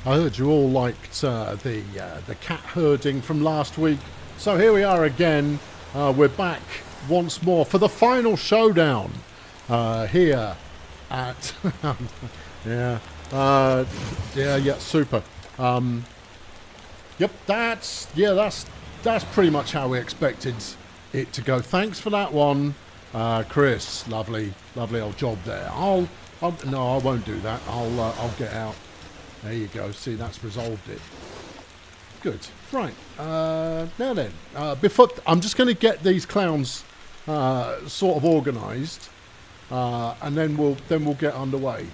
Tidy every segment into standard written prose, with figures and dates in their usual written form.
I heard you all liked the cat herding from last week, so here we are again. We're back once more for the final showdown here at yeah super. Yep, that's pretty much how we expected it to go. Thanks for that one, Chris. Lovely old job there. No, I won't do that. I'll get out. There you go. See, that's resolved it. Good. Right. Now then, before I'm just going to get these clowns sort of organised, and then we'll get underway.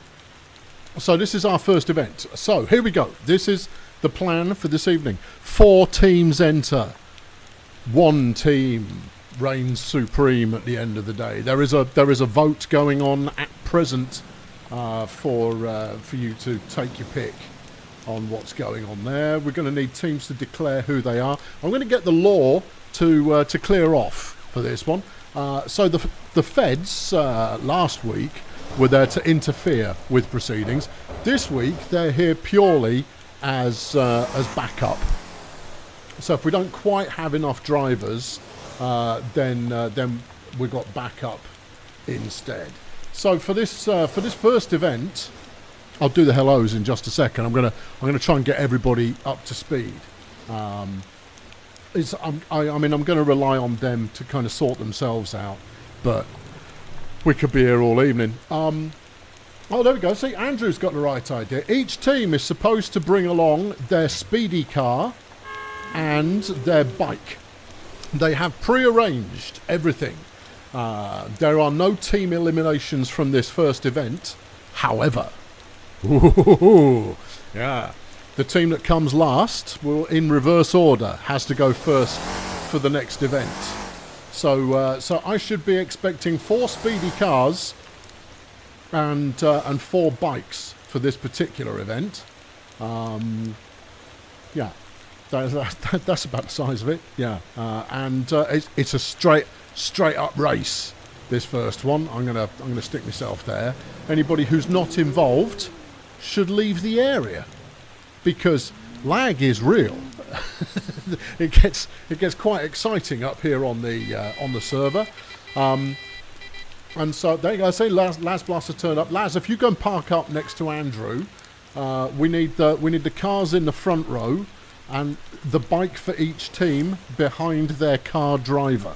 So this is our first event. So here we go. This is the plan for this evening. 4 teams enter. 1 team reigns supreme at the end of the day. There is a vote going on at present. For you to take your pick on what's going on there. We're going to need teams to declare who they are. I'm going to get the law to clear off for this one. So the feds last week were there to interfere with proceedings. This week they're here purely as backup. So if we don't quite have enough drivers, then we've got backup instead. So for this first event, I'll do the hellos in just a second. I'm gonna try and get everybody up to speed. I'm going to rely on them to kind of sort themselves out, but we could be here all evening. Oh, there we go. See, Andrew's got the right idea. Each team is supposed to bring along their speedy car and their bike. They have pre-arranged everything. There are no team eliminations from this first event. However, the team that comes last will, in reverse order, has to go first for the next event. So I should be expecting 4 speedy cars and 4 bikes for this particular event. That's about the size of it. It's a straight up race, this first one. I'm gonna stick myself there. Anybody who's not involved should leave the area, because lag is real. it gets quite exciting up here on the server. And so there you go. I say Laz Blaster turned up. Laz, if you go and park up next to Andrew, we need the cars in the front row and the bike for each team behind their car driver,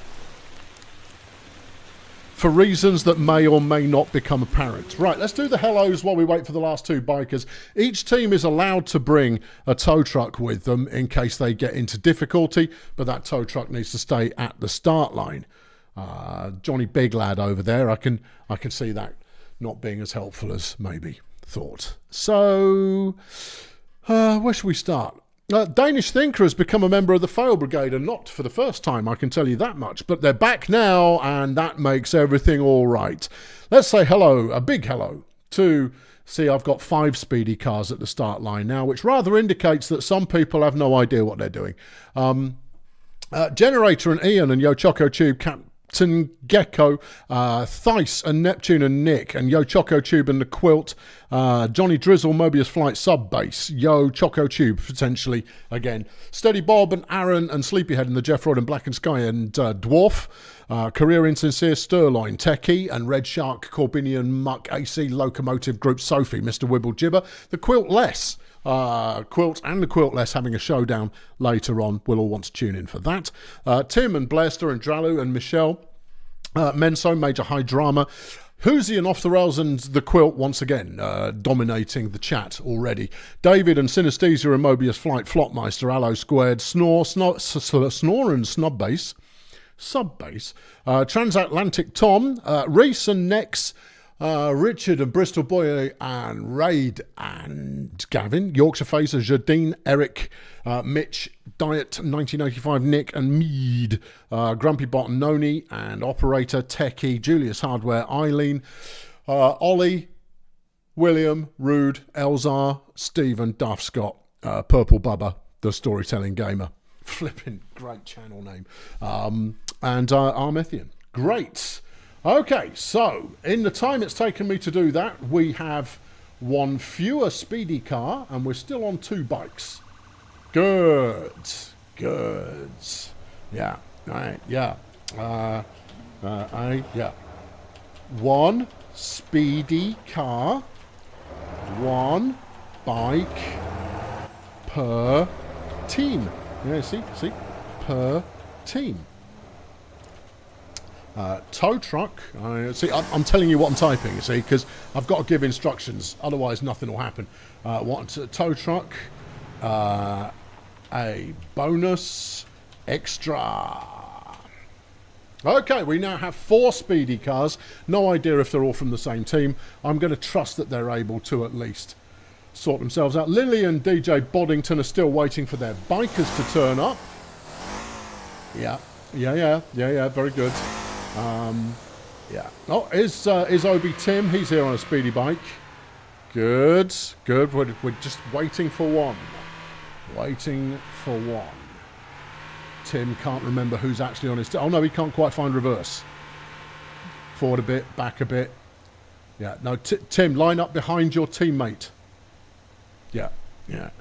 for reasons that may or may not become apparent. Right, let's do the hellos while we wait for the last 2 bikers. Each team is allowed to bring a tow truck with them in case they get into difficulty, but that tow truck needs to stay at the start line. Johnny Big Lad over there, I can see that not being as helpful as maybe thought. So, where should we start? Danish Thinker has become a member of the Fail Brigade, and not for the first time, I can tell you that much. But they're back now, and that makes everything all right. Let's say hello, a big hello, to... See, I've got 5 speedy cars at the start line now, which rather indicates that some people have no idea what they're doing. Generator and Ian and Yo Choco Tube, Captain Gecko, Thice and Neptune and Nick, and Yo Choco Tube and the Quilt, Johnny Drizzle, Mobius Flight Sub Base, Yo Choco Tube potentially again, Steady Bob and Aaron and Sleepyhead and the Jeff Rod and Black and Sky and Dwarf, Career Insincere Sterling, Techie and Red Shark, Corbinian Muck, AC Locomotive Group, Sophie, Mr. Wibble Jibber, the Quilt Less. Quilt and the Quiltless having a showdown later on. We'll all want to tune in for that. Tim and Blaster and Dralu and Michelle, Menso, Major High Drama, Hoosie and Off the Rails and the Quilt once again dominating the chat already. David and Synesthesia and Mobius Flight, Flopmeister, Allo Squared, Snore and Sub Base, Transatlantic Tom, Reese and Nex, Richard and Bristol Boy and Raid and Gavin, Yorkshire Phaser, Jardine, Eric, Mitch, Diet 1985, Nick and Mead, Grumpy Bot and Noni and Operator, Techie, Julius Hardware, Eileen, Ollie, William, Rude, Elzar, Stephen, Duff Scott, Purple Bubba, the Storytelling Gamer. Flipping great channel name. And Armethian. Great. Okay, so in the time it's taken me to do that, we have one fewer speedy car, and we're still on 2 bikes. Good. Good. Yeah. All right. Yeah. Yeah. 1 speedy car, 1 bike per team. Yeah, see, per team. Tow truck. See, I'm telling you what I'm typing. You see, because I've got to give instructions. Otherwise, nothing will happen. Tow truck. A bonus extra. Okay, we now have 4 speedy cars. No idea if they're all from the same team. I'm going to trust that they're able to at least sort themselves out. Lily and DJ Boddington are still waiting for their bikers to turn up. Yeah. Very good. Yeah. Oh, is Obi Tim? He's here on a speedy bike. Good. We're just waiting for one. Waiting for one. Tim can't remember who's actually on his... Oh, no, he can't quite find reverse. Forward a bit, back a bit. Yeah, no, Tim, line up behind your teammate. Yeah. Yeah.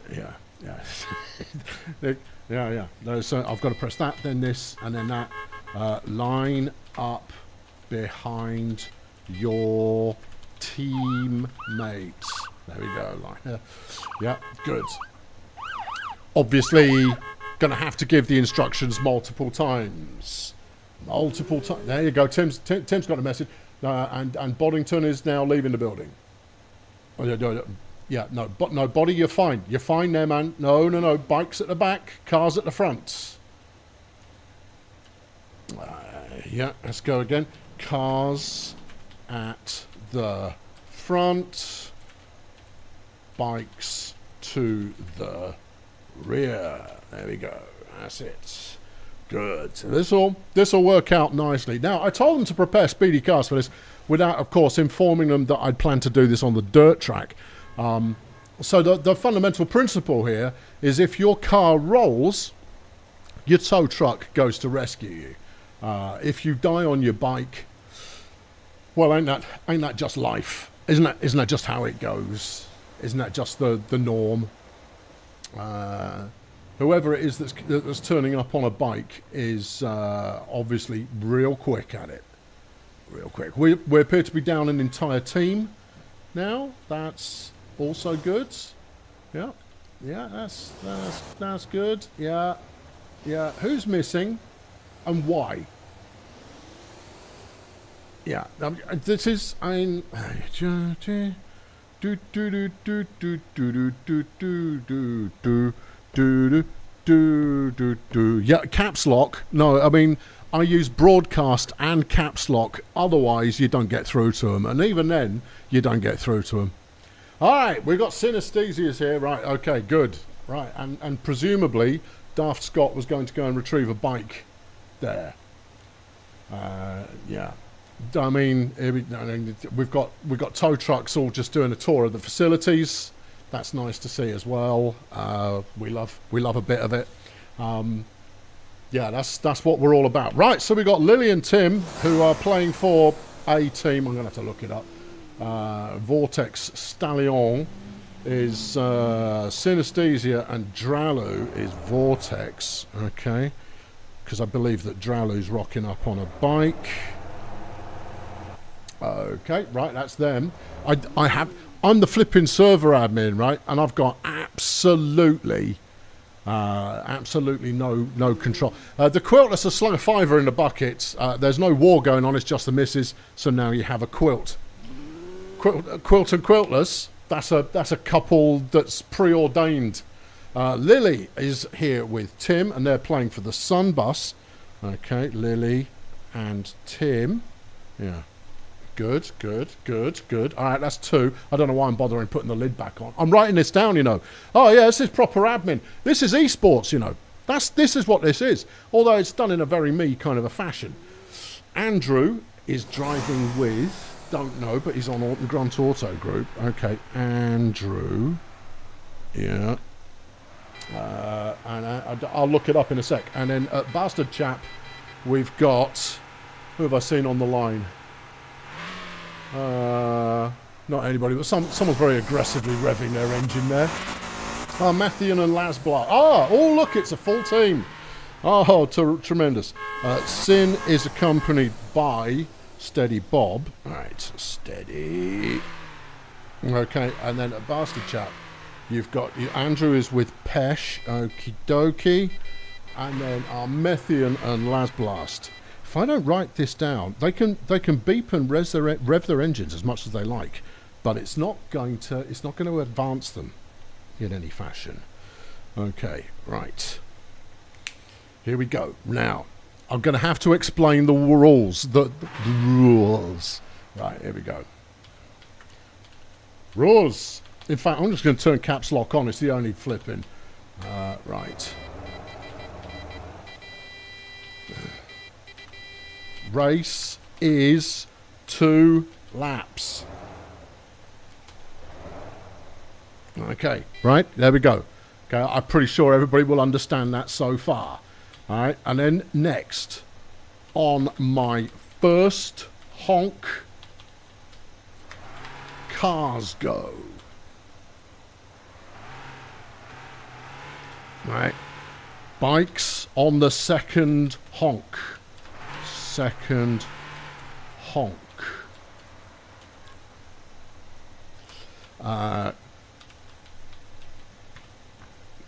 No, so I've got to press that, then this, and then that. Line up behind your teammate. There we go. Yeah, good. Obviously, going to have to give the instructions multiple times. There you go. Tim's got a message. And Boddington is now leaving the building. Yeah, no, Body, you're fine. You're fine there, man. No. Bikes at the back, cars at the front. Yeah, let's go again. Cars at the front. Bikes to the rear. There we go. That's it. Good. So this will work out nicely. Now, I told them to prepare speedy cars for this without, of course, informing them that I'd planned to do this on the dirt track. So the fundamental principle here is if your car rolls, your tow truck goes to rescue you. If you die on your bike, well, ain't that just life? Isn't that just how it goes? Isn't that just the norm? Whoever it is that's turning up on a bike is obviously real quick at it. Real quick. We appear to be down an entire team now. That's also good. Yeah, that's good. Yeah. Who's missing, and why? Yeah, this is Yeah, caps lock. No, I mean, I use broadcast and caps lock. Otherwise, you don't get through to them, and even then, you don't get through to them. All right, we've got Synesthesia's here. Right, okay, good. Right, and presumably, Daft Scott was going to go and retrieve a bike there. Yeah. I mean, we've got tow trucks all just doing a tour of the facilities. That's nice to see as well. We love a bit of it. Yeah, that's what we're all about. Right, so we got Lily and Tim who are playing for a team. I'm gonna have to look it up. Vortex Stallion is Synesthesia, and Dralu is Vortex. Okay, because I believe that Dralu's rocking up on a bike. Okay, right, that's them. I'm the flipping server admin, right? And I've got absolutely no control. The Quiltless have slung a fiver in the bucket. There's no war going on, it's just the missus. So now you have a quilt. Quilt and Quiltless, that's a couple that's preordained. Lily is here with Tim, and they're playing for the Sun Bus. Okay, Lily and Tim. Yeah. Good. All right, that's 2. I don't know why I'm bothering putting the lid back on. I'm writing this down, you know. Oh, yeah, this is proper admin. This is esports, you know. This is what this is. Although it's done in a very me kind of a fashion. Andrew is driving with, don't know, but he's on Grunt Auto Group. Okay, Andrew. Yeah. And I'll look it up in a sec. And then at Bastard Chap, we've got... Who have I seen on the line? Not anybody, but someone's very aggressively revving their engine there. Oh, Matthew and Lasbla. Oh, look, it's a full team. Oh, tremendous. Sin is accompanied by Steady Bob. All right, Steady. Okay, and then a bastard chap. You've got Andrew is with Pesh. Okie dokie. And then our Methian and Lasblast. If I don't write this down, they can beep and rev their engines as much as they like, but it's not going to advance them in any fashion. Okay, right. Here we go. Now, I'm going to have to explain the rules. The rules. Right, here we go. Rules. In fact, I'm just going to turn caps lock on. It's the only flipping. Right. Race is 2 laps. Okay, right, there we go. Okay, I'm pretty sure everybody will understand that so far. All right, and then next, on my first honk, cars go. All right, bikes on the second honk. Second honk.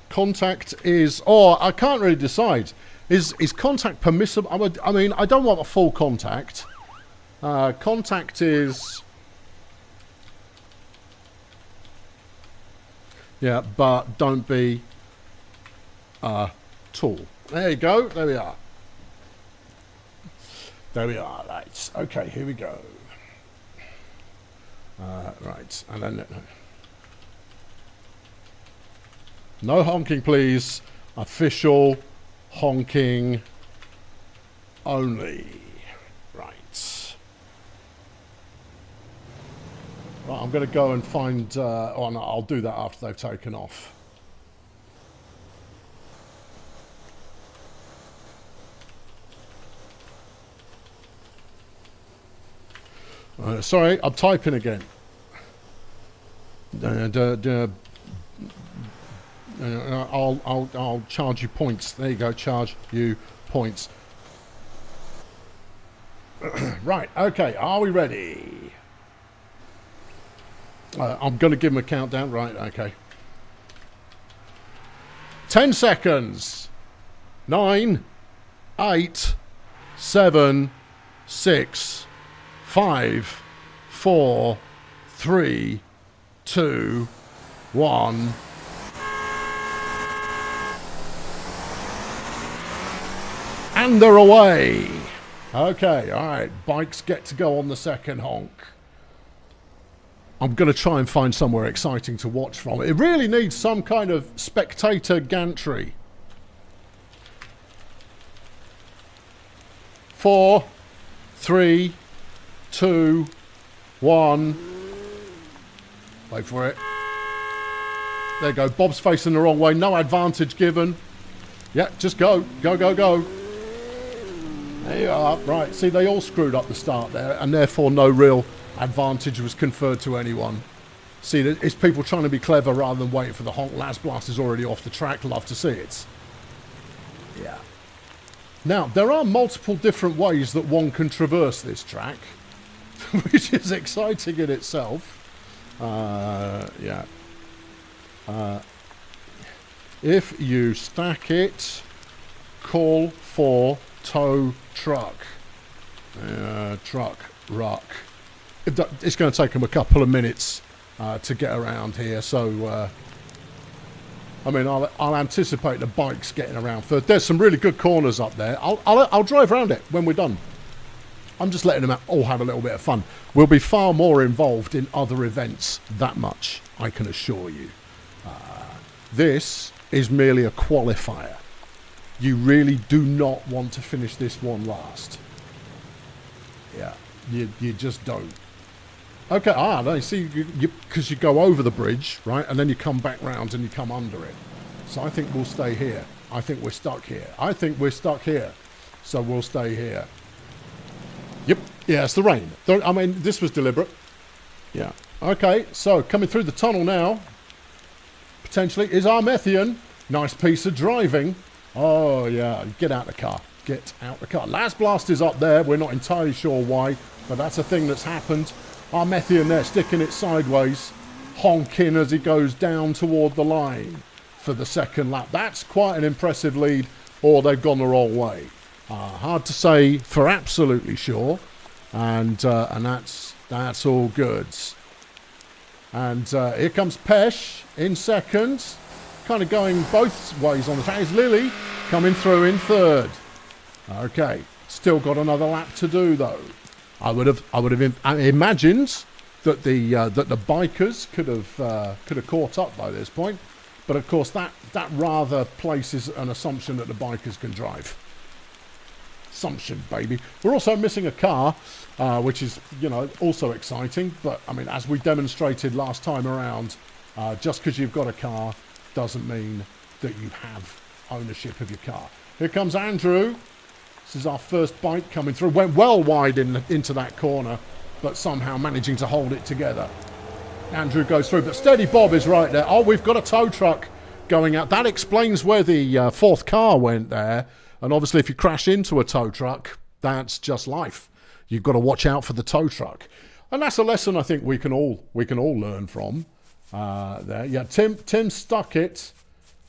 Contact is, I can't really decide. Is contact permissible? I mean, I don't want a full contact. Contact is, yeah, but don't be tall. There you go. There we are. There we are. Right. Okay. Here we go. Right. And then no honking, please. Official honking only. Right. Right. I'm going to go and find. Oh no, I'll do that after they've taken off. Sorry, I'm typing again. I'll charge you points. There you go, charge you points. Right, okay, are we ready? I'm going to give him a countdown. Right, okay. 10 seconds. 9, 8, 7, 6, 5, 4, 3, 2, 1. And they're away. Okay, all right. Bikes get to go on the second honk. I'm going to try and find somewhere exciting to watch from. It really needs some kind of spectator gantry. 4, 3, 2, 1. Wait for it. There you go. Bob's facing the wrong way. No advantage given. Yeah, just go. Go, go, go. There you are. Right. See, they all screwed up the start there, and therefore no real advantage was conferred to anyone. See, it's people trying to be clever rather than waiting for the honk. Lasblast is already off the track. Love to see it. Yeah. Now, there are multiple different ways that one can traverse this track, which is exciting in itself. Yeah. If you stack it, call for tow truck. Truck, ruck. It's going to take them a couple of minutes to get around here, so I mean, I'll anticipate the bikes getting around first. There's some really good corners up there. I'll drive around it when we're done. I'm just letting them all have a little bit of fun. We'll be far more involved in other events, that much I can assure you. This is merely a qualifier. You really do not want to finish this one last. Yeah, you just don't. Okay, no, you see, because you go over the bridge, right, and then you come back round and you come under it. So I think we'll stay here. I think we're stuck here. I think we're stuck here. So we'll stay here. Yep, yeah, it's the rain. I mean, this was deliberate. Yeah, Okay, so coming through the tunnel now, potentially, is Armethian. Nice piece of driving. Oh, yeah, get out the car. Get out the car. Las Blast is up there. We're not entirely sure why, but that's a thing that's happened. Armethian there, sticking it sideways, honking as he goes down toward the line for the second lap. That's quite an impressive lead, or they've gone the wrong way. Hard to say for absolutely sure, and that's all good. And here comes Pesh in second, kind of going both ways on the track. Is Lily coming through in third? Okay, still got another lap to do though. I would have imagined that the bikers could have caught up by this point, but of course that rather places an assumption that the bikers can drive. Assumption, baby. We're also missing a car, which is, also exciting. But, I mean, as we demonstrated last time around, just because you've got a car doesn't mean that you have ownership of your car. Here comes Andrew. This is our first bike coming through. Went well wide into that corner, but somehow managing to hold it together. Andrew goes through, but Steady Bob is right there. Oh, we've got a tow truck going out. That explains where the fourth car went there. And obviously, if you crash into a tow truck, that's just life. You've got to watch out for the tow truck, and that's a lesson I think we can all learn from. There, yeah. Tim stuck it.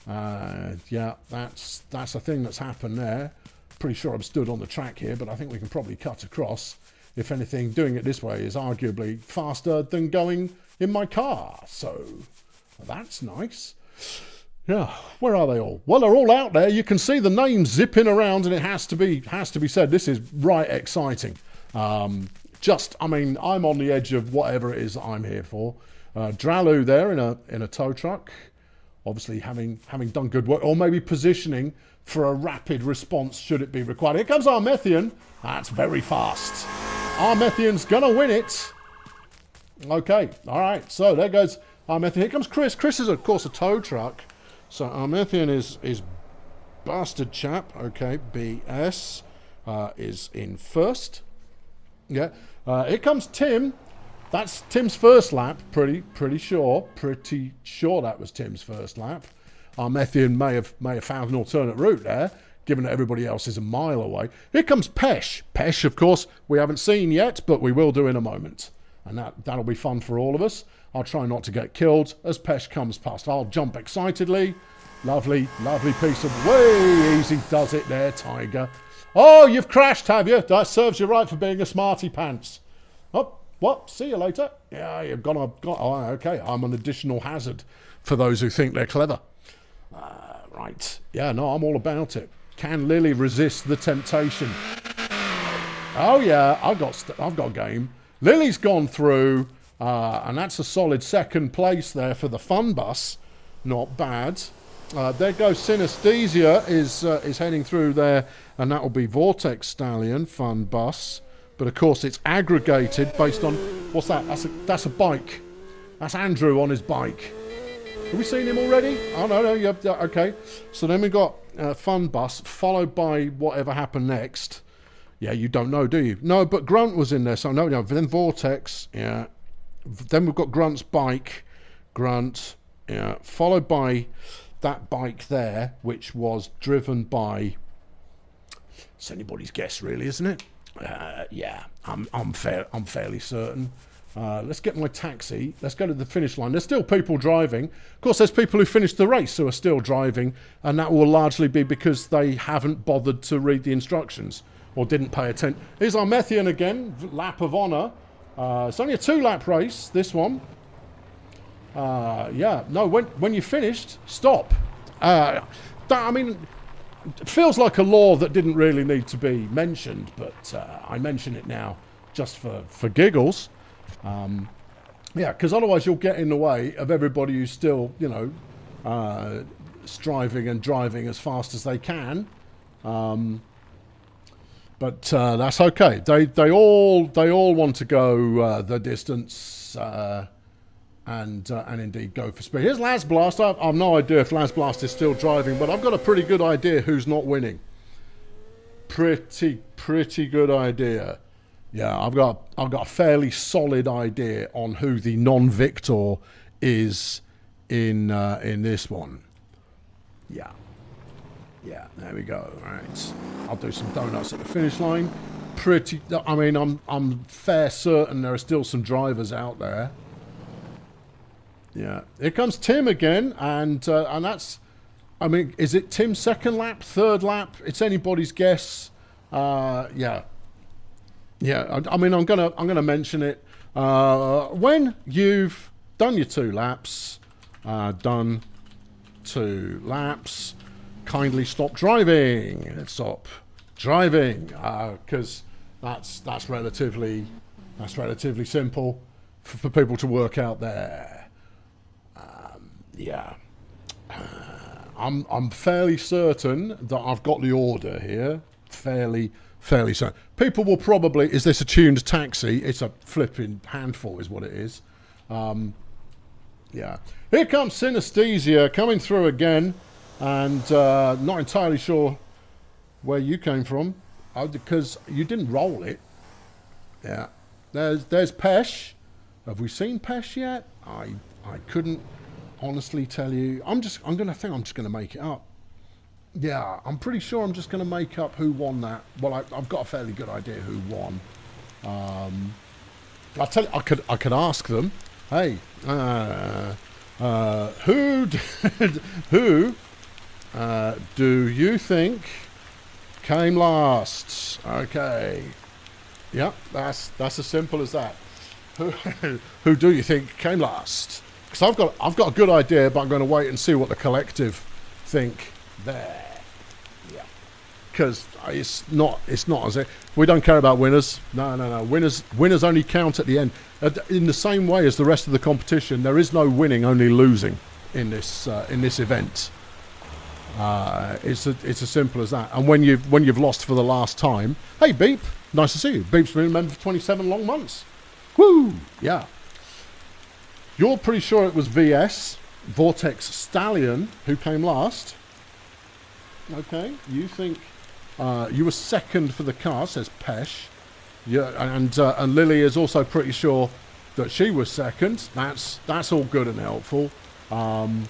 Yeah, that's a thing that's happened there. Pretty sure I'm stood on the track here, but I think we can probably cut across. If anything, doing it this way is arguably faster than going in my car. So that's nice. Yeah, where are they all? Well, they're all out there. You can see the names zipping around, and it has to be said, this is right exciting. I mean, I'm on the edge of whatever it is that I'm here for. Dralu there in a tow truck, obviously having done good work, or maybe positioning for a rapid response should it be required. Here comes Armethian. That's very fast. Armethian's gonna win it. Okay, all right. So there goes Armethian. Here comes Chris. Chris is of course a tow truck. So Armethian is bastard chap. Okay, BS is in first. Yeah. Here comes Tim. That's Tim's first lap. Pretty sure that was Tim's first lap. Armethian may have found an alternate route there, given that everybody else is a mile away. Here comes Pesh. Pesh, of course, we haven't seen yet, but we will do in a moment. And that'll be fun for all of us. I'll try not to get killed as Pesh comes past. I'll jump excitedly. Lovely piece of... Way easy does it there, Tiger. Oh, you've crashed, have you? That serves you right for being a smarty pants. Oh, what? See you later. Yeah, you've gone. Oh, okay, I'm an additional hazard for those who think they're clever. Right. Yeah, no, I'm all about it. Can Lily resist the temptation? Oh, yeah, I've got game. Lily's gone through, and that's a solid second place there for the fun bus. Not bad. There goes Synesthesia is heading through there, and that will be Vortex Stallion, fun bus. But of course, it's aggregated based on what's that? That's a bike. That's Andrew on his bike. Have we seen him already? Oh no, yeah, okay. So then we got fun bus followed by whatever happened next. Yeah, you don't know, do you? No, but Grunt was in there, so no. Then Vortex, yeah. Then we've got Grunt's bike, Grunt, yeah. Followed by that bike there, which was driven by. It's anybody's guess, really, isn't it? Yeah, I'm fairly certain. Let's get my taxi. Let's go to the finish line. There's still people driving. Of course, there's people who finished the race who are still driving, and that will largely be because they haven't bothered to read the instructions or didn't pay attention. Here's Armethian again, lap of honour. It's only a 2-lap race, this one. Yeah, no, when you finished, stop. I mean, it feels like a law that didn't really need to be mentioned, but I mention it now just for giggles. Yeah, because otherwise you'll get in the way of everybody who's still, striving and driving as fast as they can. But that's okay. They all want to go the distance and indeed go for speed. Here's Las Blast. I've no idea if Las Blast is still driving, but I've got a pretty good idea who's not winning. Pretty good idea. Yeah, I've got a fairly solid idea on who the non-victor is in this one. Yeah. Yeah, there we go. Right, I'll do some donuts at the finish line. I mean, I'm fair certain there are still some drivers out there. Yeah, here comes Tim again, and that's. I mean, is it Tim's second lap, third lap? It's anybody's guess. Yeah. I mean, I'm gonna mention it when you've done your 2 laps. Done 2 laps. Kindly stop driving. Stop driving, because that's relatively simple for people to work out there. Yeah, I'm fairly certain that I've got the order here. Fairly certain. People will probably, is this a tuned taxi? It's a flipping handful, is what it is. Yeah, here comes Synesthesia coming through again. And not entirely sure where you came from, because you didn't roll it. Yeah, there's Pesh. Have we seen Pesh yet? I couldn't honestly tell you. I'm just gonna make it up. Yeah, I'm pretty sure I'm just gonna make up who won that. Well, I've got a fairly good idea who won. I tell you, I could ask them. Hey, who do you think came last? Okay. Yeah, that's as simple as that. Who do you think came last? Because I've got a good idea, but I'm going to wait and see what the collective think there. Yeah. Because it's not as if we don't care about winners. No. Winners only count at the end. In the same way as the rest of the competition, there is no winning, only losing in this event. It's as simple as that. And when you've lost for the last time, hey Beep, nice to see you. Beep's been a member for 27 long months. Woo! Yeah. You're pretty sure it was VS, Vortex Stallion, who came last. Okay, you think you were second for the car, says Pesh. Yeah, and Lily is also pretty sure that she was second. That's all good and helpful. Not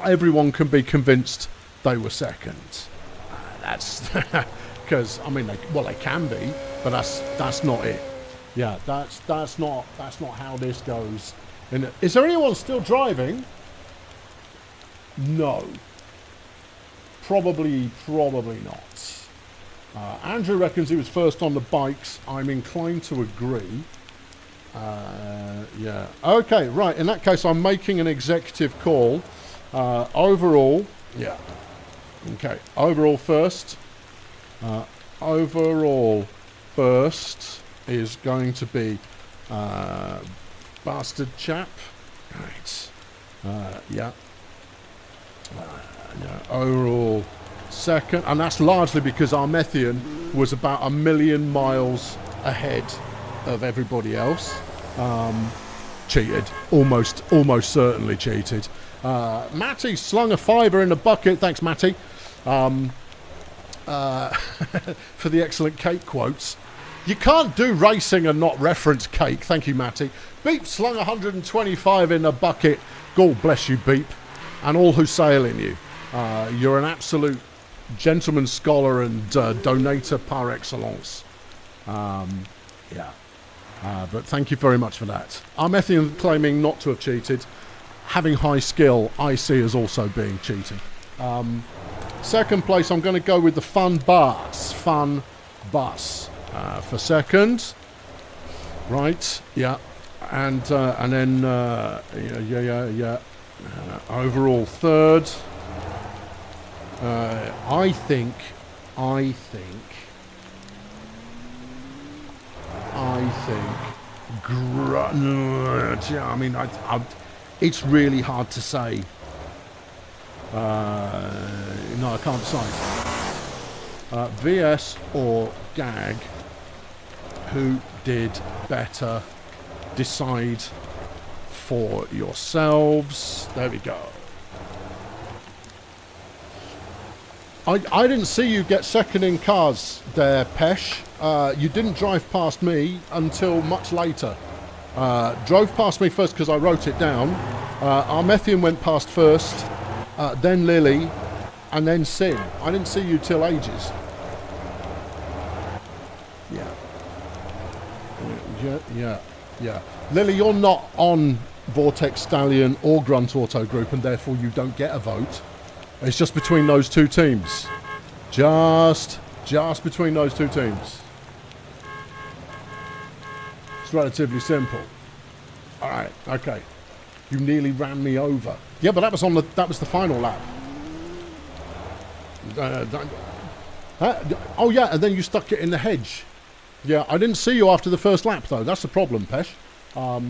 everyone can be convinced they were second. That's because I mean, they can be, but that's not it. Yeah, that's not how this goes. And is there anyone still driving? No. Probably not. Andrew reckons he was first on the bikes. I'm inclined to agree. Yeah. Okay, right. In that case, I'm making an executive call. Overall, yeah. Okay. Overall first is going to be Bastard Chap. Right. Yeah. Yeah. Overall second, and that's largely because Armethian was about 1 million miles ahead of everybody else. Cheated. Almost certainly cheated. Matty slung a fiver in the bucket. Thanks, Matty. For the excellent cake quotes. You can't do racing and not reference cake. Thank you, Matty. Beep slung 125 in the bucket. God bless you, Beep. And all who sail in you. You're an absolute gentleman scholar and donator par excellence. Yeah. But thank you very much for that. Armethian claiming not to have cheated. Having high skill, I see as also being cheating. Second place, I'm going to go with the Fun Bus. For second. Right, yeah. And then, yeah. Overall third. I think. I mean, it's really hard to say. No, I can't decide. VS or Gag, who did better? Decide for yourselves. There we go. I didn't see you get second in cars there, Pesh. You didn't drive past me until much later. Drove past me first because I wrote it down. Armethian went past first, then Lily, and then Sin. I didn't see you till ages. Yeah. Lily, you're not on Vortex Stallion or Grunt Auto Group, and therefore you don't get a vote. It's just between those two teams. Just between those two teams. It's relatively simple. All right, okay. You nearly ran me over. Yeah, but that was the final lap. Oh yeah, and then you stuck it in the hedge. Yeah, I didn't see you after the first lap though. That's the problem, Pesh. All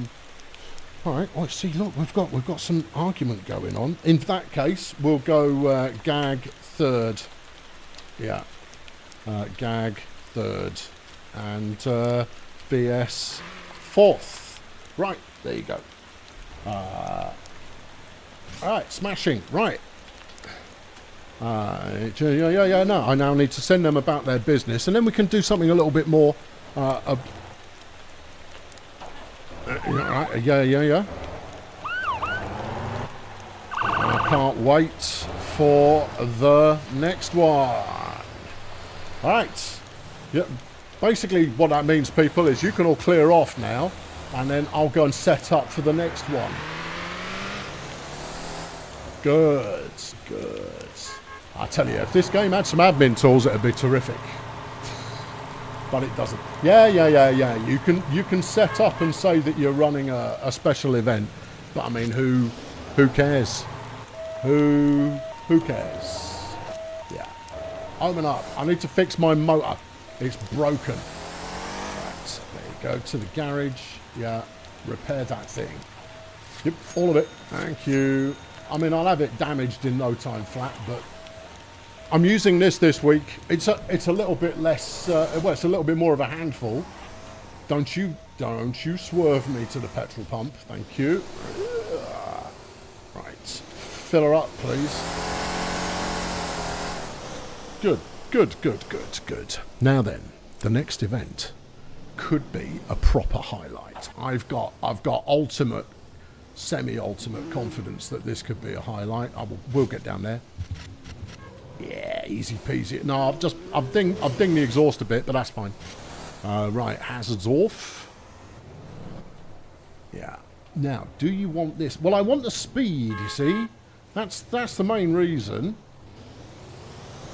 right. Oh, see, look, we've got some argument going on. In that case, we'll go Gag third. Yeah, Gag third, and BS fourth. Right, there you go. All right, smashing. Right. Yeah. No, I now need to send them about their business, and then we can do something a little bit more. Yeah. I can't wait for the next one. All right. Yeah. Basically, what that means, people, is you can all clear off now, and then I'll go and set up for the next one. Good. I tell you, if this game had some admin tools, it'd be terrific. But it doesn't. Yeah. You can set up and say that you're running a special event, but I mean, who cares? Who cares? Yeah. Open up. I need to fix my motor. It's broken. Right. There you go. To the garage. Yeah. Repair that thing. Yep. All of it. Thank you. I mean, I'll have it damaged in no time flat, but I'm using this week. It's a little bit less. Well, it's a little bit more of a handful. Don't you swerve me to the petrol pump. Thank you. Right, fill her up, please. Good. Now then, the next event could be a proper highlight. I've got ultimate, semi-ultimate confidence that this could be a highlight. We'll get down there. Yeah, easy peasy. No, I've dinged the exhaust a bit, but that's fine. Right, hazards off. Yeah. Now, do you want this? Well, I want the speed, you see. That's the main reason.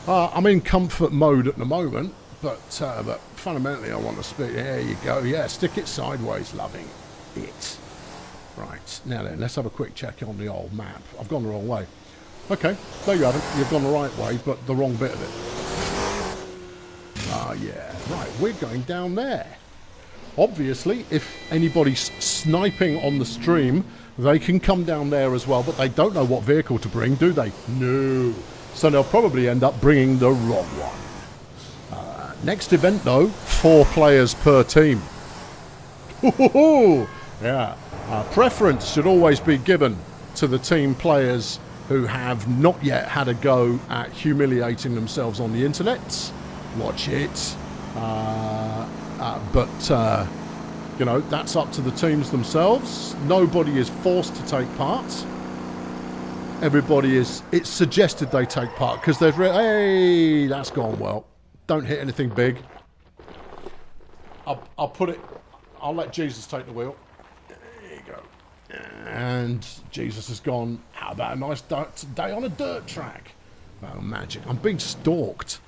I'm in comfort mode at the moment, but fundamentally I want the speed. There you go. Yeah, stick it sideways, loving it. Right, now then, let's have a quick check on the old map. I've gone the wrong way. Okay, there you have it. You've gone the right way, but the wrong bit of it. Yeah. Right, we're going down there. Obviously, if anybody's sniping on the stream, they can come down there as well, but they don't know what vehicle to bring, do they? No. So they'll probably end up bringing the wrong one. Next event, though, 4 players per team. Ooh, yeah. Preference should always be given to the team players who have not yet had a go at humiliating themselves on the internet. Watch it. But you know, that's up to the teams themselves. Nobody is forced to take part. Everybody is, it's suggested they take part because they've hey, that's gone well. Don't hit anything big. I'll let Jesus take the wheel. There you go. And Jesus has gone, how about a nice day on a dirt track? Oh, magic. I'm being stalked.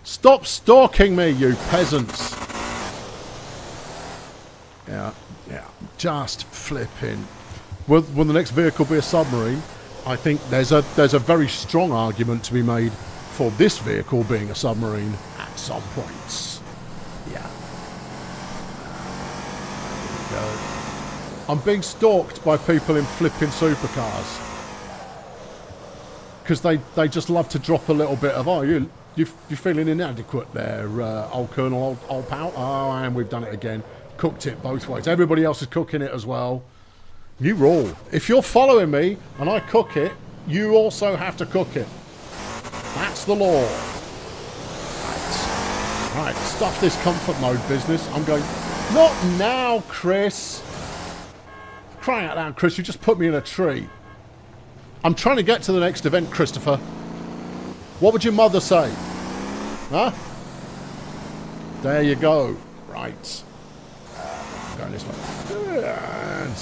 Stop stalking me, you peasants. Yeah. Just flipping. Will the next vehicle be a submarine? I think there's a very strong argument to be made for this vehicle being a submarine at some points. Yeah. There we go. I'm being stalked by people in flipping supercars because they just love to drop a little bit of, oh, you're feeling inadequate there, old Colonel, old pal. Oh, and we've done it again. Cooked it both ways. Everybody else is cooking it as well. You rule. If you're following me and I cook it, you also have to cook it. That's the law. Right, stuff this comfort mode business. I'm going, not now, Chris. Crying out loud, Chris, you just put me in a tree. I'm trying to get to the next event, Christopher. What would your mother say? Huh? There you go. Right. Going this way. And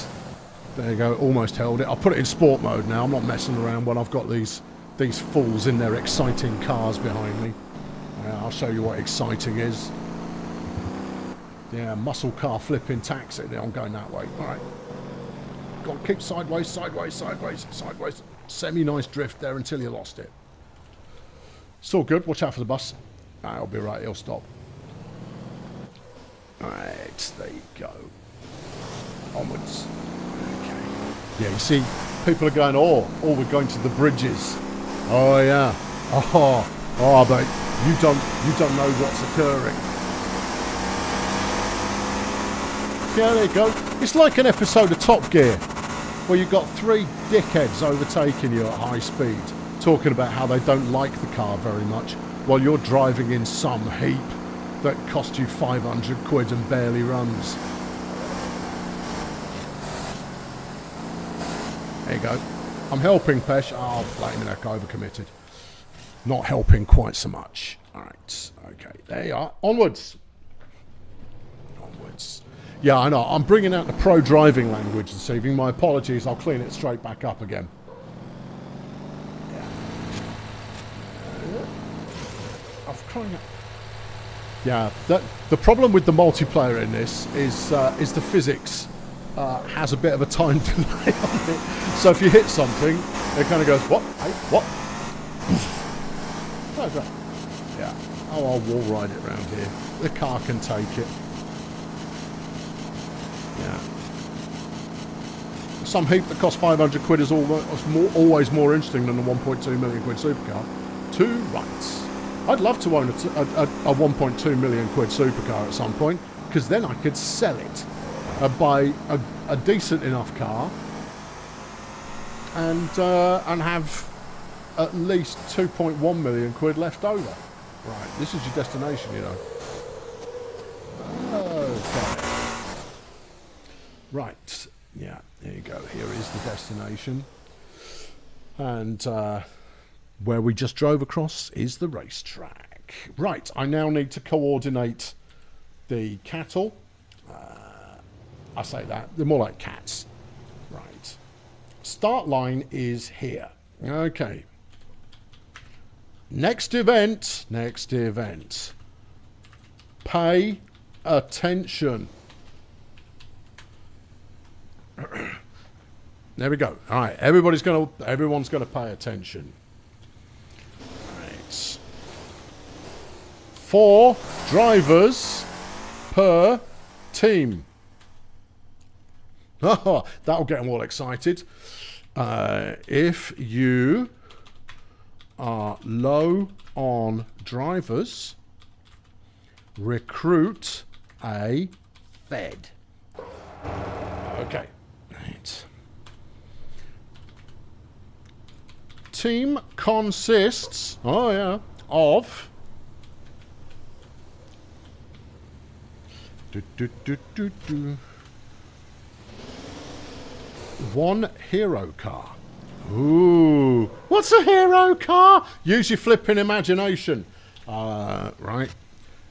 there you go. Almost held it. I'll put it in sport mode now. I'm not messing around when I've got these fools in their exciting cars behind me. I'll show you what exciting is. Yeah, muscle car flipping taxi. I'm going that way. All right. Go on, keep sideways, sideways, sideways, sideways. Semi-nice drift there until you lost it. It's all good. Watch out for the bus. I'll be right. He'll stop. Right. There you go. Onwards. Okay. Yeah, you see, people are going, oh, we're going to the bridges. Oh, yeah. Oh, but you don't know what's occurring. Yeah, there you go. It's like an episode of Top Gear where you've got three dickheads overtaking you at high speed, talking about how they don't like the car very much, while you're driving in some heap that cost you 500 quid and barely runs. There you go. I'm helping, Pesh. Oh, blaming that guy, overcommitted. Not helping quite so much. All right. Okay. There you are. Onwards. Onwards. Yeah, I know. I'm bringing out the pro driving language this evening. My apologies. I'll clean it straight back up again. Yeah. The problem with the multiplayer in this is the physics has a bit of a time delay on it. So if you hit something, it kind of goes, what? Hey, what? Yeah. Oh, I'll wall ride it around here. The car can take it. Yeah. Some heap that costs 500 quid is always more interesting than a 1.2 million quid supercar. Two rights. I'd love to own a 1.2 million quid supercar at some point, because then I could sell it, buy a decent enough car, and have at least 2.1 million quid left over. Right, this is your destination, you know. Okay. Right, yeah, there you go. Here is the destination. And where we just drove across is the racetrack. Right, I now need to coordinate the cattle. I say that, they're more like cats. Right. Start line is here. Okay. Next event. Pay attention. There we go. All right, everyone's gonna pay attention. Right. 4 drivers per team. Oh, that'll get them all excited. If you are low on drivers, recruit a Fed. Okay. Right. Team consists, of one hero car. Ooh, what's a hero car? Use your flipping imagination. Right.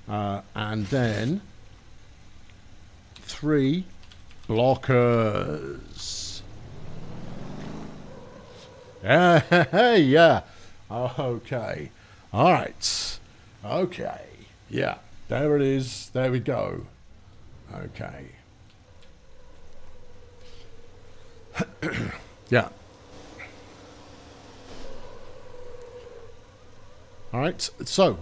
And then 3 blockers. Yeah. Okay. All right. Okay. Yeah. There it is. There we go. Okay. Yeah. All right. So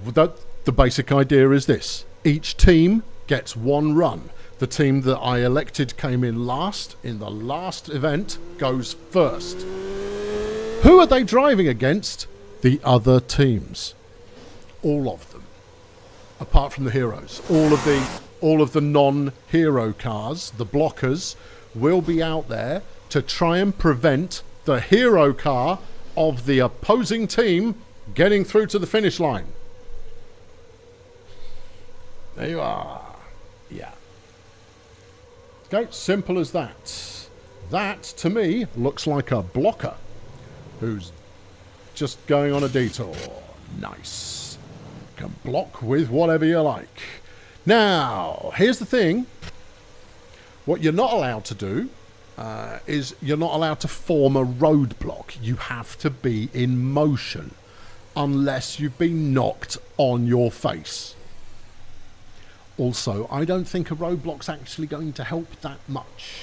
the basic idea is this: each team gets 1 run. The team that I elected came in last in the last event goes first. Who are they driving against? The other teams. All of them. Apart from the heroes. All of the non-hero cars, the blockers, will be out there to try and prevent the hero car of the opposing team getting through to the finish line. There you are. Yeah. Okay, simple as that. That, to me, looks like a blocker who's just going on a detour. Nice. You can block with whatever you like. Now, here's the thing. What you're not allowed to do is you're not allowed to form a roadblock. You have to be in motion unless you've been knocked on your face. Also, I don't think a roadblock's actually going to help that much.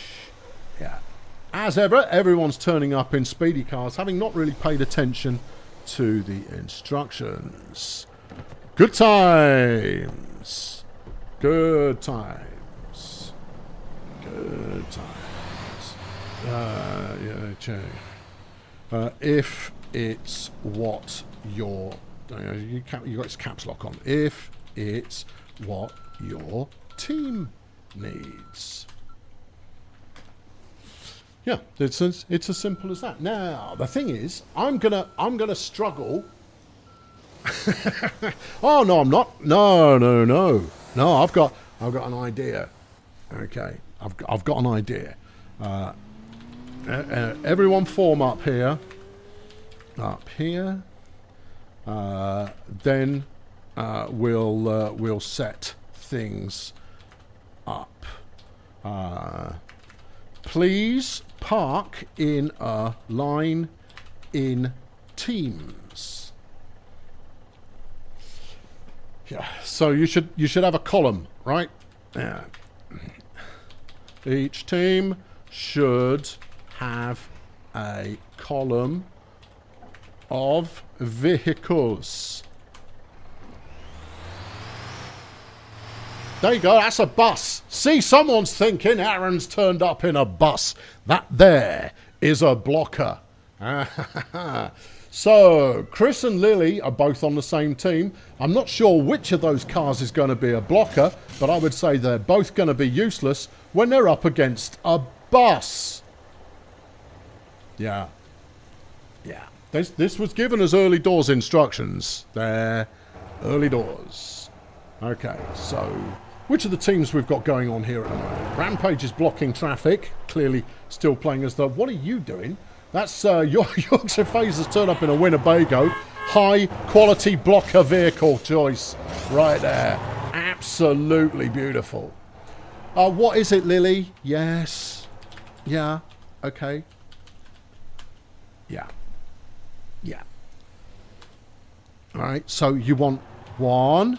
Yeah. As ever, everyone's turning up in speedy cars, having not really paid attention to the instructions. Good times. Good times. Good times. Yeah, check. If it's what you got its caps lock on. If it's what your team needs. Yeah, it's as simple as that. Now, the thing is, I'm gonna struggle. Oh no, I'm not. No. I've got an idea. Okay, I've got an idea. Everyone form up here. Up here. Then we'll set things up. Please park in a line in teams. Yeah. So you should have a column, right? Yeah. Each team should have a column of vehicles. There you go, that's a bus. See, someone's thinking Aaron's turned up in a bus. That there is a blocker. So, Chris and Lily are both on the same team. I'm not sure which of those cars is going to be a blocker, but I would say they're both going to be useless when they're up against a bus. Yeah. This was given as early doors instructions. There, early doors. Okay, so which of the teams we've got going on here at the moment? Rampage is blocking traffic, clearly still playing as the... What are you doing? That's Yorkshire Phase has turned up in a Winnebago. High quality blocker vehicle choice right there. Absolutely beautiful. What is it, Lily? Yes. Yeah. Okay. Yeah. All right, so you want one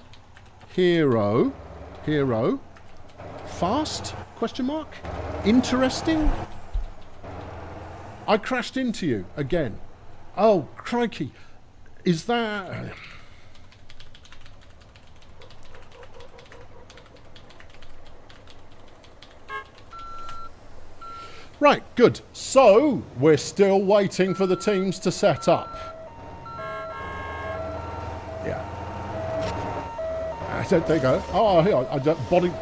hero. Fast? Question mark? Interesting? I crashed into you again. Oh, crikey. Is that... Right, good. So, we're still waiting for the teams to set up. Yeah. There you go. Oh,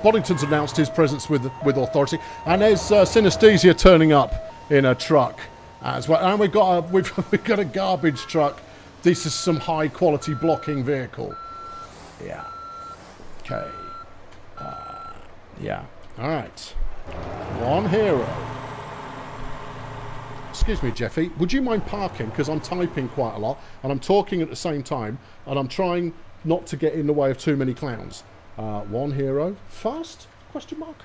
Boddington's announced his presence with authority. And there's Synesthesia turning up in a truck as well. And we've got a garbage truck. This is some high quality blocking vehicle. Yeah. Okay. Yeah. All right. One hero. Excuse me, Jeffy. Would you mind parking? Because I'm typing quite a lot and I'm talking at the same time and I'm trying not to get in the way of too many clowns. One hero. Fast? Question mark.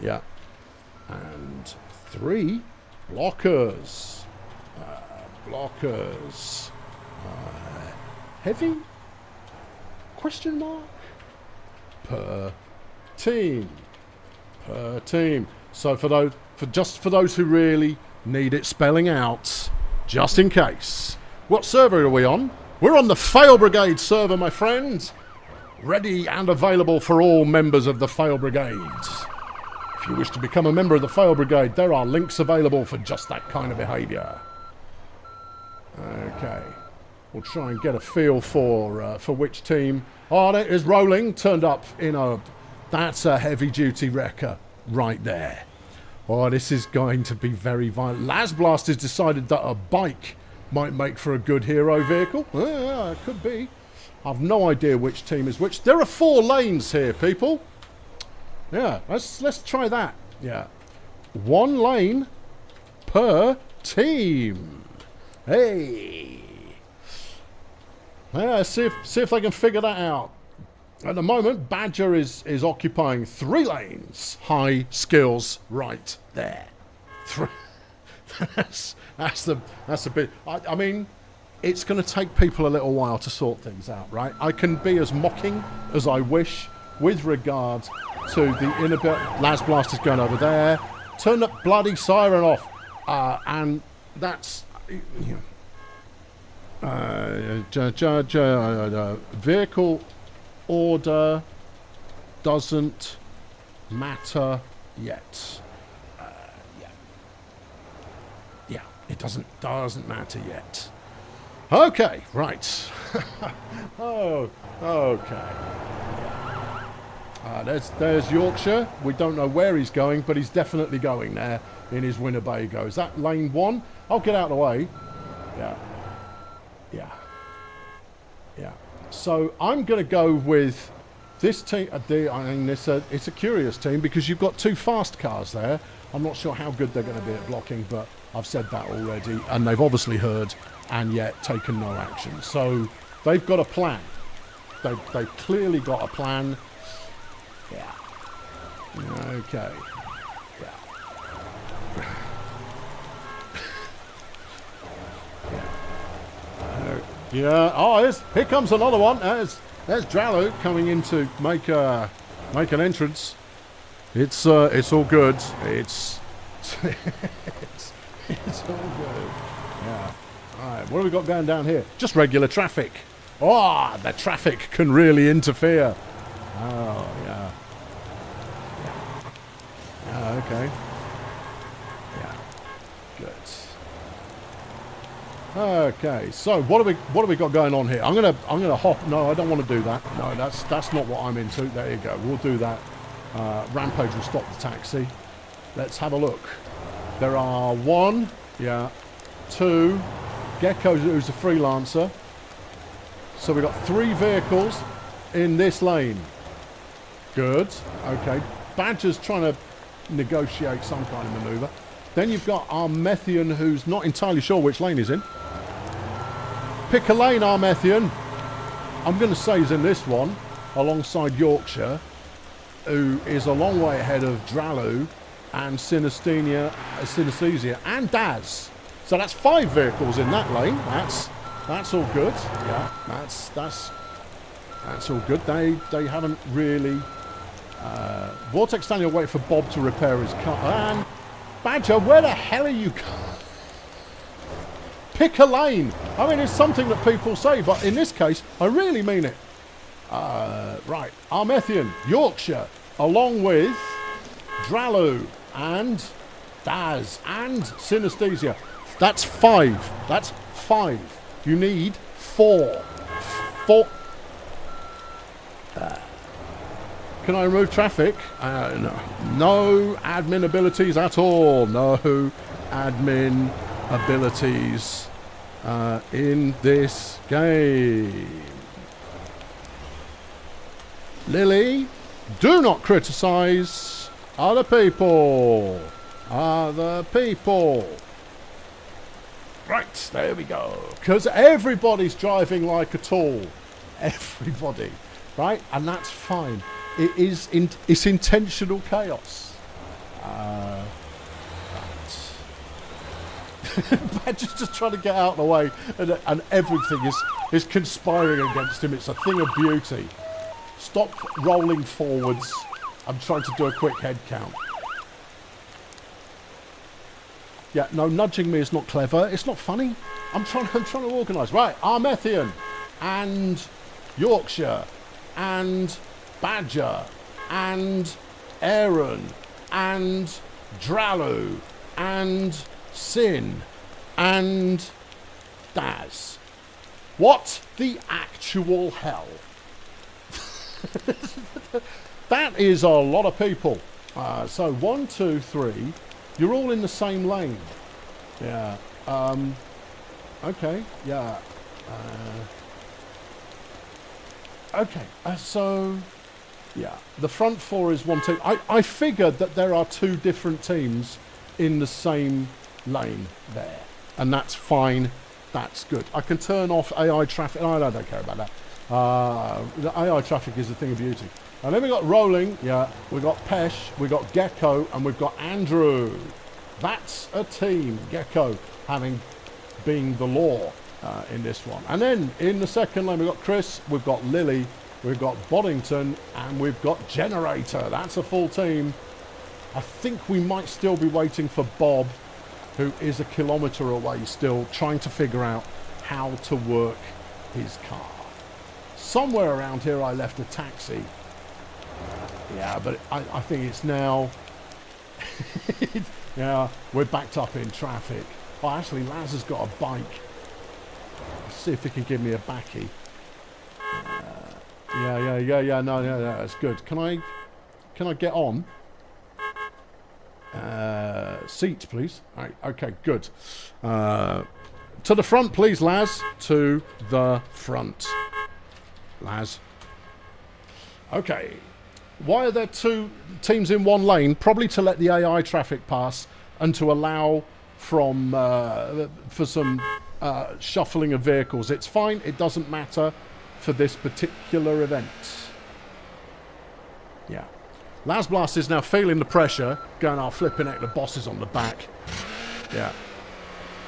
Yeah. And 3 blockers. Heavy? Question mark. Per team. So for those who really need it spelling out, just in case. What server are we on? We're on the Fail Brigade server, my friends. Ready and available for all members of the Fail Brigade. If you wish to become a member of the Fail Brigade, there are links available for just that kind of behaviour. Okay. We'll try and get a feel for which team. Oh, it is rolling. Turned up in a... That's a heavy-duty wrecker right there. Oh, this is going to be very violent. Lasblast has decided that a bike Might make for a good hero vehicle. Yeah, it could be. I've no idea which team is which. There are 4 lanes here, people. Yeah, let's try that. Yeah. 1 lane per team. Hey. Yeah, see if they can figure that out. At the moment, Badger is occupying 3 lanes. High skills right there. That's the bit. I mean, it's going to take people a little while to sort things out, right? I can be as mocking as I wish with regard to the inability. Las Blaster's going over there. Turn that bloody siren off. And that's... vehicle order doesn't matter yet. Yeah, it doesn't matter yet. Okay, right. Oh, okay. There's Yorkshire. We don't know where he's going, but he's definitely going there in his Winnebago. Is that lane 1? I'll get out of the way. Yeah. So I'm going to go with this team. I mean, it's a curious team because you've got 2 fast cars there. I'm not sure how good they're going to be at blocking, but I've said that already, and they've obviously heard and yet taken no action. So they've got a plan. They've clearly got a plan. Yeah. Okay. Yeah. Oh, here comes another one. There's Dralu coming in to make an entrance. It's all good. It's all good. Yeah. All right. What have we got going down here? Just regular traffic. Oh, the traffic can really interfere. Oh, yeah. Okay. Yeah. Good. Okay. So what have we got going on here? I'm gonna hop. No, I don't want to do that. No, that's not what I'm into. There you go. We'll do that. Rampage will stop the taxi. Let's have a look. There are 1, 2. Gecko, who's a freelancer. So we've got 3 vehicles in this lane. Good. Okay. Badger's trying to negotiate some kind of manoeuvre. Then you've got Armethian, who's not entirely sure which lane he's in. Pick a lane, Armethian. I'm going to say he's in this one, alongside Yorkshire, who is a long way ahead of Dralu and Synesthesia and Daz. So that's 5 vehicles in that lane. That's all good. Yeah, that's all good. They haven't really. Vortex standing waiting for Bob to repair his car. And Badger, where the hell are you? Pick a lane. I mean, it's something that people say, but in this case, I really mean it. Right, Armethian, Yorkshire, along with Dralu and Daz and Synesthesia. That's 5. That's 5. You need 4. 4. Can I remove traffic? No. No admin abilities at all. No admin abilities in this game. Lily, do not criticize other people. Other people. Right, there we go. Because everybody's driving like a tool. Everybody. Right? And that's fine. It's intentional chaos. Right. Badger's just trying to get out of the way, and everything is conspiring against him. It's a thing of beauty. Stop rolling forwards. I'm trying to do a quick head count. Yeah, no, nudging me is not clever. It's not funny. I'm trying to organise. Right, Armethian and Yorkshire and Badger and Aaron and Dralu and Sin and Daz. What the actual hell? That is a lot of people. So 1, 2, 3. You're all in the same lane. Yeah. Okay, yeah. Okay, so... Yeah, the front four is one team. I figured that there are two different teams in the same lane there. And that's fine. That's good. I can turn off AI traffic. Oh, I don't care about that. The AI traffic is a thing of beauty. And then we got Rolling. Yeah, we got Pesh, we got Gecko, and we've got Andrew. That's a team. Gecko having been the law in this one. And then in the second lane, we've got Chris, we've got Lily, we've got Boddington, and we've got Generator. That's a full team. I think we might still be waiting for Bob, who is a kilometre away still, trying to figure out how to work his car. Somewhere around here I left a taxi. Yeah, but I think it's now... yeah, we're backed up in traffic. Oh, actually, Laz has got a bike. Let's see if he can give me a backie. No, that's good. Can I get on? Seat, please. All right, okay, good. To the front, please, Laz. To the front. Laz. Okay. Why are there two teams in one lane? Probably to let the AI traffic pass and to allow for some shuffling of vehicles. It's fine. It doesn't matter for this particular event. Yeah. Laz Blast is now feeling the pressure, going, oh, flipping heck, the boss is on the back. Yeah.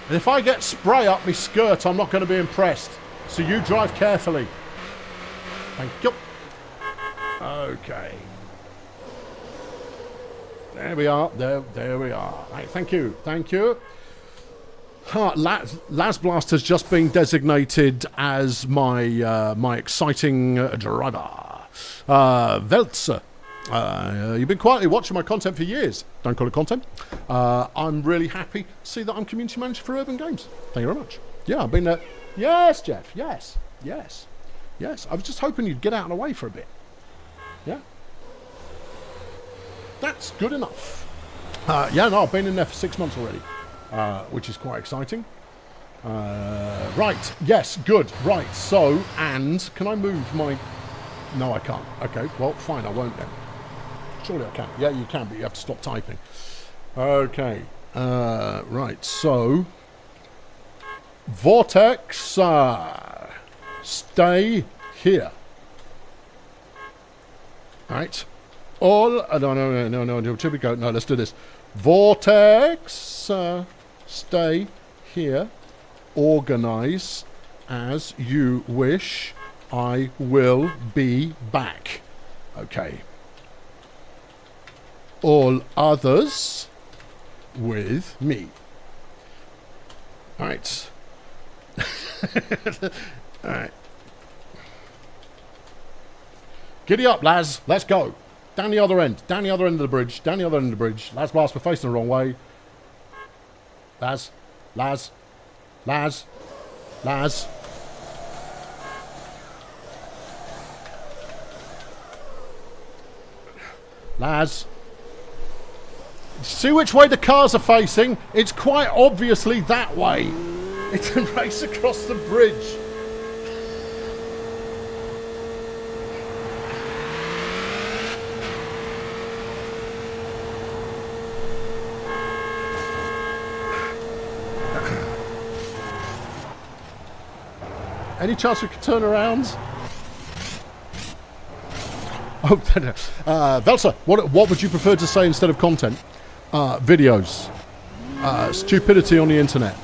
And if I get spray up my skirt, I'm not going to be impressed. So you drive carefully. Thank you. Okay. There we are. There we are. Right, thank you. Thank you. Laz Blast has just been designated as my exciting driver. Veltzer. You've been quietly watching my content for years. Don't call it content. I'm really happy to see that I'm community manager for Urban Games. Thank you very much. Yeah, I've been there. Yes, Jeff. Yes. Yes. Yes. I was just hoping you'd get out of the way for a bit. Yeah. That's good enough. Yeah, no, I've been in there for 6 months already, which is quite exciting. Right. Yes, good. Right. So, and can I move my... No, I can't. Okay, well, fine, I won't then. Surely I can. Yeah, you can, but you have to stop typing. Okay. Right, so... Vortex, stay here. Right. All... no, here we go. No, let's do this. Vortex, stay here. Organize as you wish. I will be back. Okay. All others with me. All right. All right. Giddy up, Laz. Let's go. Down the other end. Down the other end of the bridge. Down the other end of the bridge. Laz Blast, we're facing the wrong way. Laz. Laz. Laz. Laz. Laz. See which way the cars are facing? It's quite obviously that way. It's a race across the bridge. Any chance we could turn around? Oh, Velsa, what would you prefer to say instead of content? Videos. Stupidity on the internet.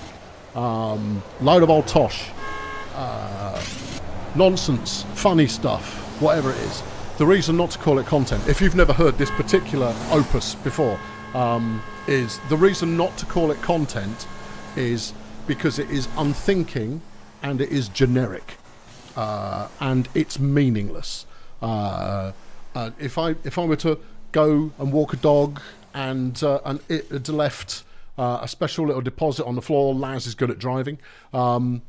Load of old tosh. Nonsense. Funny stuff. Whatever it is. The reason not to call it content, if you've never heard this particular opus before, is the reason not to call it content is because it is unthinking and it is generic. And it's meaningless. If I were to go and walk a dog and it had left a special little deposit on the floor, Laz is good at driving, and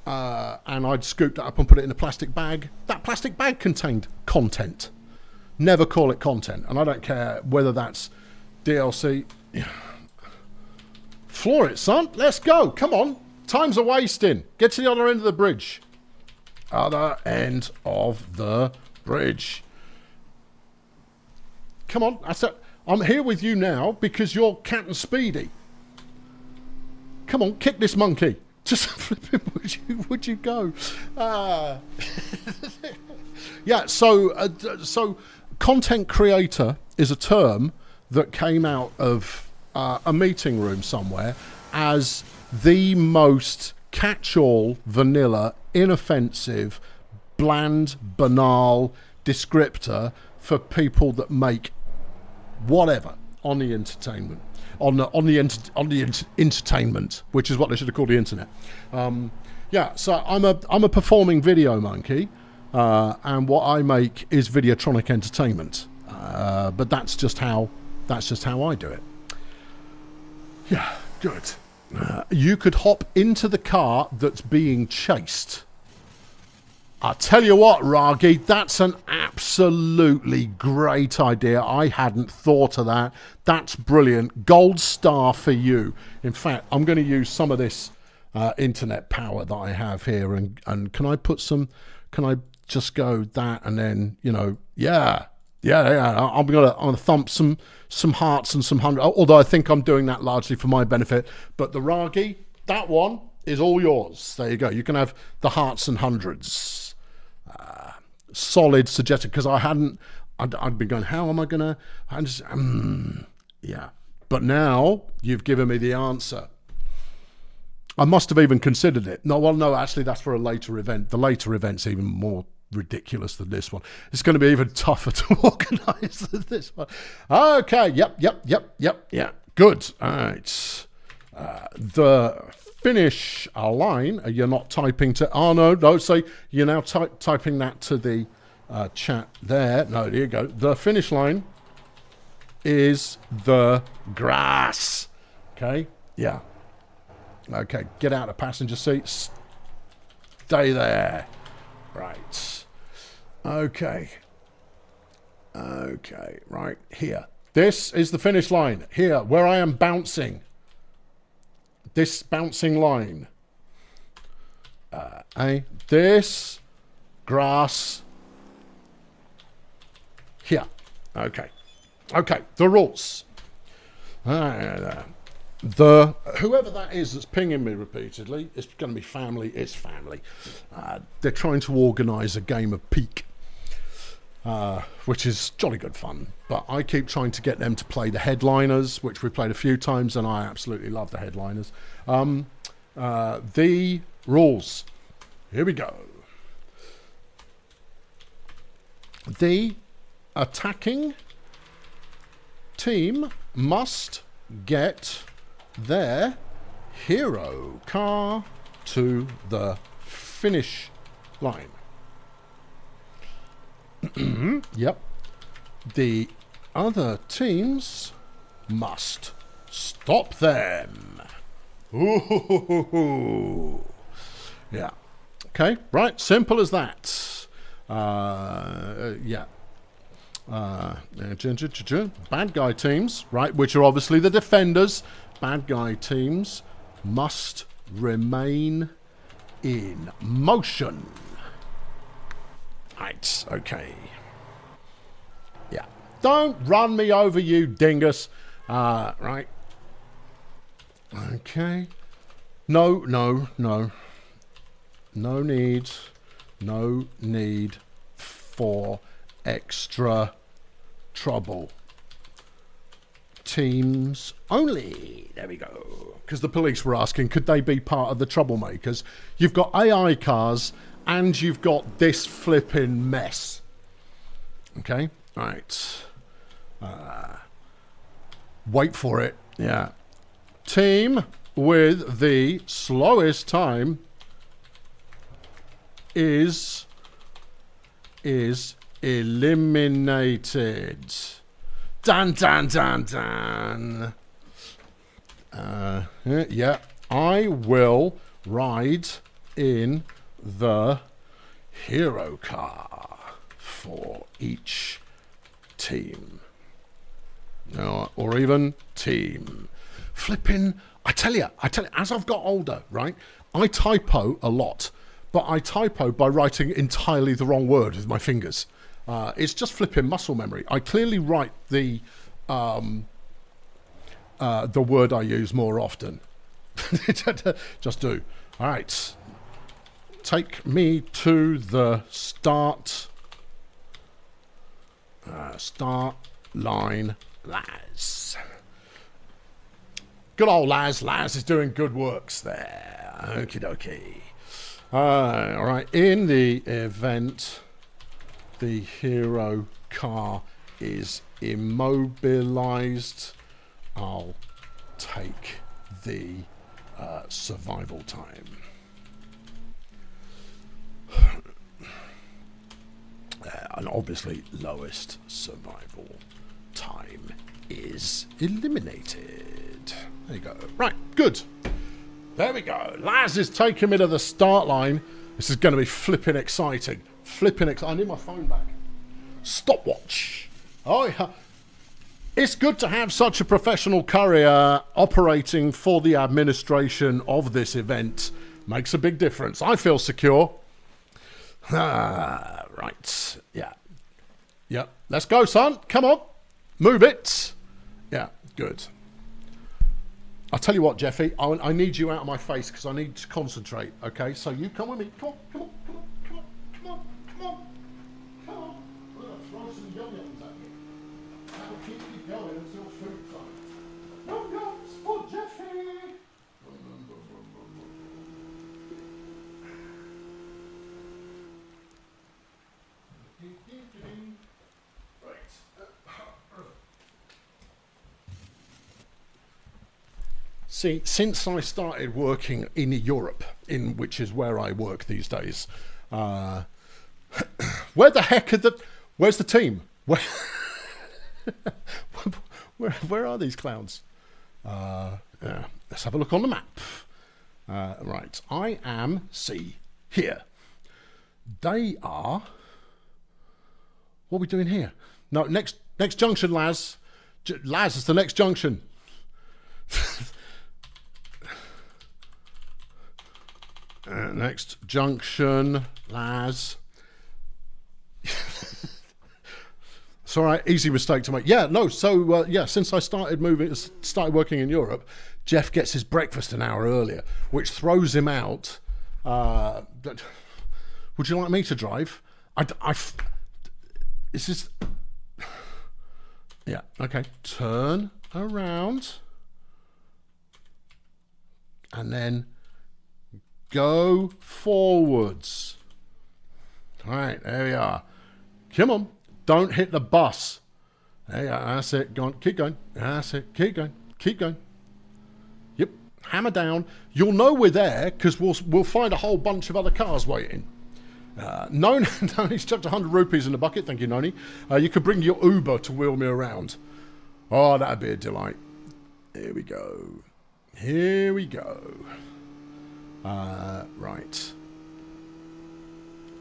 I'd scooped it up and put it in a plastic bag, that plastic bag contained content. Never call it content, and I don't care whether that's DLC. Floor it, son. Let's go. Come on. Time's a wasting. Get to the other end of the bridge. Other end of the bridge. Come on. I said, I'm here with you now because you're Captain Speedy. Come on, kick this monkey. Just flipping, would you go? Yeah, so content creator is a term that came out of a meeting room somewhere as the most catch-all, vanilla, inoffensive, bland, banal descriptor for people that make whatever on the entertainment. On the entertainment, which is what they should have called the internet. Yeah, so I'm a performing video monkey, and what I make is Videotronic entertainment. But that's just how I do it. Yeah, good. You could hop into the car that's being chased. I tell you what, Ragi, that's an absolutely great idea. I hadn't thought of that. That's brilliant. Gold star for you. In fact, I'm going to use some of this internet power that I have here. And can I put some, can I just go that and then, you know, yeah. I'm gonna thump some hearts and some hundred, although I think I'm doing that largely for my benefit. But the Ragi, that one is all yours. There you go. You can have the hearts and hundreds. Solid suggested, because I'd been going, how am I gonna, yeah. But now you've given me the answer. I must have even considered it. No, actually that's for a later event. The later event's even more ridiculous than this one. It's going to be even tougher to organise than this one. Okay, yep. Good. All right. The finish line, you're not typing to, oh no, so you're now typing that to the chat there. No, there you go. The finish line is the grass. Okay, yeah. Okay, get out of passenger seats. Stay there. Right. Okay, right here. This is the finish line. Here, where I am bouncing. This bouncing line. This grass here. Okay, the rules. The whoever that is that's pinging me repeatedly, it's going to be family. It's family. They're trying to organise a game of Peek, which is jolly good fun. But I keep trying to get them to play the headliners, which we played a few times, and I absolutely love the headliners. The rules. Here we go. The attacking team must get their hero car to the finish line. Yep. The other teams must stop them. Ooh. Yeah. Okay, right, simple as that. Yeah. Bad guy teams, right, which are obviously the defenders. Bad guy teams must remain in motion. Right, okay. Yeah. Don't run me over, you dingus. Right. Okay. No need for extra trouble. Teams only. There we go. Because the police were asking, could they be part of the troublemakers? You've got AI cars and you've got this flipping mess. Okay. All right. Wait for it. Yeah. Team with the slowest time is eliminated. Dun dun dun dun. Yeah, I will ride in the hero car for each team. No, or even team. Flipping, I tell you, as I've got older, right, I typo a lot, but I typo by writing entirely the wrong word with my fingers. It's just flipping muscle memory. I clearly write the word I use more often. Just do. All right. Take me to the start line, Laz. Good old Laz. Laz is doing good works there. Okie dokie. All right. In the event the hero car is immobilized, I'll take the survival time. And obviously lowest survival time is eliminated. There you go. Right, good. There we go. Laz is taking me to the start line. This is going to be flipping exciting. I need my phone back. Stopwatch. Oh, yeah. It's good to have such a professional courier operating for the administration of this event. Makes a big difference. I feel secure. Right. Yeah. Yeah. Let's go, son. Come on. Move it. Yeah. Good. I'll tell you what, Jeffy. I need you out of my face because I need to concentrate. Okay. So you come with me. Come on. Come on. Come on. Come on. Come on. Come on. Come on. We're going to throw some yum-yums at you. That'll keep you going until food time. Yum-yums for Jeffy. See, since I started working in Europe, which is where I work these days, where the heck where's the team? Where are these clowns? Yeah, let's have a look on the map. Right, I am, here. They are, what are we doing here? No, next junction, Laz. Laz is the next junction. Next junction, Laz. It's all right, easy mistake to make. Yeah, no, so, since I started working in Europe, Jeff gets his breakfast an hour earlier, which throws him out. Would you like me to drive? This is... Yeah, okay. Turn around. And then go forwards. All right, there we are. Come on. Don't hit the bus. There you are. That's it. Go on. Keep going. That's it. Keep going. Keep going. Yep. Hammer down. You'll know we're there because we'll find a whole bunch of other cars waiting. Noni's chucked 100 rupees in the bucket. Thank you, Noni. You could bring your Uber to wheel me around. Oh, that'd be a delight. Here we go. Here we go. Right.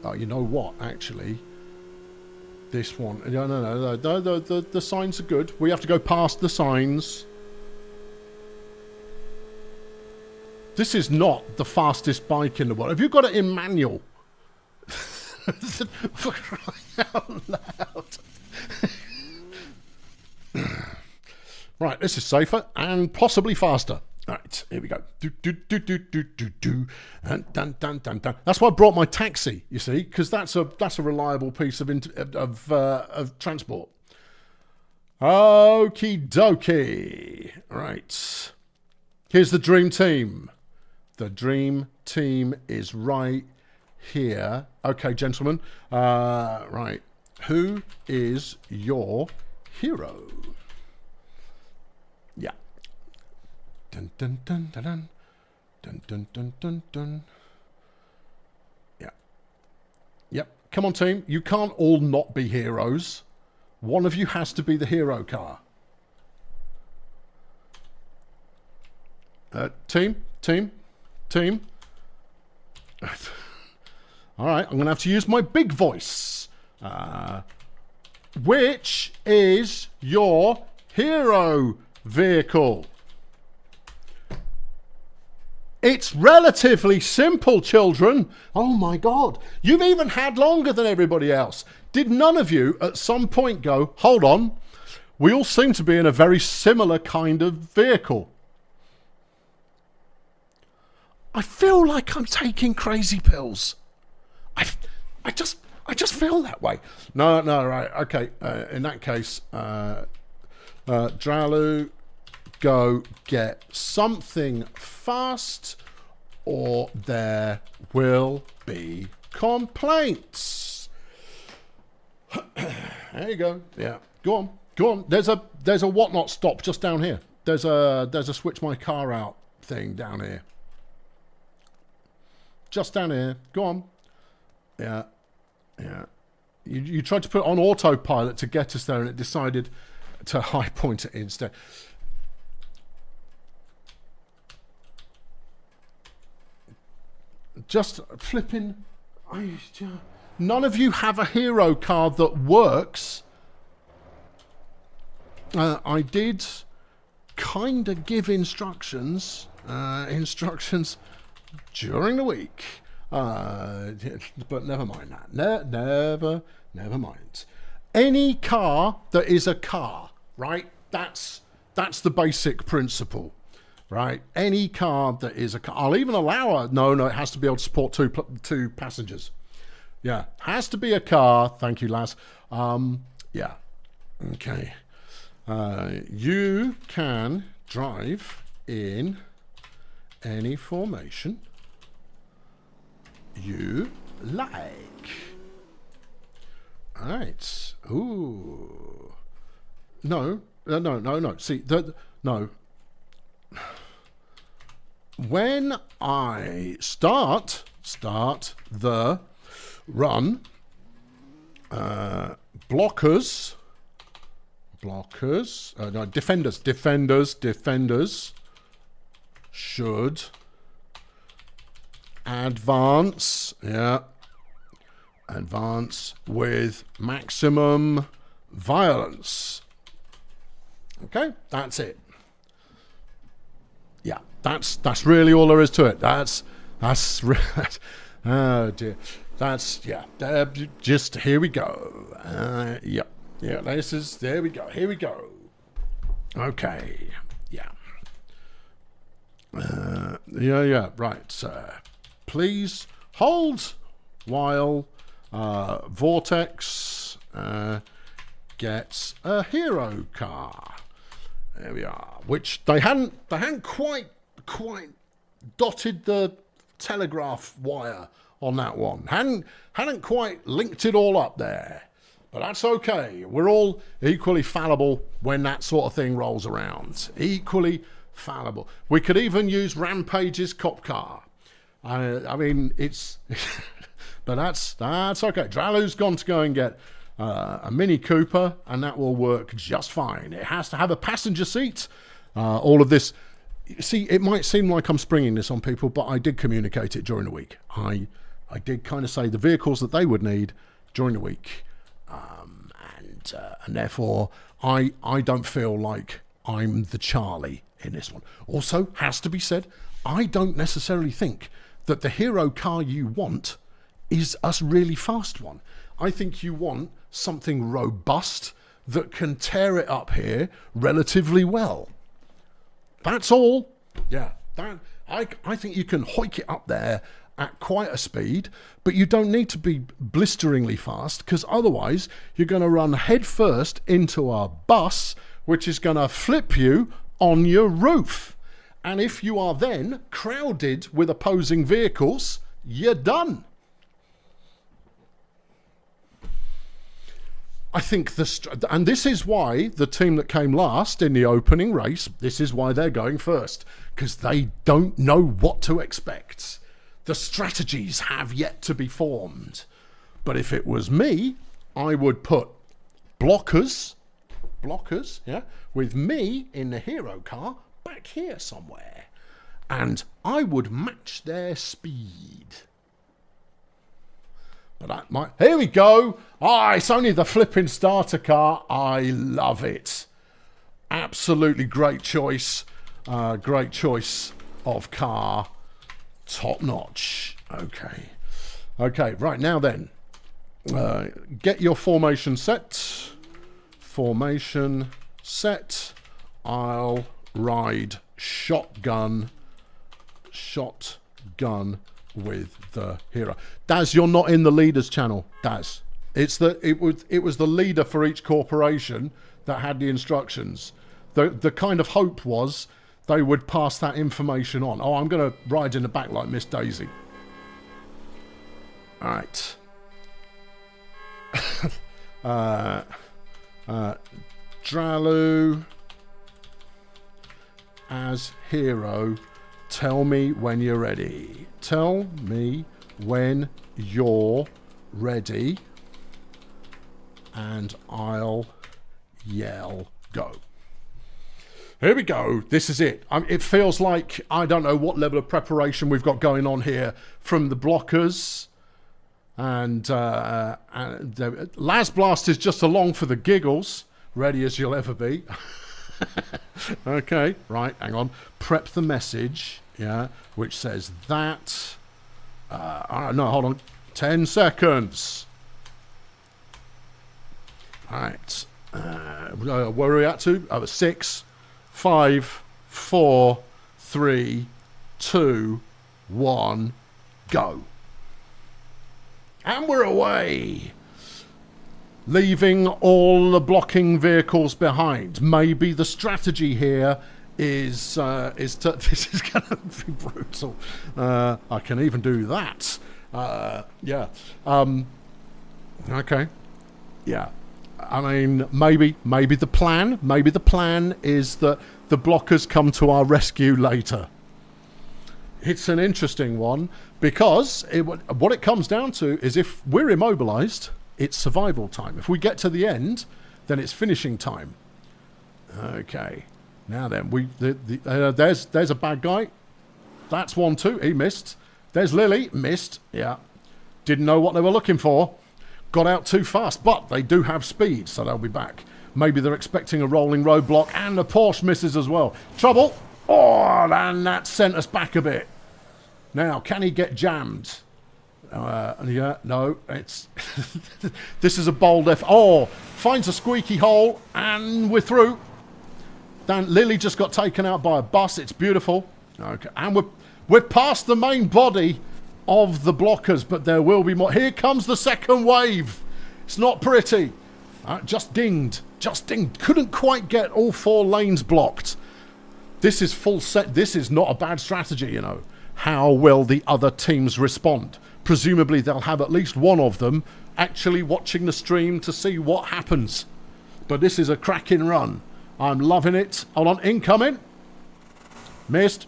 Oh, you know what? Actually, this one. No. The signs are good. We have to go past the signs. This is not the fastest bike in the world. Have you got it in manual? For crying out loud. Right, this is safer and possibly faster. All right, here we go. Dun. That's why I brought my taxi. You see, because that's a reliable piece of transport. Okie dokie. Right. Here's the dream team. The dream team is right here. Okay, gentlemen. Right. Who is your hero? Yeah. Dun dun dun dun dun dun dun dun dun dun. Yeah. Yep. Come on, team. You can't all not be heroes. One of you has to be the hero car. Team. All right, I'm going to have to use my big voice. Which is your hero vehicle? It's relatively simple, children. Oh my God. You've even had longer than everybody else. Did none of you at some point go, hold on, we all seem to be in a very similar kind of vehicle? I feel like I'm taking crazy pills. I just feel that way. No, right. Okay. In that case, Dralu, go get something fast or there will be complaints. There you go. Yeah. Go on. There's a whatnot stop just down here. There's a switch my car out thing down here. Just down here. Go on. Yeah. You tried to put it on autopilot to get us there and it decided to high point it instead. Just flipping. None of you have a hero card that works. I did kind of give instructions during the week. But never mind that. Never mind. Any car that is a car, right? That's the basic principle, right? Any car that is a car. I'll even allow no, it has to be able to support two passengers. Yeah, has to be a car. Thank you, Laz. Yeah. Okay. You can drive in any formation you like. All right. Ooh. No. See, no. When I start the run, defenders should advance with maximum violence. Okay, that's it. Yeah, that's really all there is to it. That's oh dear. That's just here we go. Yeah, this is here we go. Okay. Yeah, right. Please hold while Vortex gets a hero car. There we are. Which they hadn't quite dotted the telegraph wire on that one. Hadn't quite linked it all up there. But that's okay. We're all equally fallible when that sort of thing rolls around. Equally fallible. We could even use Rampage's cop car. I mean, it's... but that's okay. Dralu's gone to go and get a Mini Cooper, and that will work just fine. It has to have a passenger seat. All of this... See, it might seem like I'm springing this on people, but I did communicate it during the week. I did kind of say the vehicles that they would need during the week. And therefore, I don't feel like I'm the Charlie in this one. Also, has to be said, I don't necessarily think that the hero car you want is a really fast one. I think you want something robust that can tear it up here relatively well. That's all. Yeah, I think you can hoik it up there at quite a speed, but you don't need to be blisteringly fast, because otherwise you're going to run head first into a bus, which is going to flip you on your roof. And if you are then crowded with opposing vehicles, you're done. I think and this is why the team that came last in the opening race, this is why they're going first, because they don't know what to expect. The strategies have yet to be formed. But if it was me, I would put blockers, yeah, with me in the hero car back here somewhere. And I would match their speed. But that might... Here we go. It's only the flipping starter car. I love it. Absolutely great choice. Great choice of car. Top notch. Okay. Okay, right, now then. Get your formation set. Formation set. I'll ride shotgun with the hero. Daz, you're not in the leaders channel, Daz. It was the leader for each corporation that had the instructions. The kind of hope was they would pass that information on. Oh, I'm going to ride in the back like Miss Daisy. All right. Dralu as hero. Tell me when you're ready. Tell me when you're ready. And I'll yell go. Here we go. This is it. It feels like, I don't know what level of preparation we've got going on here from the blockers. And Las Blast is just along for the giggles. Ready as you'll ever be. Okay, right, hang on. Prep the message, yeah, which says that. No, hold on. 10 seconds. All right. Where are we at to? 6, 5, 4, 3, 2, 1, go. And we're away. Leaving all the blocking vehicles behind. Maybe the strategy here is to... This is going to be brutal. I can even do that. Yeah. Okay. Yeah. I mean, maybe the plan is that the blockers come to our rescue later. It's an interesting one because what it comes down to is if we're immobilized, it's survival time. If we get to the end, then it's finishing time. Okay. Now then, there's a bad guy. That's 1, 2. He missed. There's Lily. Missed. Yeah. Didn't know what they were looking for. Got out too fast, but they do have speed, so they'll be back. Maybe they're expecting a rolling roadblock, and the Porsche misses as well. Trouble. Oh, and that sent us back a bit. Now, can he get jammed? Yeah, no, it's... This is a bold F. Oh, finds a squeaky hole, and we're through. Dan Lily just got taken out by a bus. It's beautiful. Okay, and we're past the main body of the blockers, but there will be more. Here comes the second wave. It's not pretty. Just dinged. Couldn't quite get all 4 lanes blocked. This is full set. This is not a bad strategy, you know. How will the other teams respond? Presumably they'll have at least one of them actually watching the stream to see what happens. But this is a cracking run. I'm loving it. Hold on, incoming. Missed.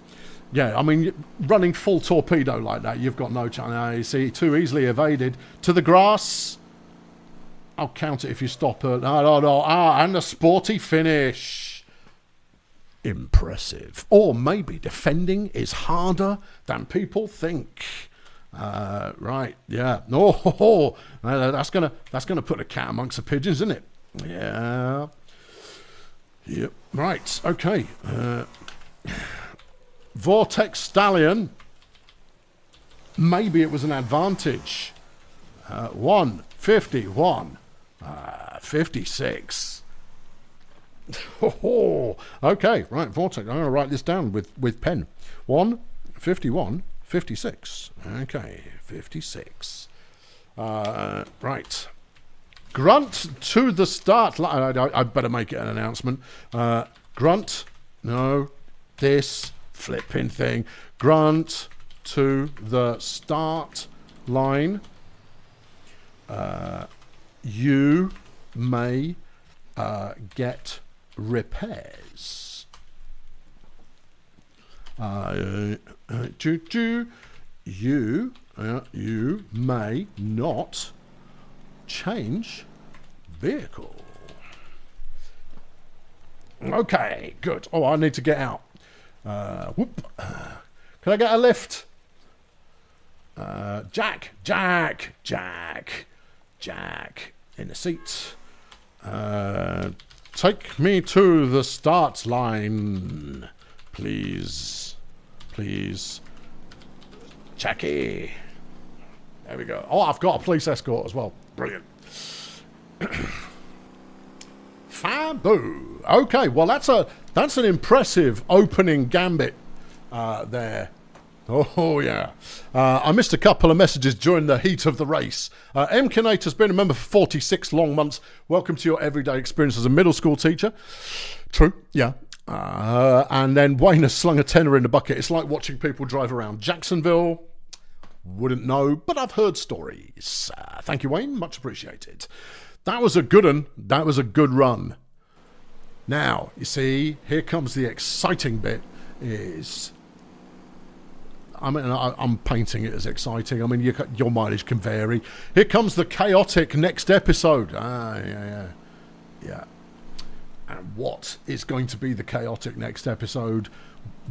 Yeah, I mean, running full torpedo like that, you've got no chance. You see, too easily evaded. To the grass. I'll count it if you stop it. No. And a sporty finish. Impressive. Or maybe defending is harder than people think. Right, yeah. Oh, that's gonna put a cat amongst the pigeons, isn't it? Yeah. Yep. Right. Okay. Vortex Stallion. Maybe it was an advantage. 151. 56. Oh, okay. Right. Vortex. I'm going to write this down with pen. 151. 56. Okay, 56. Right. Grunt to the start line. I better make it an announcement. Grunt. No. This flipping thing. Grunt to the start line. You may get repairs. You may not change vehicle. Okay, good. Oh, I need to get out. Whoop. Can I get a lift? Jack in the seat. Take me to the start line, please. Jackie. There we go. Oh, I've got a police escort as well. Brilliant. Fabu. Okay, well that's an impressive opening gambit there. Oh yeah. I missed a couple of messages during the heat of the race. M. Kinate has been a member for 46 long months. Welcome to your everyday experience as a middle school teacher. True, yeah. And then Wayne has slung a tenner in the bucket. It's like watching people drive around Jacksonville. Wouldn't know, but I've heard stories. Thank you, Wayne. Much appreciated. That was a good one. That was a good run. Now, you see, here comes the exciting bit is... I mean, I'm painting it as exciting. I mean, your mileage can vary. Here comes the chaotic next episode. Yeah. And what is going to be the chaotic next episode?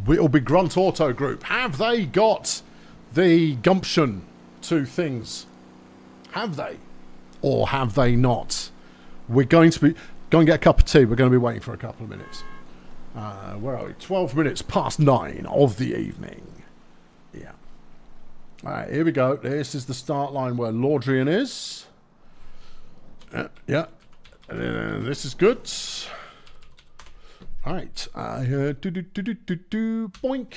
It'll be Grunt Auto Group. Have they got the gumption to things? Have they? Or have they not? We're going to go and get a cup of tea. We're going to be waiting for a couple of minutes. Where are we? 12 minutes past 9 of the evening. Yeah. All right, here we go. This is the start line where Laudrian is. Yeah. This is good. All right. Boink.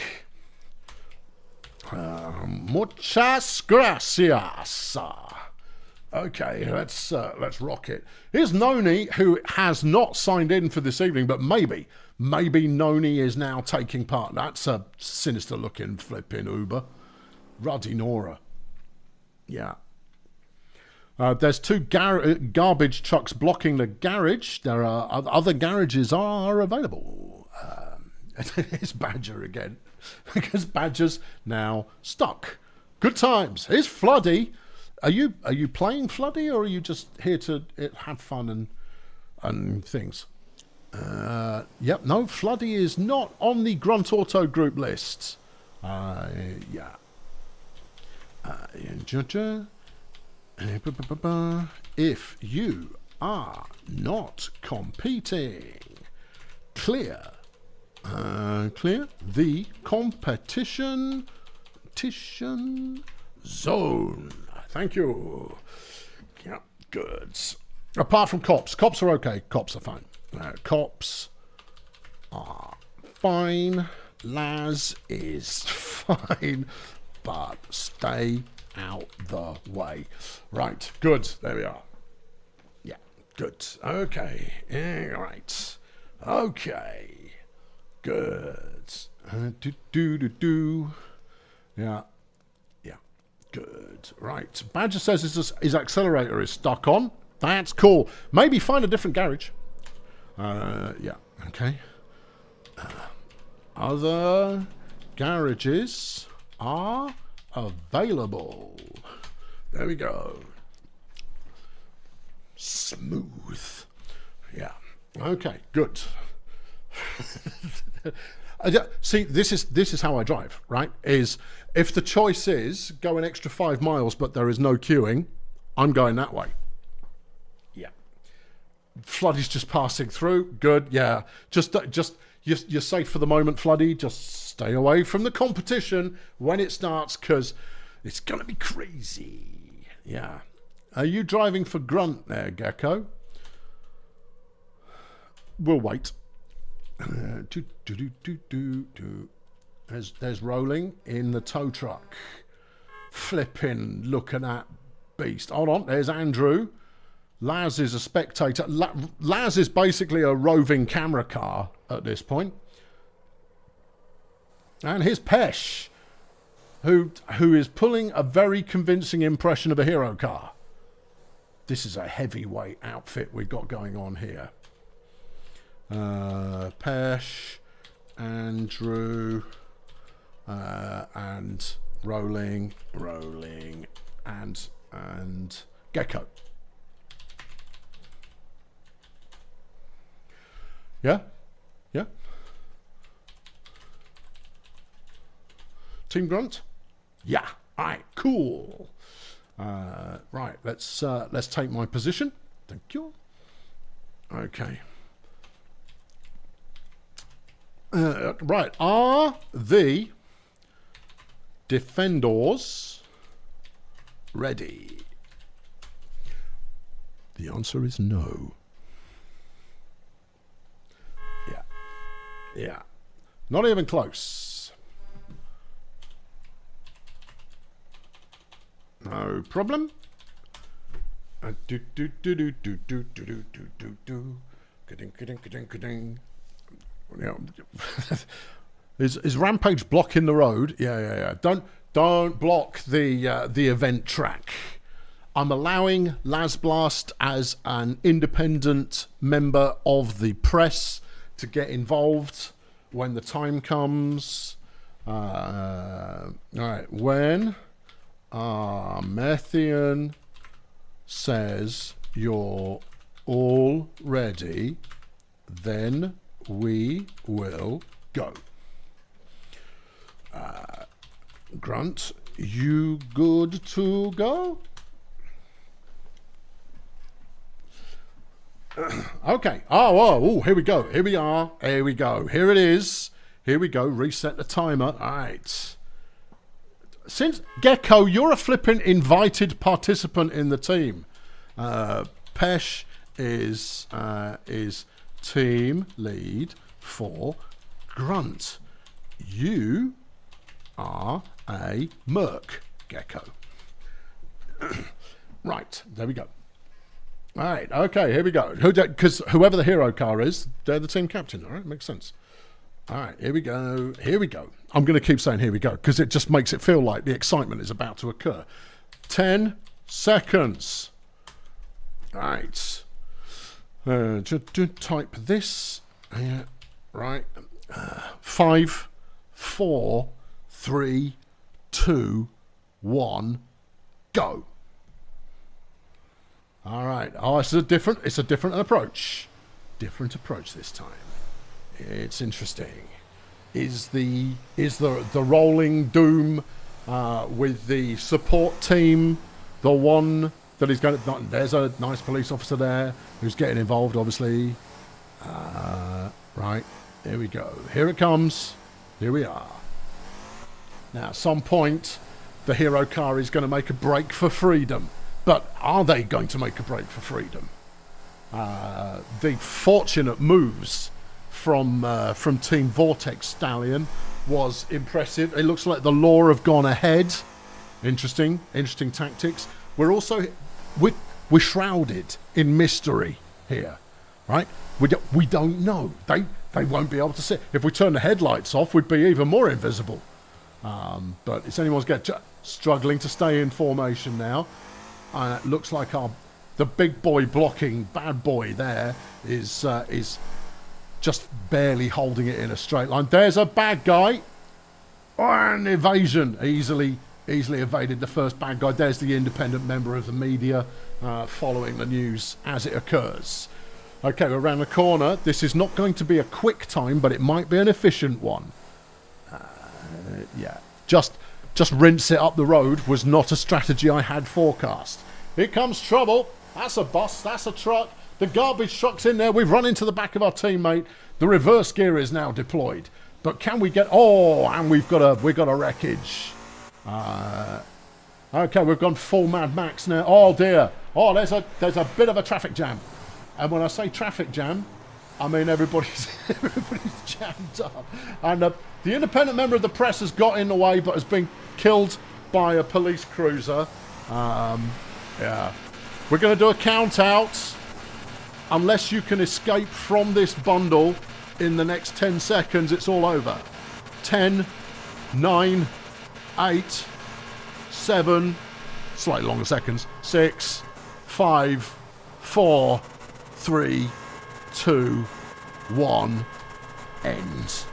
Muchas gracias. Okay, let's rock it. Here's Noni, who has not signed in for this evening, but maybe Noni is now taking part. That's a sinister-looking flipping Uber. Ruddy Nora. Yeah. There's two garbage trucks blocking the garage. There are other garages are available. It's Badger again, because Badger's now stuck. Good times. Here's Floody. Are you playing Floody, or are you just here to have fun and things? Yep, no, Floody is not on the Grunt Auto Group list. Yeah. If you are not competing, clear the competition zone. Thank you. Yeah, good. Apart from cops are okay. Cops are fine. Cops are fine. Laz is fine, but stay out the way. Right, good. There we are. Yeah, good. Okay. All right. Okay. Good. Yeah. Good. Right. Badger says his accelerator is stuck on. That's cool. Maybe find a different garage. Yeah. Okay. Other garages are available. There we go. Smooth. Yeah. Okay. Good. See, this is how I drive, right? Is if the choice is go an extra 5 miles, but there is no queuing, I'm going that way. Yeah. Floody's just passing through. Good. Yeah. Just you're safe for the moment, Floody. Just stay away from the competition when it starts, because it's gonna be crazy. Yeah. Are you driving for Grunt there, Gecko? We'll wait. There's Rolling in the tow truck. Flipping, looking at beast. Hold on, there's Andrew. Laz is a spectator. Laz is basically a roving camera car at this point. And here's Pesh, who is pulling a very convincing impression of a hero car. This is a heavyweight outfit we've got going on here. Pesh, Andrew, and Rolling, and Gecko. Yeah? Yeah? Team Grunt? Yeah. All right, cool. Right, let's take my position. Thank you. Okay. Right, are the Defenders, ready. The answer is no. Yeah. Yeah. Not even close. No problem. Do do do do do do do do do do. Ka-ding. Yeah. Is Rampage blocking the road? Yeah. Don't block the event track. I'm allowing Lasblast as an independent member of the press to get involved when the time comes. All right, when Methian says you're all ready, then we will go. Grunt, you good to go? Okay. Oh, here we go. Here we are. Here we go. Here it is. Here we go. Reset the timer. All right. Since Gecko, you're a flipping invited participant in the team. Pesh is team lead for Grunt. You are a merc, Gecko. Right, there we go. All right, okay, here we go. Because whoever the hero car is, they're the team captain. All right, makes sense. All right, here we go. Here we go. I'm going to keep saying here we go because it just makes it feel like the excitement is about to occur. 10 seconds. All right. Just type this. Right. 5, 4, 3, 2, 1, go. All right. Oh, it's a different approach. Different approach this time. It's interesting. Is the rolling doom with the support team the one that is going to? There's a nice police officer there who's getting involved, obviously. Right. Here we go. Here it comes. Here we are. Now, at some point, the hero car is going to make a break for freedom. But are they going to make a break for freedom? The fortunate moves from Team Vortex Stallion was impressive. It looks like the law have gone ahead. Interesting tactics. We're also we're shrouded in mystery here, right? We don't know. They won't be able to see. If we turn the headlights off, we'd be even more invisible. But it's anyone's guess. Struggling to stay in formation now. It looks like the big boy blocking bad boy there is just barely holding it in a straight line. There's a bad guy. And evasion. Easily evaded the first bad guy. There's the independent member of the media following the news as it occurs. Okay, we're around the corner. This is not going to be a quick time, but it might be an efficient one. Yeah. Just rinse it up the road was not a strategy I had forecast. Here comes trouble. That's a bus. That's a truck. The garbage truck's in there. We've run into the back of our teammate. The reverse gear is now deployed. But can we get... Oh, and we've got a wreckage. Okay, we've gone full Mad Max now. Oh, dear. Oh, there's a bit of a traffic jam. And when I say traffic jam, I mean everybody's jammed up. And the independent member of the press has got in the way, but has been killed by a police cruiser. Yeah. We're going to do a count out. Unless you can escape from this bundle in the next 10 seconds, it's all over. 10, 9, 8, 7, slightly longer seconds. 6, 5, 4, 3, 2, 1. End.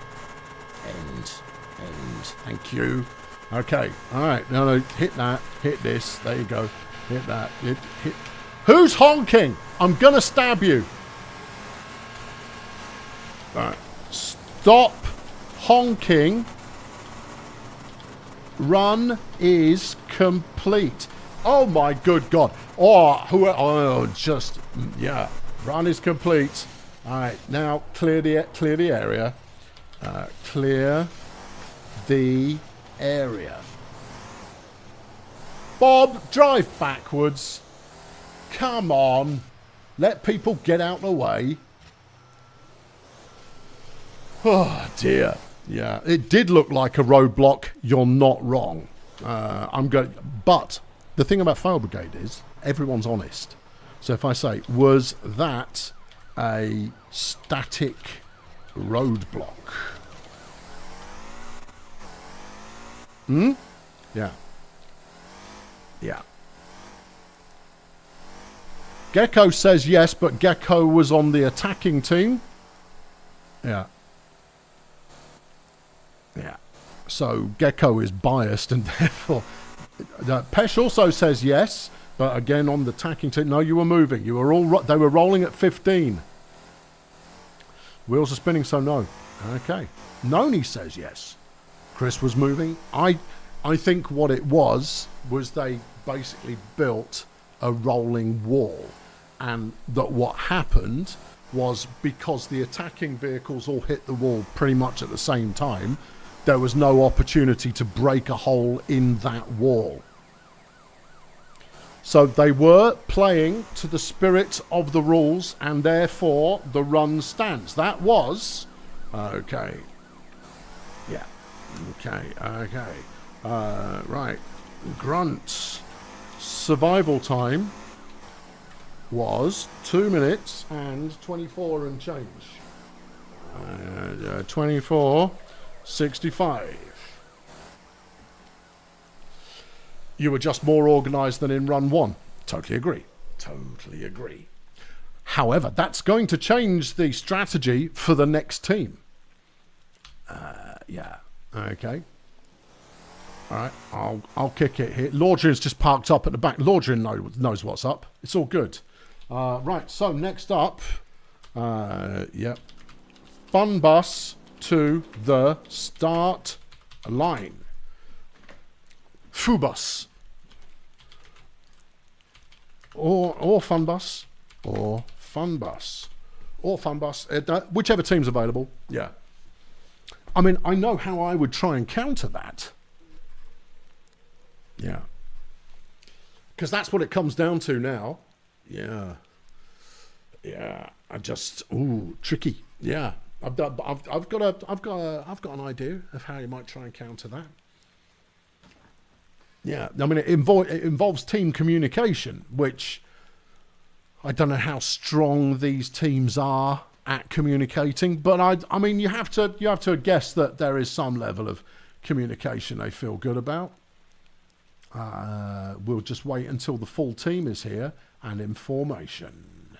Thank you. Okay. All right. No. Hit that. Hit this. There you go. Hit that. Hit. Who's honking? I'm gonna stab you. All right. Stop honking. Run is complete. Oh my good God. Yeah. Run is complete. All right. Now clear the area. Clear the area. Bob, drive backwards. Come on. Let people get out of the way. Oh, dear. Yeah, it did look like a roadblock. You're not wrong. But the thing about Fire Brigade is everyone's honest. So if I say, was that a static roadblock? Yeah. Yeah. Gecko says yes, but Gecko was on the attacking team. Yeah. Yeah. So Gecko is biased and therefore... Pesh also says yes, but again on the attacking team. No, you were moving. You were all... They were rolling at 15. Wheels are spinning, so no. Okay. Noni says yes. Chris was moving. I think what it was they basically built a rolling wall. And that what happened was because the attacking vehicles all hit the wall pretty much at the same time, there was no opportunity to break a hole in that wall. So they were playing to the spirit of the rules, and therefore the run stands. That was... Okay. Yeah. Okay. Right. Grunt's survival time was 2 minutes and 24 and change. 24:65. You were just more organised than in run 1. Totally agree. Totally agree. However, that's going to change the strategy for the next team. Yeah. Okay. All right. I'll kick it here. Laudrian's just parked up at the back. Laudrian knows what's up. It's all good. Right. So next up, yep. Fun bus to the start line. Fubus. Or fun bus. Or fun bus. Or fun bus. Whichever team's available. Yeah. I mean, I know how I would try and counter that. Yeah. Because that's what it comes down to now. Yeah. Yeah. Tricky. Yeah. I've got an idea of how you might try and counter that. Yeah, I mean it involves team communication, which I don't know how strong these teams are at communicating, but I mean you have to guess that there is some level of communication they feel good about. We'll just wait until the full team is here and in formation.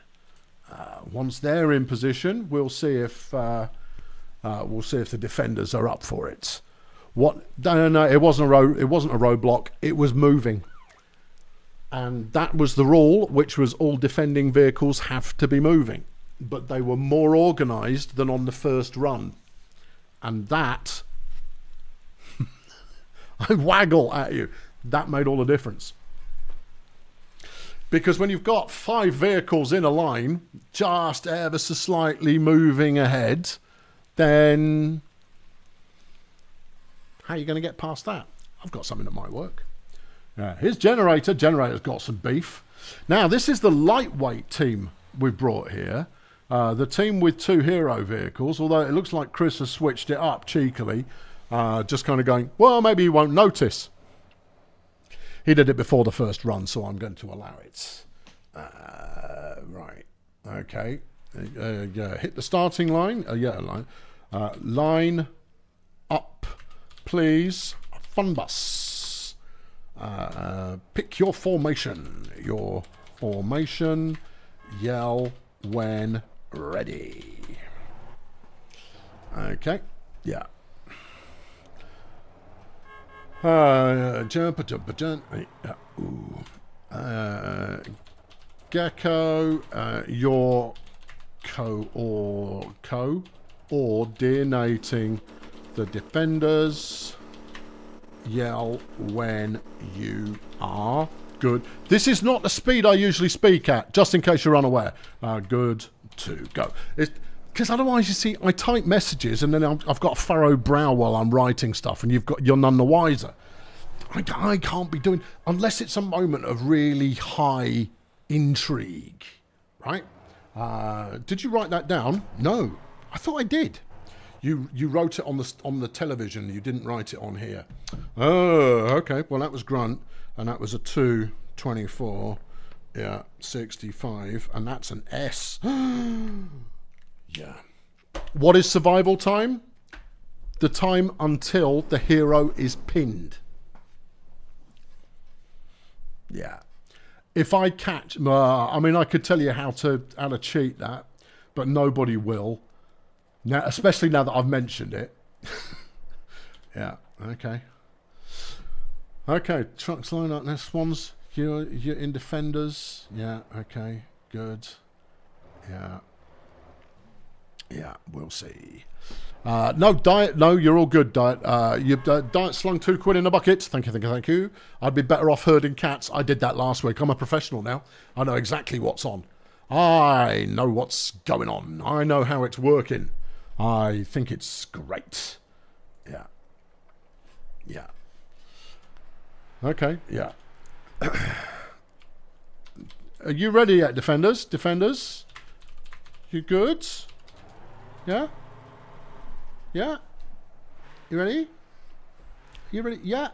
Once they're in position, we'll see if the defenders are up for it. No, it wasn't a roadblock. It was moving, and that was the rule, which was all defending vehicles have to be moving. But they were more organised than on the first run, and that I waggle at you. That made all the difference. Because when you've got 5 vehicles in a line, just ever so slightly moving ahead, then how are you going to get past that? I've got something that might work. His generator's got some beef. Now, this is the lightweight team we've brought here. The team with 2 hero vehicles, although it looks like Chris has switched it up cheekily, just kind of going, well, maybe you won't notice. He did it before the first run, so I'm going to allow it. Right. Okay. Hit the starting line. Line. Line up, please. Fun bus. Pick your formation. Yell when ready. Okay. Yeah. Gecko, you're coordinating the defenders. Yell when you are good. This is not the speed I usually speak at, just in case you're unaware. Good to go. Because otherwise, you see, I type messages and then I've got a furrowed brow while I'm writing stuff, and you're none the wiser. I can't be doing, unless it's a moment of really high intrigue, right? Did you write that down? No, I thought I did. You wrote it on the television. You didn't write it on here. Oh, okay. Well, that was Grunt, and that was a 224. Yeah, 65, and that's an S. Yeah. What is survival time? The time until the hero is pinned. Yeah. If I catch, I mean, I could tell you how to cheat that, but nobody will. Now, especially now that I've mentioned it. Yeah. Okay. Okay. Trucks line up. Now, Swans. You're in defenders. Yeah. Okay. Good. Yeah. Yeah. We'll see. No, Diet. No, you're all good, Diet. Diet slung £2 in a bucket. Thank you, thank you, thank you. I'd be better off herding cats. I did that last week. I'm a professional now. I know exactly what's on. I know what's going on. I know how it's working. I think it's great. Yeah. Yeah. Okay. Yeah. Are you ready yet, defenders? Defenders? You good? Yeah? Yeah? You ready? You ready? Yeah?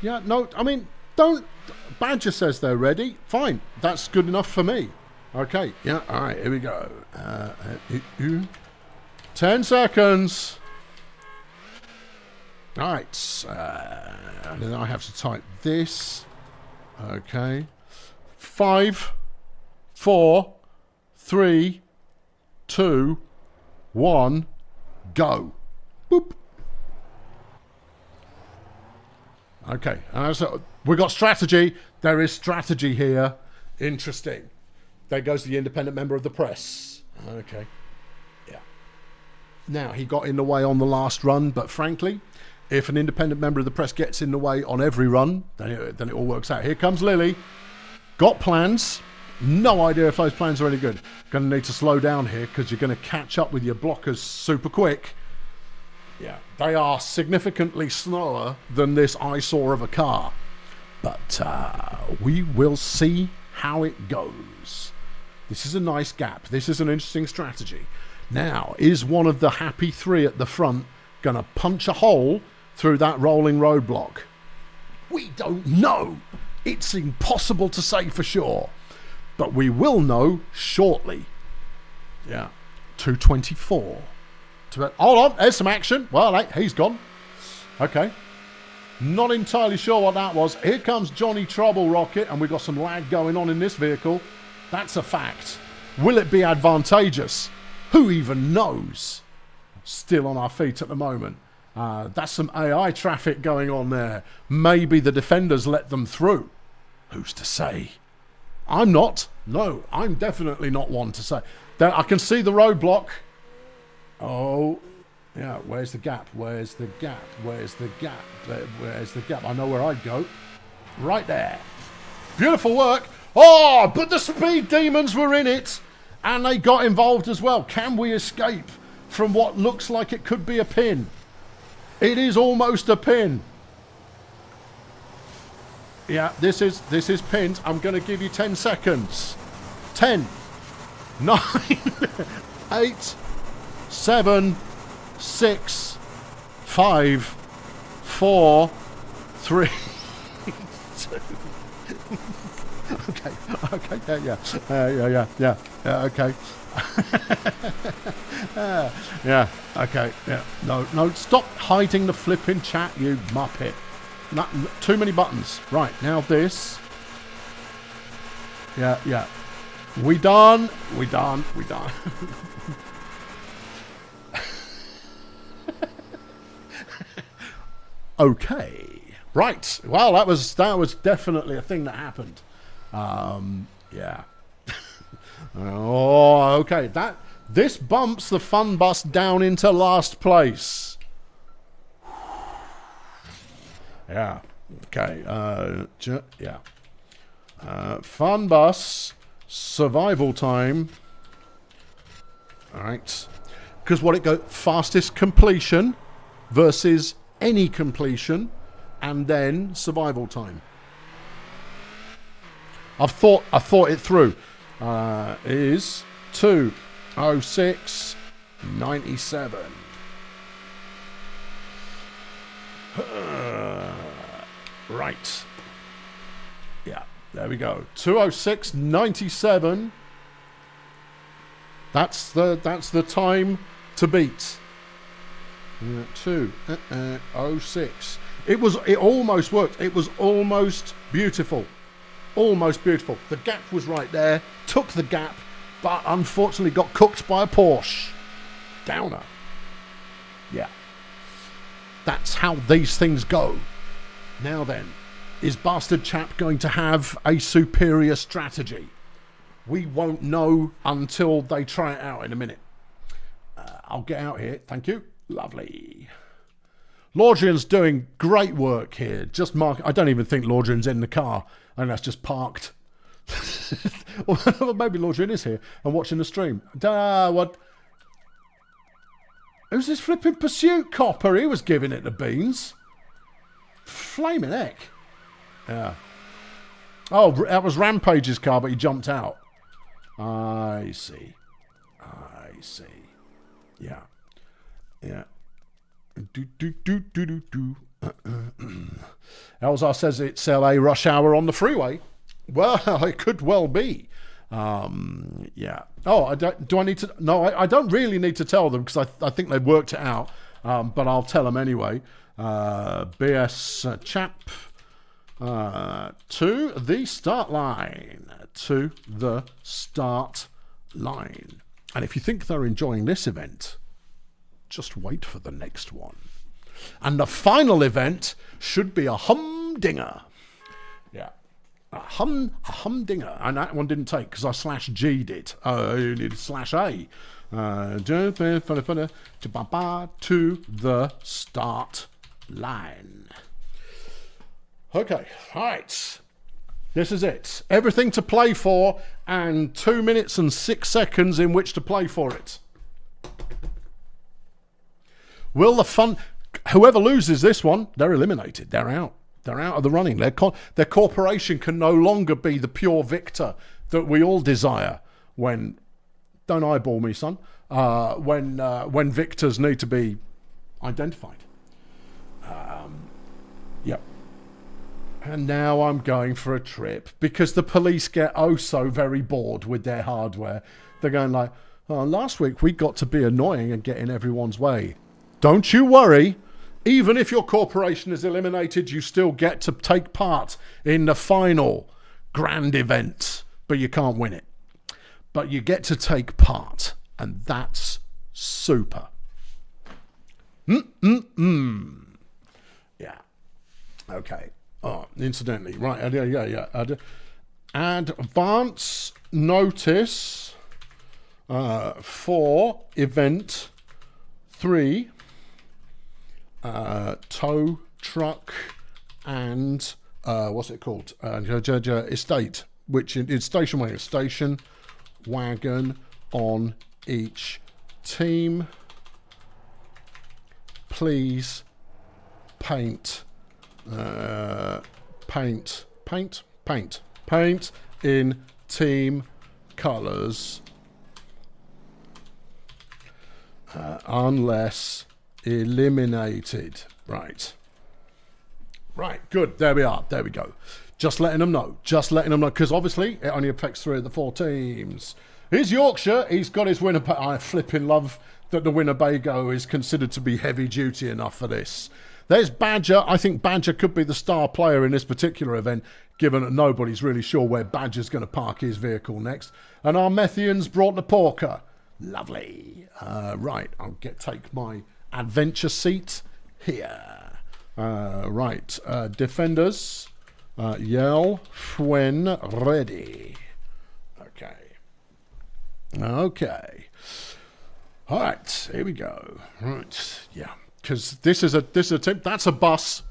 Yeah, no, I mean, don't... Badger says they're ready. Fine. That's good enough for me. Okay. Yeah, all right, here we go. 10 seconds. All right. And then I have to type this. Okay. 5, 4, 3, 2, 1, go. Boop. Okay. So we got strategy. There is strategy here. Interesting. There goes the independent member of the press. Okay. Yeah. Now, he got in the way on the last run, but frankly, if an independent member of the press gets in the way on every run, then it all works out. Here comes Lily. Got plans. No idea if those plans are any good. Going to need to slow down here because you're going to catch up with your blockers super quick. Yeah, they are significantly slower than this eyesore of a car. But we will see how it goes. This is a nice gap. This is an interesting strategy. Now, is one of the happy three at the front going to punch a hole through that rolling roadblock? We don't know. It's impossible to say for sure. But we will know shortly. Yeah. 224. Hold on, there's some action. Well, hey, he's gone. Okay. Not entirely sure what that was. Here comes Johnny Trouble Rocket, and we've got some lag going on in this vehicle. That's a fact. Will it be advantageous? Who even knows? Still on our feet at the moment. That's some AI traffic going on there. Maybe the defenders let them through. Who's to say? I'm not. No, I'm definitely not one to say. There, I can see the roadblock. Oh, yeah, where's the gap? Where's the gap? Where's the gap? Where's the gap? I know where I'd go. Right there. Beautiful work. Oh, but the speed demons were in it, and they got involved as well. Can we escape from what looks like it could be a pin? It is almost a pin. Yeah, this is pinned. I'm going to give you 10 seconds. 10, 9, 8, 7, 6, 5, 4, 3, 2. Okay, yeah, okay. Yeah, okay, yeah. No, stop hiding the flipping chat, you muppet. Not, too many buttons. Right, now this. Yeah. We done. Okay. Right. Well, that was definitely a thing that happened. Yeah. Oh, okay. This bumps the fun bus down into last place. Yeah. Okay. Yeah. Fun bus. Survival time. All right. Because what it goes, fastest completion versus any completion. and then survival time. I thought it through. Is 2:06:97. Right. Yeah, there we go. 2:06:97. That's the time to beat. 2:06. It almost worked. It was almost beautiful. Almost beautiful. The gap was right there. Took the gap, but unfortunately got cooked by a Porsche. Downer. Yeah. That's how these things go. Now then, is Bastard Chap going to have a superior strategy? We won't know until they try it out in a minute. I'll get out here. Thank you. Lovely. Laudrian's doing great work here. Just mark. I don't even think Laudrian's in the car. I think that's just parked. Or maybe Laudrian is here and watching the stream. What? Who's this flipping pursuit copper? He was giving it the beans. Flaming heck. Yeah. Oh, that was Rampage's car, but he jumped out. I see. Yeah. Elzar says it's LA rush hour on the freeway. Well, it could well be. Yeah. Oh, do I need to? No, I don't really need to tell them because I think they've worked it out. But I'll tell them anyway. BS Chap to the start line. To the start line. And if you think they're enjoying this event, just wait for the next one. And the final event should be a humdinger. Yeah. A humdinger. And that one didn't take because I /G'd it. You need /A. To the start line. Okay. All right. This is it. Everything to play for and 2 minutes and 6 seconds in which to play for it. Will the fun... Whoever loses this one, they're eliminated. They're out. They're out of the running. Their corporation can no longer be the pure victor that we all desire when... Don't eyeball me, son. When victors need to be identified. Yep. And now I'm going for a trip because the police get oh so very bored with their hardware. They're going like, oh, last week we got to be annoying and get in everyone's way. Don't you worry. Even if your corporation is eliminated, you still get to take part in the final grand event. But you can't win it. But you get to take part. And that's super. Yeah. Okay. Oh, incidentally. Right. Yeah. Advance notice for event 3. Tow truck and what's it called? Estate, which is station wagon on each team. Please paint in team colours unless eliminated. Right, good. There we are. There we go. Just letting them know, because obviously it only affects 3 of the 4 teams. Here's Yorkshire. He's got his Winnebago. I flipping love that the Winnebago is considered to be heavy duty enough for this. There's Badger. I think Badger could be the star player in this particular event, given that nobody's really sure where Badger's going to park his vehicle next. And our Methians brought the Porker. Lovely. Right, I'll take my adventure seat here. Right, defenders, yell when ready. Okay. All right, here we go. Right, yeah, because this is a tip. That's a bus.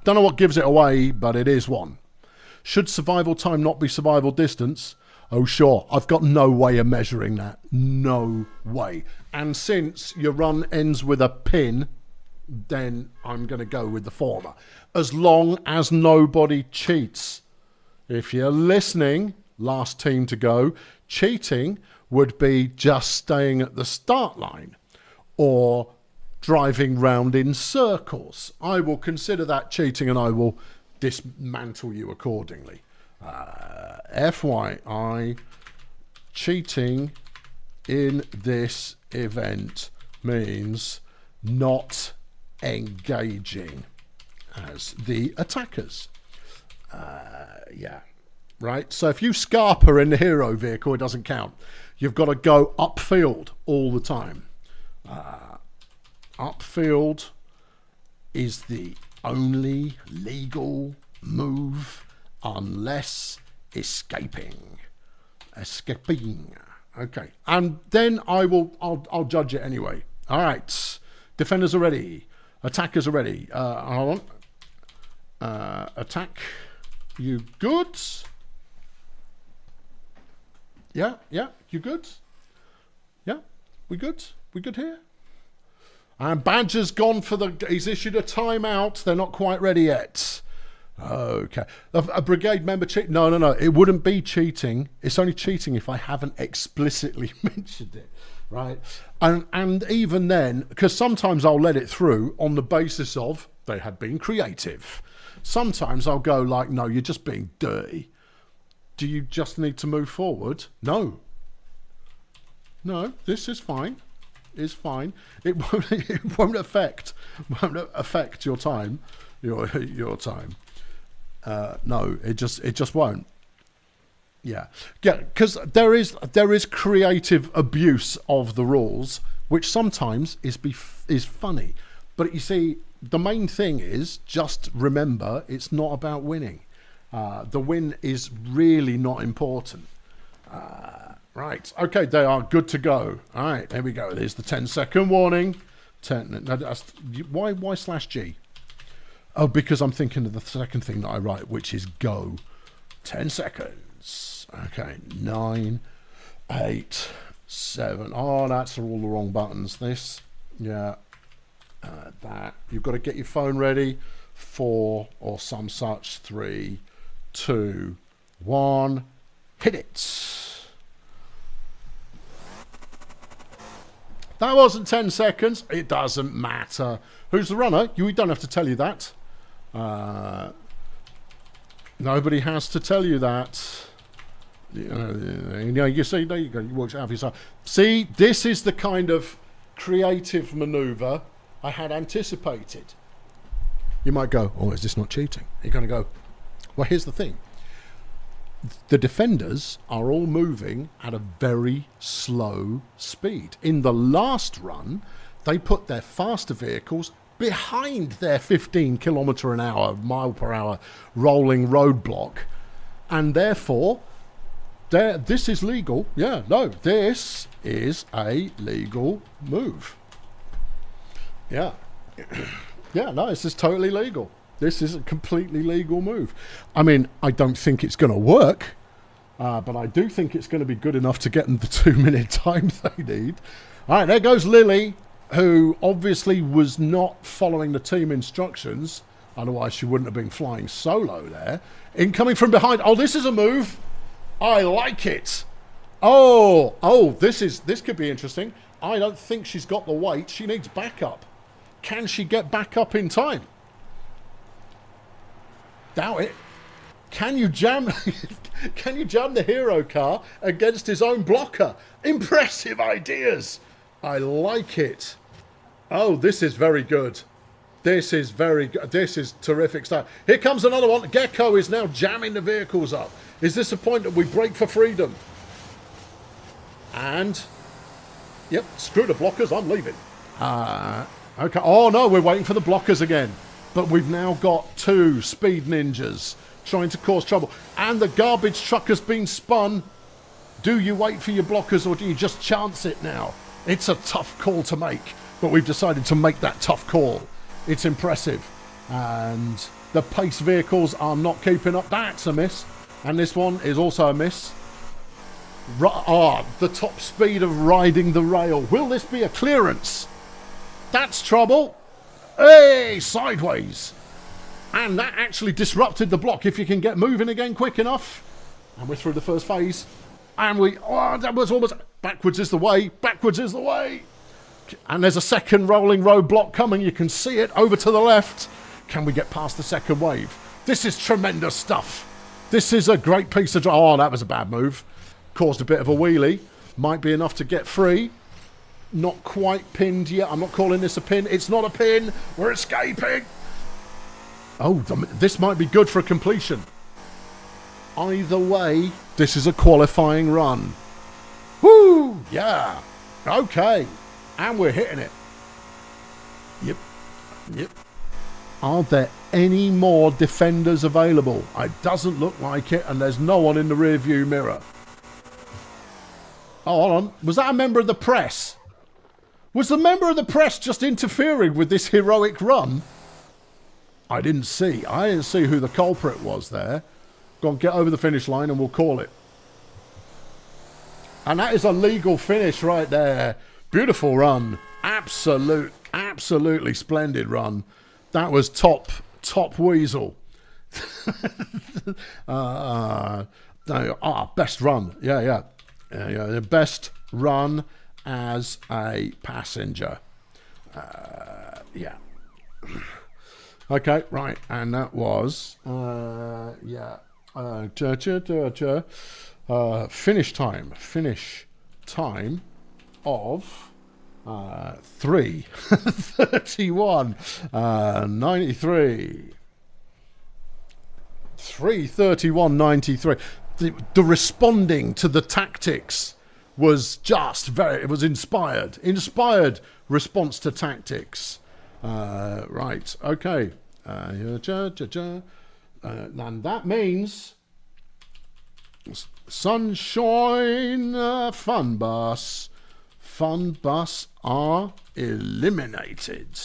Don't know what gives it away, but it is one. Should survival time not be survival distance? Oh, sure. I've got no way of measuring that. No way. And since your run ends with a pin, then I'm going to go with the former. As long as nobody cheats. If you're listening, last team to go, cheating would be just staying at the start line or driving round in circles. I will consider that cheating and I will dismantle you accordingly. FYI, cheating in this event means not engaging as the attackers. Yeah, right. So if you scarper in the hero vehicle, it doesn't count. You've got to go upfield all the time. Upfield is the only legal move unless escaping. Okay, and then I'll judge it anyway. All right, defenders are ready, attackers are ready. Hold on. Attack. You good? Yeah, you good? Yeah, we good? We good here? And Badger's gone for he's issued a timeout. They're not quite ready yet. Okay. A brigade member cheat? No. It wouldn't be cheating. It's only cheating if I haven't explicitly mentioned it, right? And even then, because sometimes I'll let it through on the basis of they have been creative. Sometimes I'll go like, no, you're just being dirty. Do you just need to move forward? No, this is fine. It's fine. It won't affect your time. Your time. No, it just won't. Yeah, because there is creative abuse of the rules, which sometimes is funny. But you see, the main thing is just remember it's not about winning. The win is really not important. Right, okay, they are good to go. All right, there we go. There's the 10-second warning. Why /G? Oh, because I'm thinking of the second thing that I write, which is go. 10 seconds. Okay, 9, 8, 7. Oh, that's all the wrong buttons. This, yeah, that. You've got to get your phone ready. 4 or some such. 3, 2, 1. Hit it. That wasn't 10 seconds. It doesn't matter. Who's the runner? We don't have to tell you that. Nobody has to tell you that. You see, there you go. You watch it out for yourself. See, this is the kind of creative maneuver I had anticipated. You might go, oh, is this not cheating? You're going to go, well, here's the thing. The defenders are all moving at a very slow speed. In the last run, they put their faster vehicles behind their 15 mile per hour rolling roadblock. And therefore, this is legal. Yeah, no, this is a legal move. Yeah. Yeah, no, this is totally legal. This is a completely legal move. I mean, I don't think it's going to work, but I do think it's going to be good enough to get them the 2-minute time they need. All right, there goes Lily, who obviously was not following the team instructions. Otherwise, she wouldn't have been flying solo there. Incoming from behind. Oh, this is a move. I like it. Oh, this could be interesting. I don't think she's got the weight. She needs backup. Can she get back up in time? Doubt it. Can you jam the hero car against his own blocker? Impressive ideas. I like it. Oh, this is very good. This is very good. This is terrific stuff. Here comes another one. Gecko is now jamming the vehicles up. Is this a point that we break for freedom? And, yep, screw the blockers. I'm leaving. Okay. Oh, no, we're waiting for the blockers again. But we've now got 2 speed ninjas trying to cause trouble. And the garbage truck has been spun. Do you wait for your blockers or do you just chance it now? It's a tough call to make, but we've decided to make that tough call. It's impressive. And the pace vehicles are not keeping up. That's a miss. And this one is also a miss. The top speed of riding the rail. Will this be a clearance? That's trouble. Hey, sideways. And that actually disrupted the block if you can get moving again quick enough. And we're through the first phase. And that was almost, backwards is the way, backwards is the way. And there's a second rolling roadblock coming. You can see it over to the left. Can we get past the second wave? This is tremendous stuff. This is a great piece of... Oh, that was a bad move. Caused a bit of a wheelie. Might be enough to get free. Not quite pinned yet. I'm not calling this a pin. It's not a pin. We're escaping. Oh, this might be good for a completion. Either way, this is a qualifying run. Woo! Yeah. Okay. And we're hitting it. Yep. Yep. Are there any more defenders available? It doesn't look like it, and there's no one in the rear view mirror. Oh, hold on. Was that a member of the press? Was the member of the press just interfering with this heroic run? I didn't see who the culprit was there. Go on, get over the finish line and we'll call it. And that is a legal finish right there. Beautiful run. Absolutely splendid run. That was top weasel. Best run. Yeah. The best run as a passenger. Yeah. Okay, right, and that was finish time of 3:31:93. 3:31:93. The responding to the tactics was just it was inspired response to tactics. Right, okay. And that means Sunshine Fun Bus are eliminated.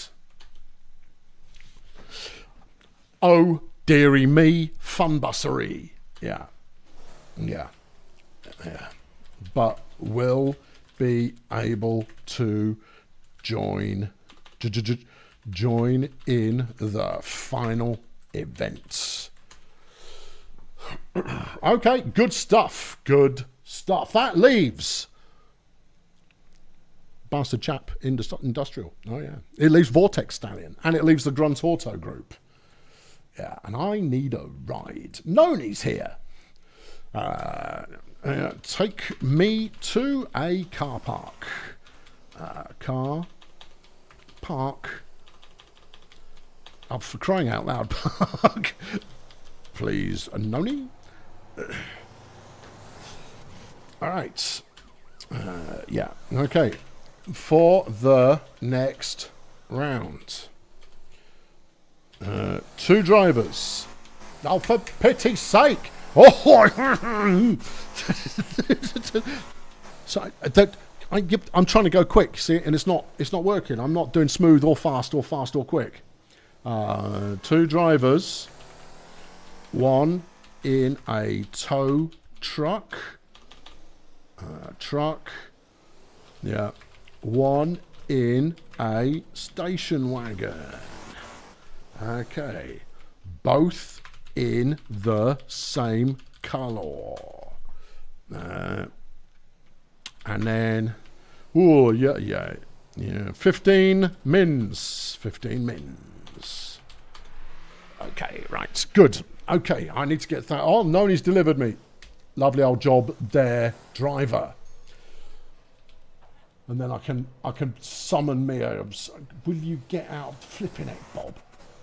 Oh, dearie me, fun bussery. Yeah. But will be able to join in the final events. Okay, good stuff. That leaves Bastard Chap Industrial. Oh yeah, it leaves Vortex Stallion, and it leaves the Grunt Auto Group. Yeah, and I need a ride. Noni's here. Take me to a car park. Oh, for crying out loud, park. Please, Noni. All right. Yeah. Okay. For the next round. 2 drivers. Oh, for pity's sake. Oh! So, I'm trying to go quick, see, and it's not working. I'm not doing smooth or fast or quick. 2 drivers. 1 in a tow truck. Yeah. 1 in a station wagon. Okay. Both in the same colour. And then, 15 mins. Okay, right, good. Okay, I need to get that. Oh, Noni's delivered me. Lovely old job there, driver. And then I can summon Mia. Will you get out flipping it, Bob?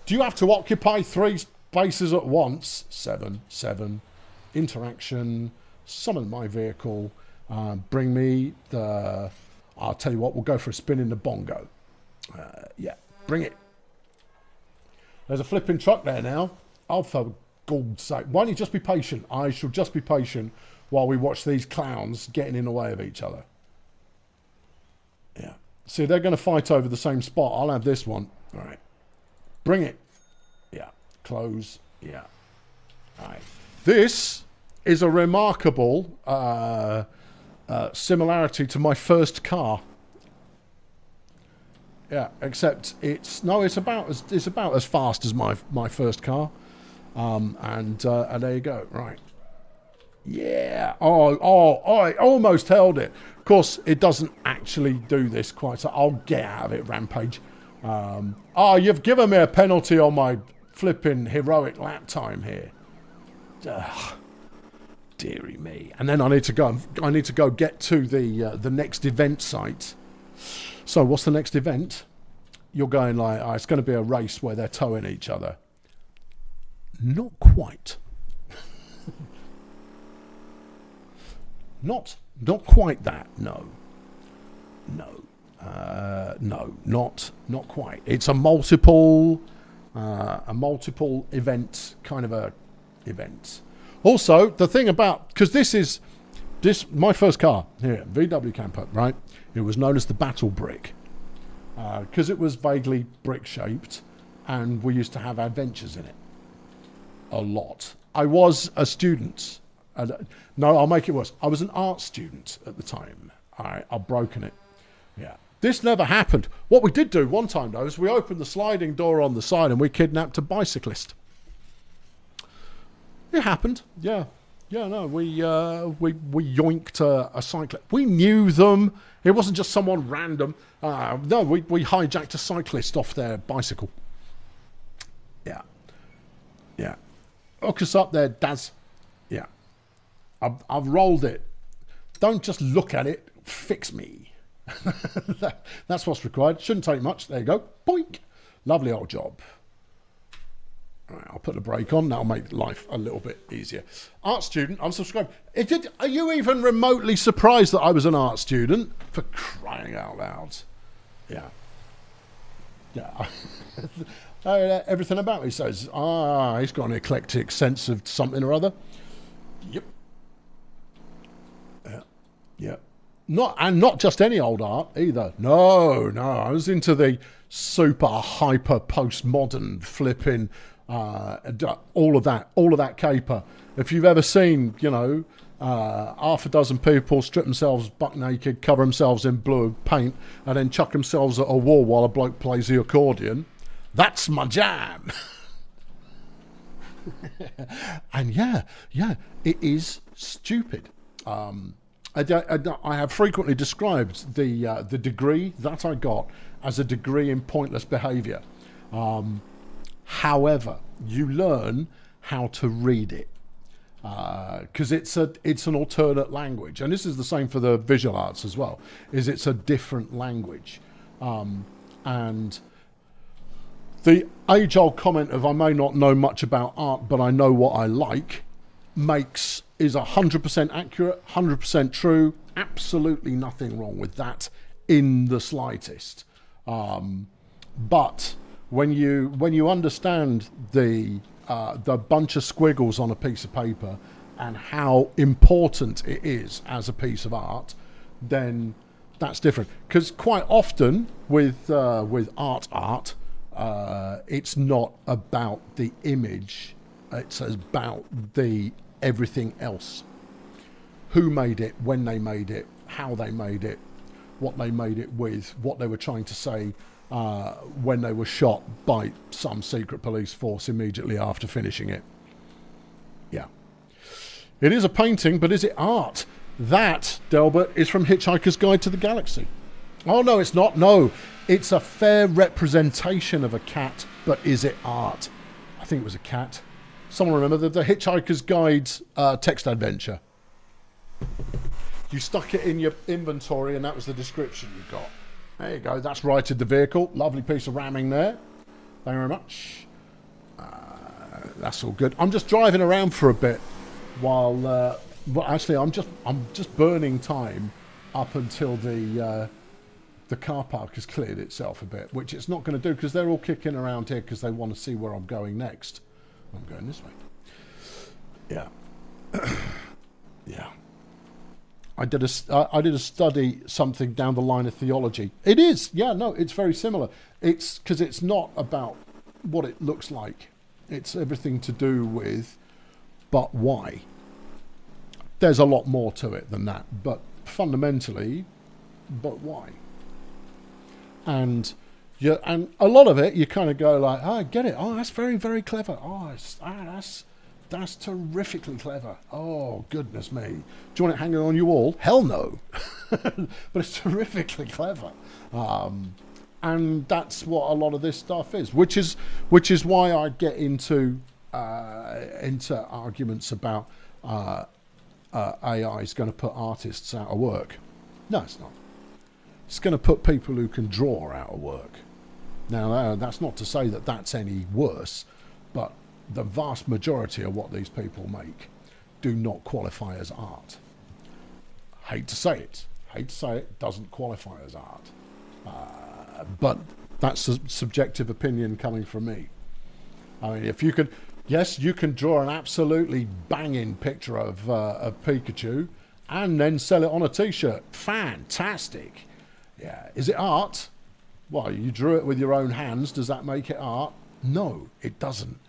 Do you have to occupy 3 spaces at once? 7. Interaction. Summon my vehicle. Bring me the... I'll tell you what, we'll go for a spin in the bongo. Yeah, bring it. There's a flipping truck there now. Oh, for God's sake. Why don't you just be patient? I shall just be patient while we watch these clowns getting in the way of each other. Yeah. See, they're going to fight over the same spot. I'll have this one. All right. Bring it. Yeah. Close. Yeah. All right. This is a remarkable similarity to my first car. Yeah, except it's about as fast as my first car. And there you go. Right. Yeah. I almost held it. Of course, it doesn't actually do this quite. So I'll get out of it, Rampage. You've given me a penalty on my flipping heroic lap time here. Ugh, dearie me. And then I need to go get to the next event site. So what's the next event? You're going like, it's going to be a race where they're towing each other. Not quite. Not quite that. No, not quite. It's a multiple event kind of a event. Also, the thing about, because this my first car here, VW Camper, right? It was known as the Battle Brick because it was vaguely brick shaped, and we used to have adventures in it a lot. I was a student. No, I'll make it worse. I was an art student at the time. I've broken it. Yeah. This never happened. What we did do one time, though, is we opened the sliding door on the side and we kidnapped a bicyclist. It happened. Yeah. Yeah, no, we yoinked a cyclist. We knew them. It wasn't just someone random. No, we hijacked a cyclist off their bicycle. Yeah. Yeah. Hook us up there, Daz. Yeah. I've rolled it. Don't just look at it. Fix me. That's what's required. Shouldn't take much. There you go. Boink. Lovely old job. All right, I'll put the brake on. That'll make life a little bit easier. Art student, unsubscribed. Are you even remotely surprised that I was an art student? For crying out loud. Yeah. Yeah. Everything about me says, he's got an eclectic sense of something or other. Yep. Yeah. Yeah. Not just any old art either. No. I was into the super hyper postmodern flipping all of that caper. If you've ever seen, half a dozen people strip themselves buck naked, cover themselves in blue paint, and then chuck themselves at a wall while a bloke plays the accordion, that's my jam. And yeah, it is stupid. I have frequently described the degree that I got as a degree in pointless behaviour. However, you learn how to read it because it's an alternate language, and this is the same for the visual arts as well. It's a different language, and the age-old comment of "I may not know much about art, but I know what I like" is 100% accurate, 100% true. Absolutely nothing wrong with that in the slightest. But when you understand the bunch of squiggles on a piece of paper and how important it is as a piece of art, then that's different. Because quite often with art, it's not about the image; it's about the everything else. Who made it, when they made it, how they made it, what they made it with, what they were trying to say when they were shot by some secret police force immediately after finishing it. Yeah. It is a painting, but is it art? That, Delbert, is from Hitchhiker's Guide to the Galaxy. Oh, no, it's not. No, it's a fair representation of a cat, but is it art? I think it was a cat. Someone remember the Hitchhiker's Guide text adventure? You stuck it in your inventory and that was the description you got. There you go. That's righted the vehicle. Lovely piece of ramming there. Thank you very much. That's all good. I'm just driving around for a bit while... well, actually, I'm just burning time up until the car park has cleared itself a bit, which it's not going to do because they're all kicking around here because they want to see where I'm going next. I'm going this way. Yeah. Yeah. I did a study something down the line of theology. It is, yeah, no, it's very similar. It's because it's not about what it looks like. It's everything to do with, but why? There's a lot more to it than that, but fundamentally, but why? And Yeah, and a lot of it, you kind of go like, "Oh, I get it. Oh, that's very, very clever. Oh, that's terrifically clever. Oh, goodness me. Do you want it hanging on your wall? Hell no." But it's terrifically clever, and that's what a lot of this stuff is. Which is why I get into arguments about AI is going to put artists out of work. No, it's not. It's going to put people who can draw out of work. Now, that's not to say that that's any worse, but the vast majority of what these people make do not qualify as art. Hate to say it, doesn't qualify as art. But that's a subjective opinion coming from me. I mean, if you could, yes, you can draw an absolutely banging picture of Pikachu and then sell it on a t-shirt. Fantastic. Yeah. Is it art? Well, you drew it with your own hands. Does that make it art? No, it doesn't.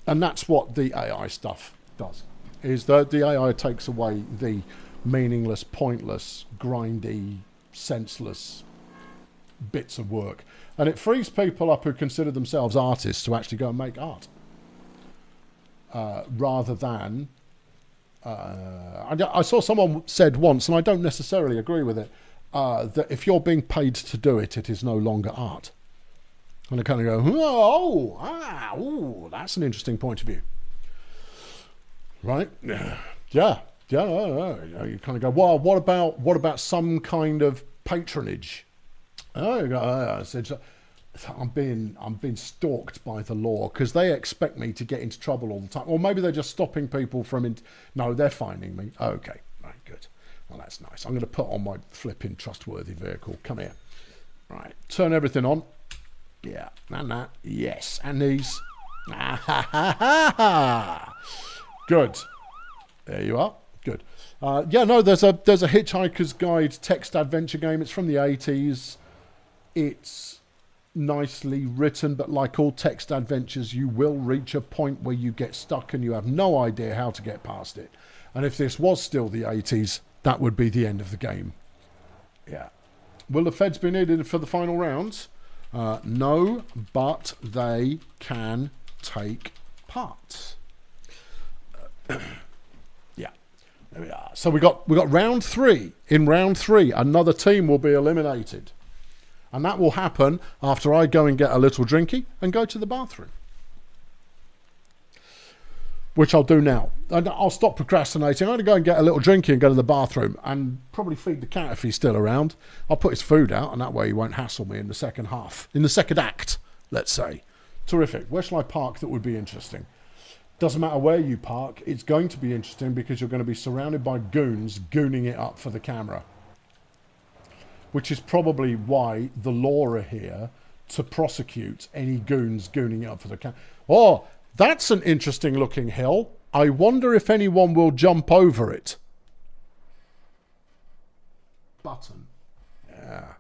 And that's what the AI stuff does, is that the AI takes away the meaningless, pointless, grindy, senseless bits of work. And it frees people up who consider themselves artists to actually go and make art. Rather than... I saw someone said once, and I don't necessarily agree with it, that if you're being paid to do it, it is no longer art. And I kind of go, that's an interesting point of view. Right? Yeah. You kind of go, well, what about some kind of patronage? I said, I'm being stalked by the law because they expect me to get into trouble all the time. Or maybe they're just stopping people from... No, they're finding me. Okay, right, good. Well, that's nice. I'm going to put on my flipping trustworthy vehicle. Come here. Right, turn everything on. Yeah, and that. Yes, and these. Good. There you are. Good. There's a Hitchhiker's Guide text adventure game. It's from the 80s. It's nicely written, but like all text adventures, you will reach a point where you get stuck and you have no idea how to get past it. And if this was still the 80s, that would be the end of the game. Yeah. Will the feds be needed for the final rounds? No, but they can take part. Yeah. There we are. So we got round 3. In round 3, another team will be eliminated. And that will happen after I go and get a little drinky and go to the bathroom. Which I'll do now. And I'll stop procrastinating. I'm going to go and get a little drinky and go to the bathroom and probably feed the cat if he's still around. I'll put his food out, and that way he won't hassle me in the second half. In the second act, let's say. Terrific. Where shall I park that would be interesting? Doesn't matter where you park. It's going to be interesting because you're going to be surrounded by goons gooning it up for the camera. Which is probably why the law are here to prosecute any goons gooning it up for the camera. Oh, that's an interesting looking hill. I wonder if anyone will jump over it. Button. Yeah.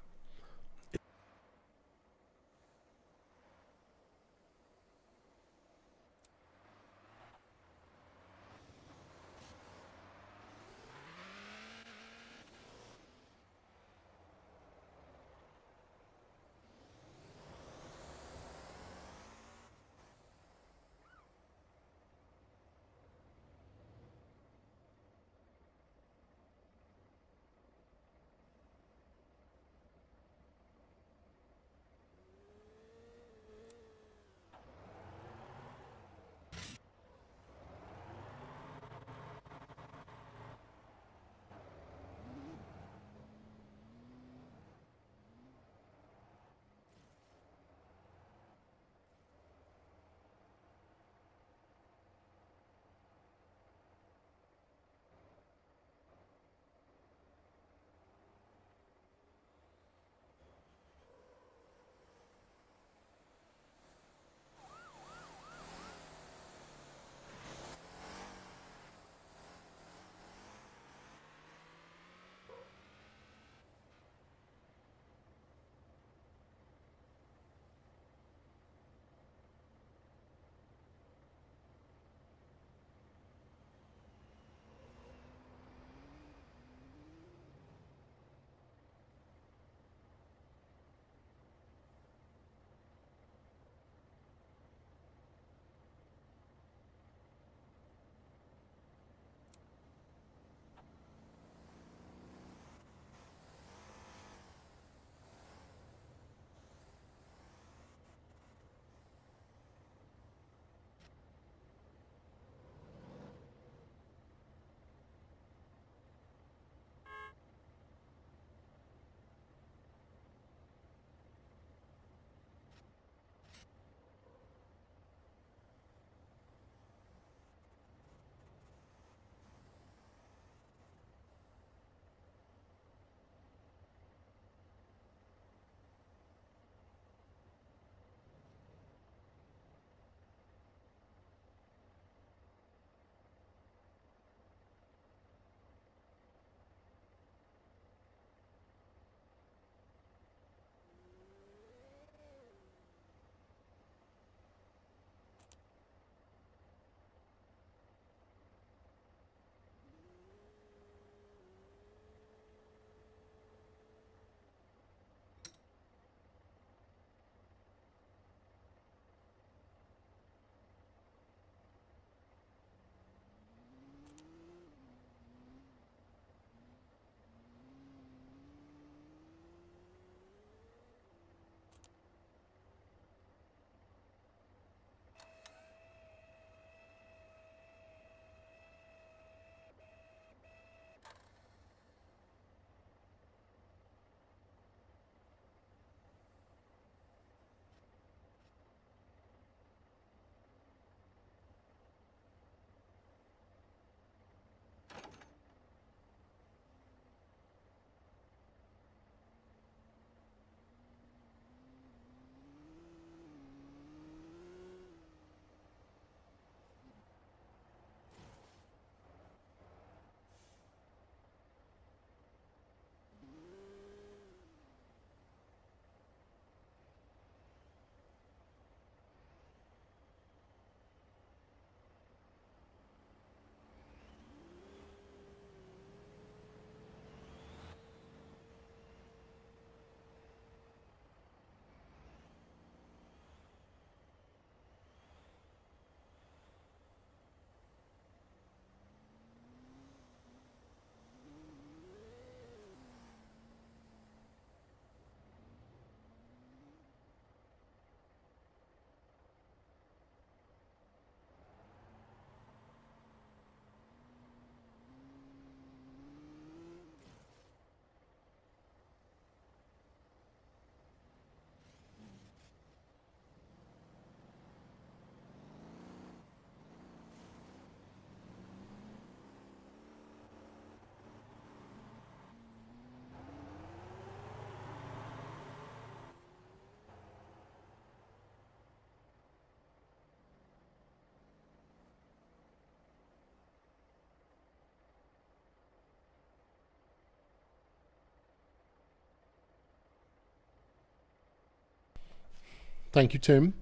Thank you, Tim.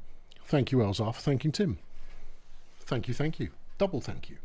Thank you, Elzar, for thanking Tim. Thank you, thank you. Double thank you.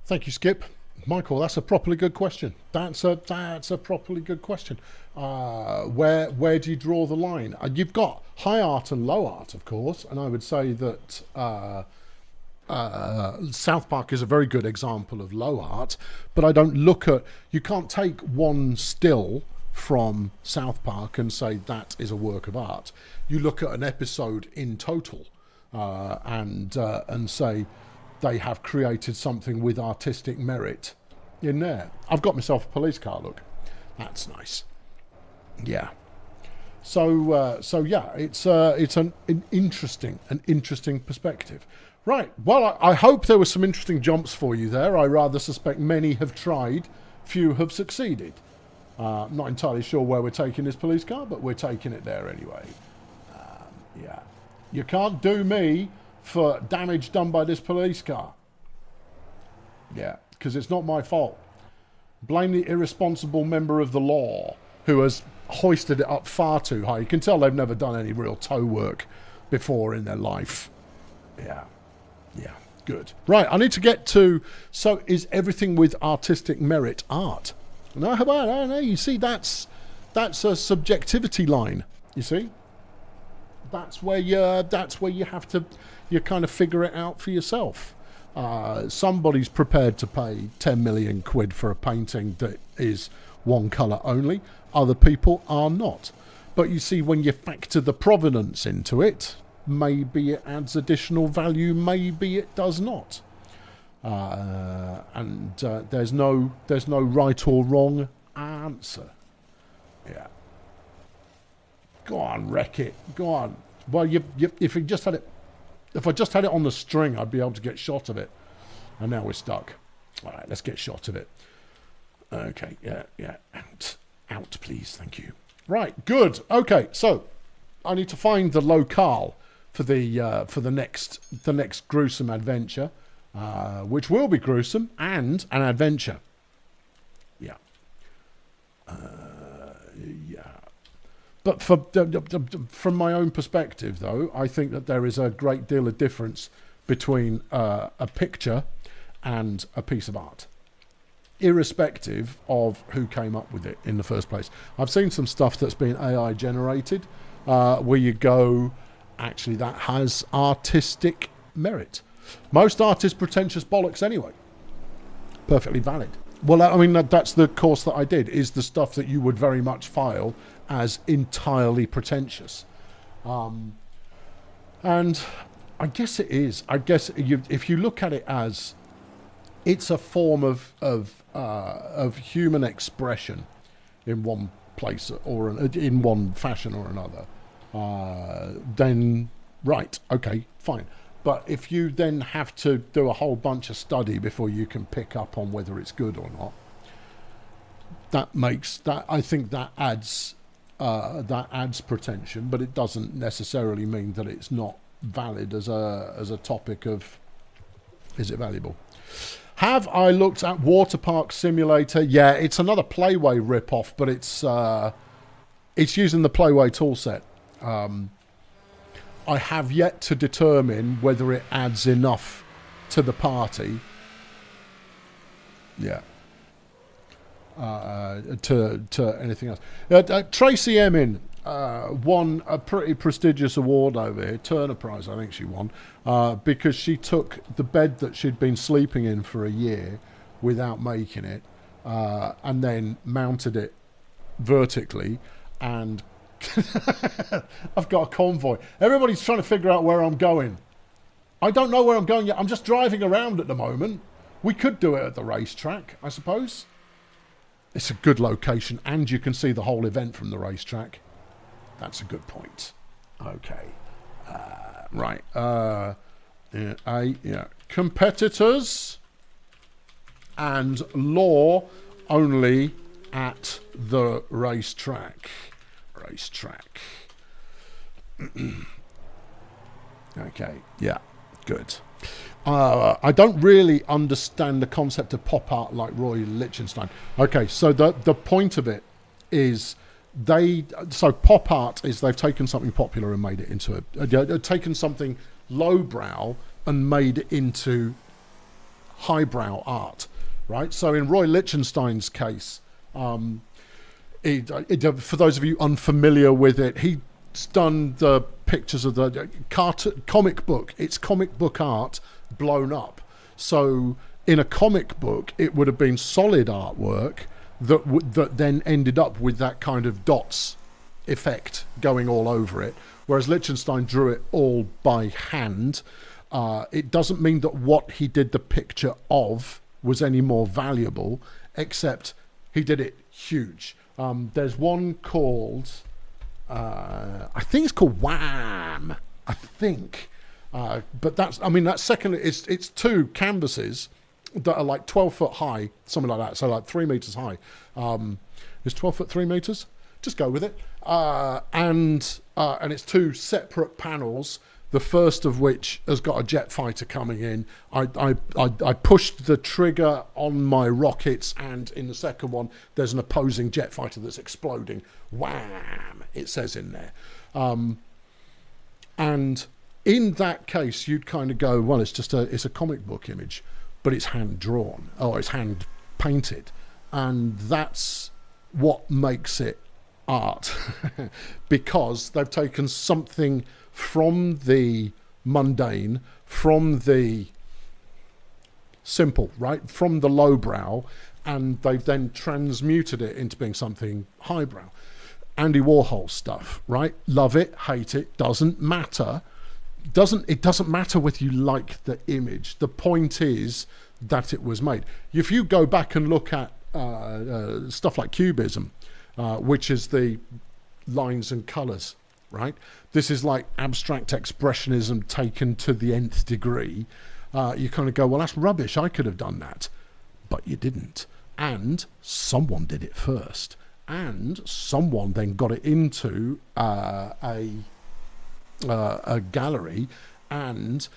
Thank you, Skip. Michael, that's a properly good question. That's a properly good question. Where do you draw the line? You've got high art and low art, of course, and I would say that South Park is a very good example of low art. But I don't look at. You can't take one still from South Park and say that is a work of art. You look at an episode in total and say, they have created something with artistic merit in there. I've got myself a police car, look. That's nice. Yeah. So yeah, it's an interesting perspective. Right. Well, I hope there were some interesting jumps for you there. I rather suspect many have tried, few have succeeded. Not entirely sure where we're taking this police car, but we're taking it there anyway. Yeah. You can't do me for damage done by this police car. Yeah, because it's not my fault. Blame the irresponsible member of the law who has hoisted it up far too high. You can tell they've never done any real tow work before in their life. Yeah, good. Right, I need to get to, so is everything with artistic merit art? No, I don't know. You see, that's a subjectivity line, you see? That's where you have to, you kind of figure it out for yourself. Somebody's prepared to pay 10 million quid for a painting that is one colour only. Other people are not. But you see, when you factor the provenance into it, maybe it adds additional value, maybe it does not. There's no right or wrong answer. Yeah. Go on, wreck it. Go on. Well, if I just had it on the string, I'd be able to get shot of it. And now we're stuck. All right, let's get shot of it. Okay, yeah. Out, please. Thank you. Right, good. Okay, so I need to find the locale for the next gruesome adventure, which will be gruesome and an adventure. Yeah. Yeah. But from my own perspective, though, I think that there is a great deal of difference between a picture and a piece of art, irrespective of who came up with it in the first place. I've seen some stuff that's been AI generated, where you go, actually, that has artistic merit. Most art is pretentious bollocks anyway. Perfectly valid. Well, I mean, that's the course that I did, is the stuff that you would very much file as entirely pretentious. And I guess it is. I guess if you look at it as, it's a form of human expression in one place or in one fashion or another, then right, okay, fine. But if you then have to do a whole bunch of study before you can pick up on whether it's good or not, I think that adds pretension, but it doesn't necessarily mean that it's not valid as a topic of, is it valuable? Have I looked at Water Park Simulator? Yeah, it's another Playway ripoff, but it's using the Playway toolset. I have yet to determine whether it adds enough to the party. Yeah. To anything else. Tracy Emin won a pretty prestigious award over here, Turner Prize, I think she won, because she took the bed that she'd been sleeping in for a year without making it, and then mounted it vertically, and I've got a convoy. Everybody's trying to figure out where I'm going. I don't know where I'm going yet. I'm just driving around at the moment. We could do it at the racetrack, I suppose. It's a good location, and you can see the whole event from the racetrack. That's a good point. Okay. Right. Competitors and law only at the racetrack. Okay, yeah, good. I don't really understand the concept of pop art like Roy Lichtenstein. Okay, so the point of it is pop art is they've taken something popular and made it into taken something lowbrow and made it into highbrow art, right? So in Roy Lichtenstein's case, for those of you unfamiliar with it, he's done the pictures of the comic book. It's comic book art blown up. So in a comic book, it would have been solid artwork that then ended up with that kind of dots effect going all over it. Whereas Lichtenstein drew it all by hand. It doesn't mean that what he did the picture of was any more valuable, except he did it huge. There's one called, I think it's called Wham! I think. But that's secondly, it's two canvases that are like 12 foot high, something like that. So like 3 meters high. Is 12 foot 3 meters? Just go with it. And it's two separate panels. The first of which has got a jet fighter coming in. I pushed the trigger on my rockets, and in the second one, there's an opposing jet fighter that's exploding. Wham! It says in there. And in that case, you'd kind of go, well, it's a comic book image, but it's hand drawn, or it's hand painted, and that's what makes it art, because they've taken something from the mundane, from the simple, right, from the lowbrow, and they've then transmuted it into being something highbrow. Andy Warhol stuff, right? Love it, hate it, doesn't matter. It doesn't matter whether you like the image. The point is that it was made. If you go back and look at stuff like Cubism, which is the lines and colours, right? This is like abstract expressionism taken to the nth degree. You kind of go, well, that's rubbish. I could have done that. But you didn't. And someone did it first. And someone then got it into a gallery, and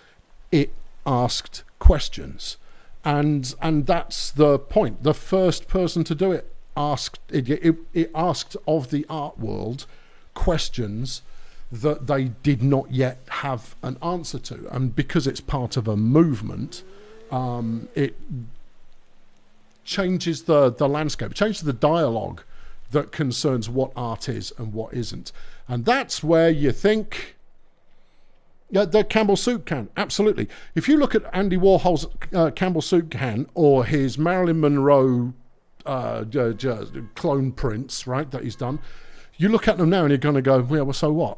it asked questions. And that's the point. The first person to do it asked of the art world questions that they did not yet have an answer to. And because it's part of a movement, it changes the landscape, changes the dialogue that concerns what art is and what isn't. And that's where you think, yeah, the Campbell soup can, absolutely. If you look at Andy Warhol's Campbell soup can, or his Marilyn Monroe clone prints, right, that he's done, you look at them now and you're going to go, well, so what?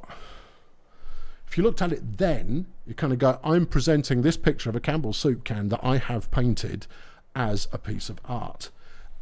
If you looked at it then, you kind of go, I'm presenting this picture of a Campbell soup can that I have painted as a piece of art.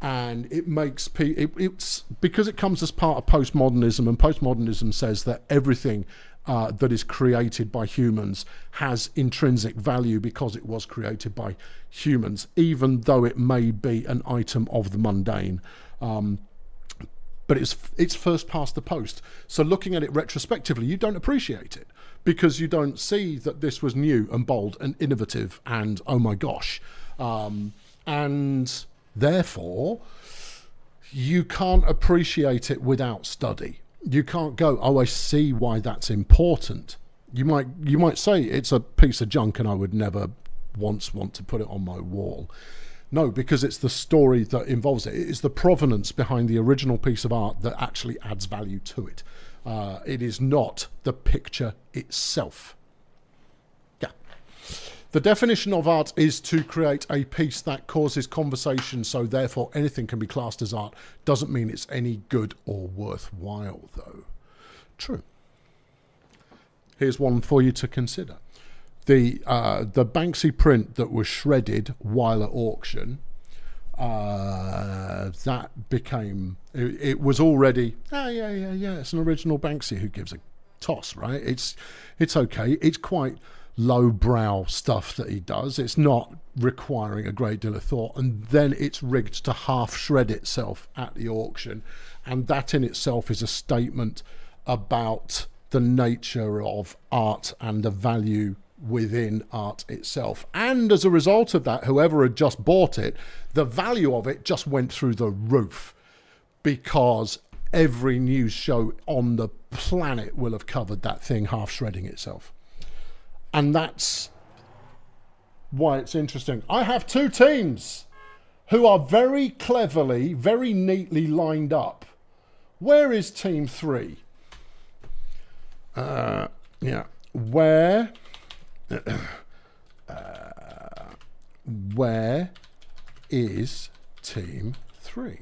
And it makes it's because it comes as part of postmodernism, and postmodernism says that everything that is created by humans has intrinsic value because it was created by humans, even though it may be an item of the mundane. But it's first past the post. So looking at it retrospectively, you don't appreciate it because you don't see that this was new and bold and innovative and oh my gosh. And therefore, you can't appreciate it without study. You can't go, oh, I see why that's important. You might say it's a piece of junk and I would never once want to put it on my wall. No, because it's the story that involves it. It is the provenance behind the original piece of art that actually adds value to it. It is not the picture itself. Yeah. The definition of art is to create a piece that causes conversation, so therefore anything can be classed as art. Doesn't mean it's any good or worthwhile, though. True. Here's one for you to consider. The Banksy print that was shredded while at auction, that became, it was already, it's an original Banksy. Who gives a toss, right? It's okay. It's quite lowbrow stuff that he does. It's not requiring a great deal of thought, and then it's rigged to half shred itself at the auction, and that in itself is a statement about the nature of art and the value within art itself. And as a result of that, whoever had just bought it, the value of it just went through the roof, because every news show on the planet will have covered that thing half shredding itself. And that's why it's interesting. I have two teams who are very cleverly, very neatly lined up. Where is team 3? Where is team 3?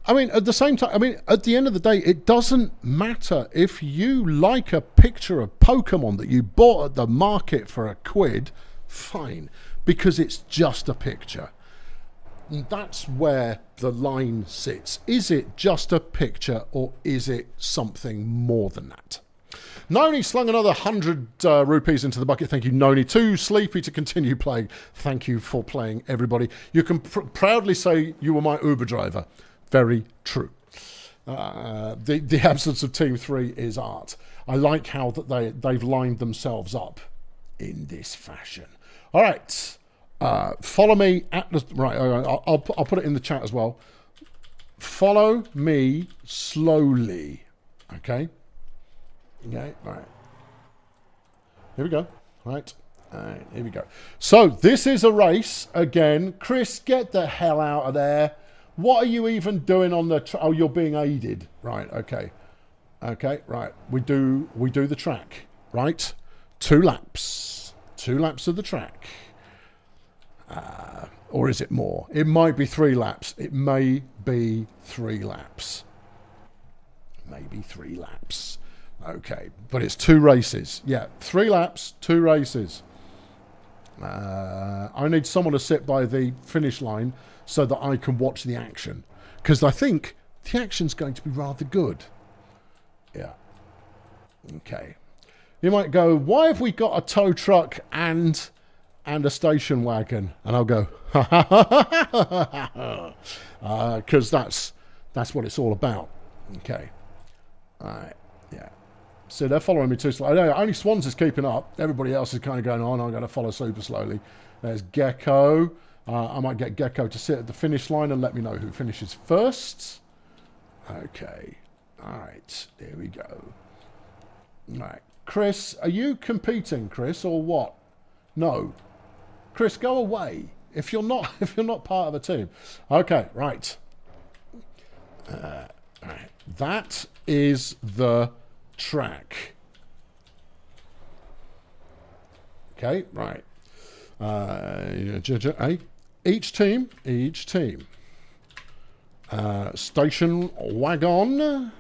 I mean, at the same time, I mean, at the end of the day, it doesn't matter if you like a picture of Pokemon that you bought at the market for £1, fine, because it's just a picture. And that's where the line sits. Is it just a picture, or is it something more than that? Noni slung another 100 rupees into the bucket. Thank you, Noni. Too sleepy to continue playing. Thank you for playing, everybody. You can proudly say you were my Uber driver. Very true. The absence of Team 3 is art. I like how that they've lined themselves up in this fashion. All right. Follow me at the... Right, I'll put it in the chat as well. Follow me slowly. Okay? Okay, all right. Here we go. All right, here we go. So, this is a race. Again, Chris, get the hell out of there. What are you even doing on the... Oh, you're being aided. Right, okay. Okay, right. We do the track, right? 2 laps. 2 laps of the track. Or is it more? It might be 3 laps. It may be 3 laps. Maybe 3 laps. Okay, but it's 2 races. Yeah, 3 laps, 2 races. I need someone to sit by the finish line so that I can watch the action, because I think the action's going to be rather good. Yeah. Okay. You might go, why have we got a tow truck and a station wagon? And I'll go, because that's what it's all about. Okay. All right. Yeah. So they're following me too slowly. Only Swans is keeping up. Everybody else is kind of going on. I'm going to follow super slowly. There's Gecko. I might get Gecko to sit at the finish line and let me know who finishes first. Okay. All right. Here we go. All right. Chris, are you competing, Chris, or what? No. Chris, go away. If you're not part of a team. Okay. Right. Right. That is the track. Okay, right. Each team. Station wagon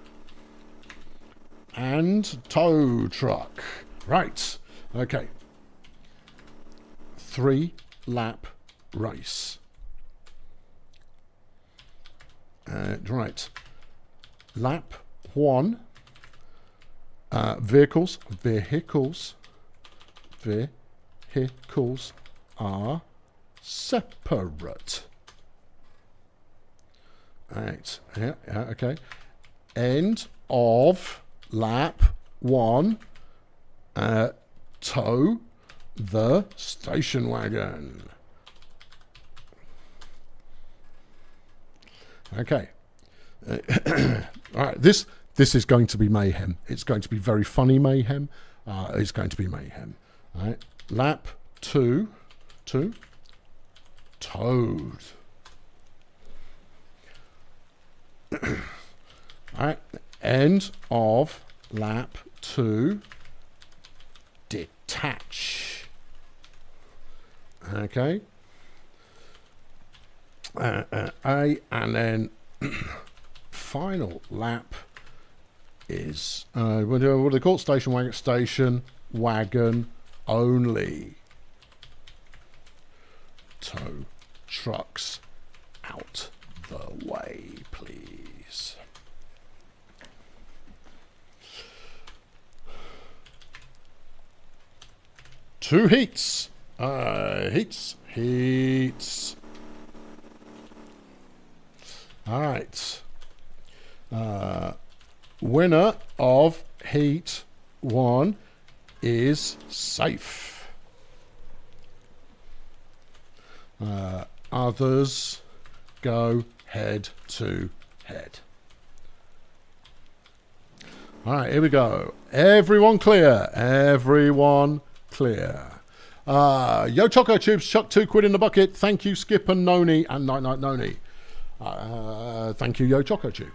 and tow truck. Right. Okay. 3-lap race. Right. Lap 1. Vehicles are separate. Right. Yeah, okay. End of lap 1. Tow the station wagon. Okay. All right. This is going to be mayhem. It's going to be very funny mayhem. It's going to be mayhem. All right. Lap 2. Towed. All right. End of lap 2. Detach. Okay. A, and then final lap is what do they call it? Station wagon only. Tow trucks out the way, please. Two heats. Heats. All right. Winner of Heat 1 is safe. Others go head to head. All right, here we go. Everyone clear. Everyone clear. Yo Choco Tubes, chuck £2 in the bucket. Thank you, Skip and Noni and Night Night Noni. Thank you, Yo Choco Tube.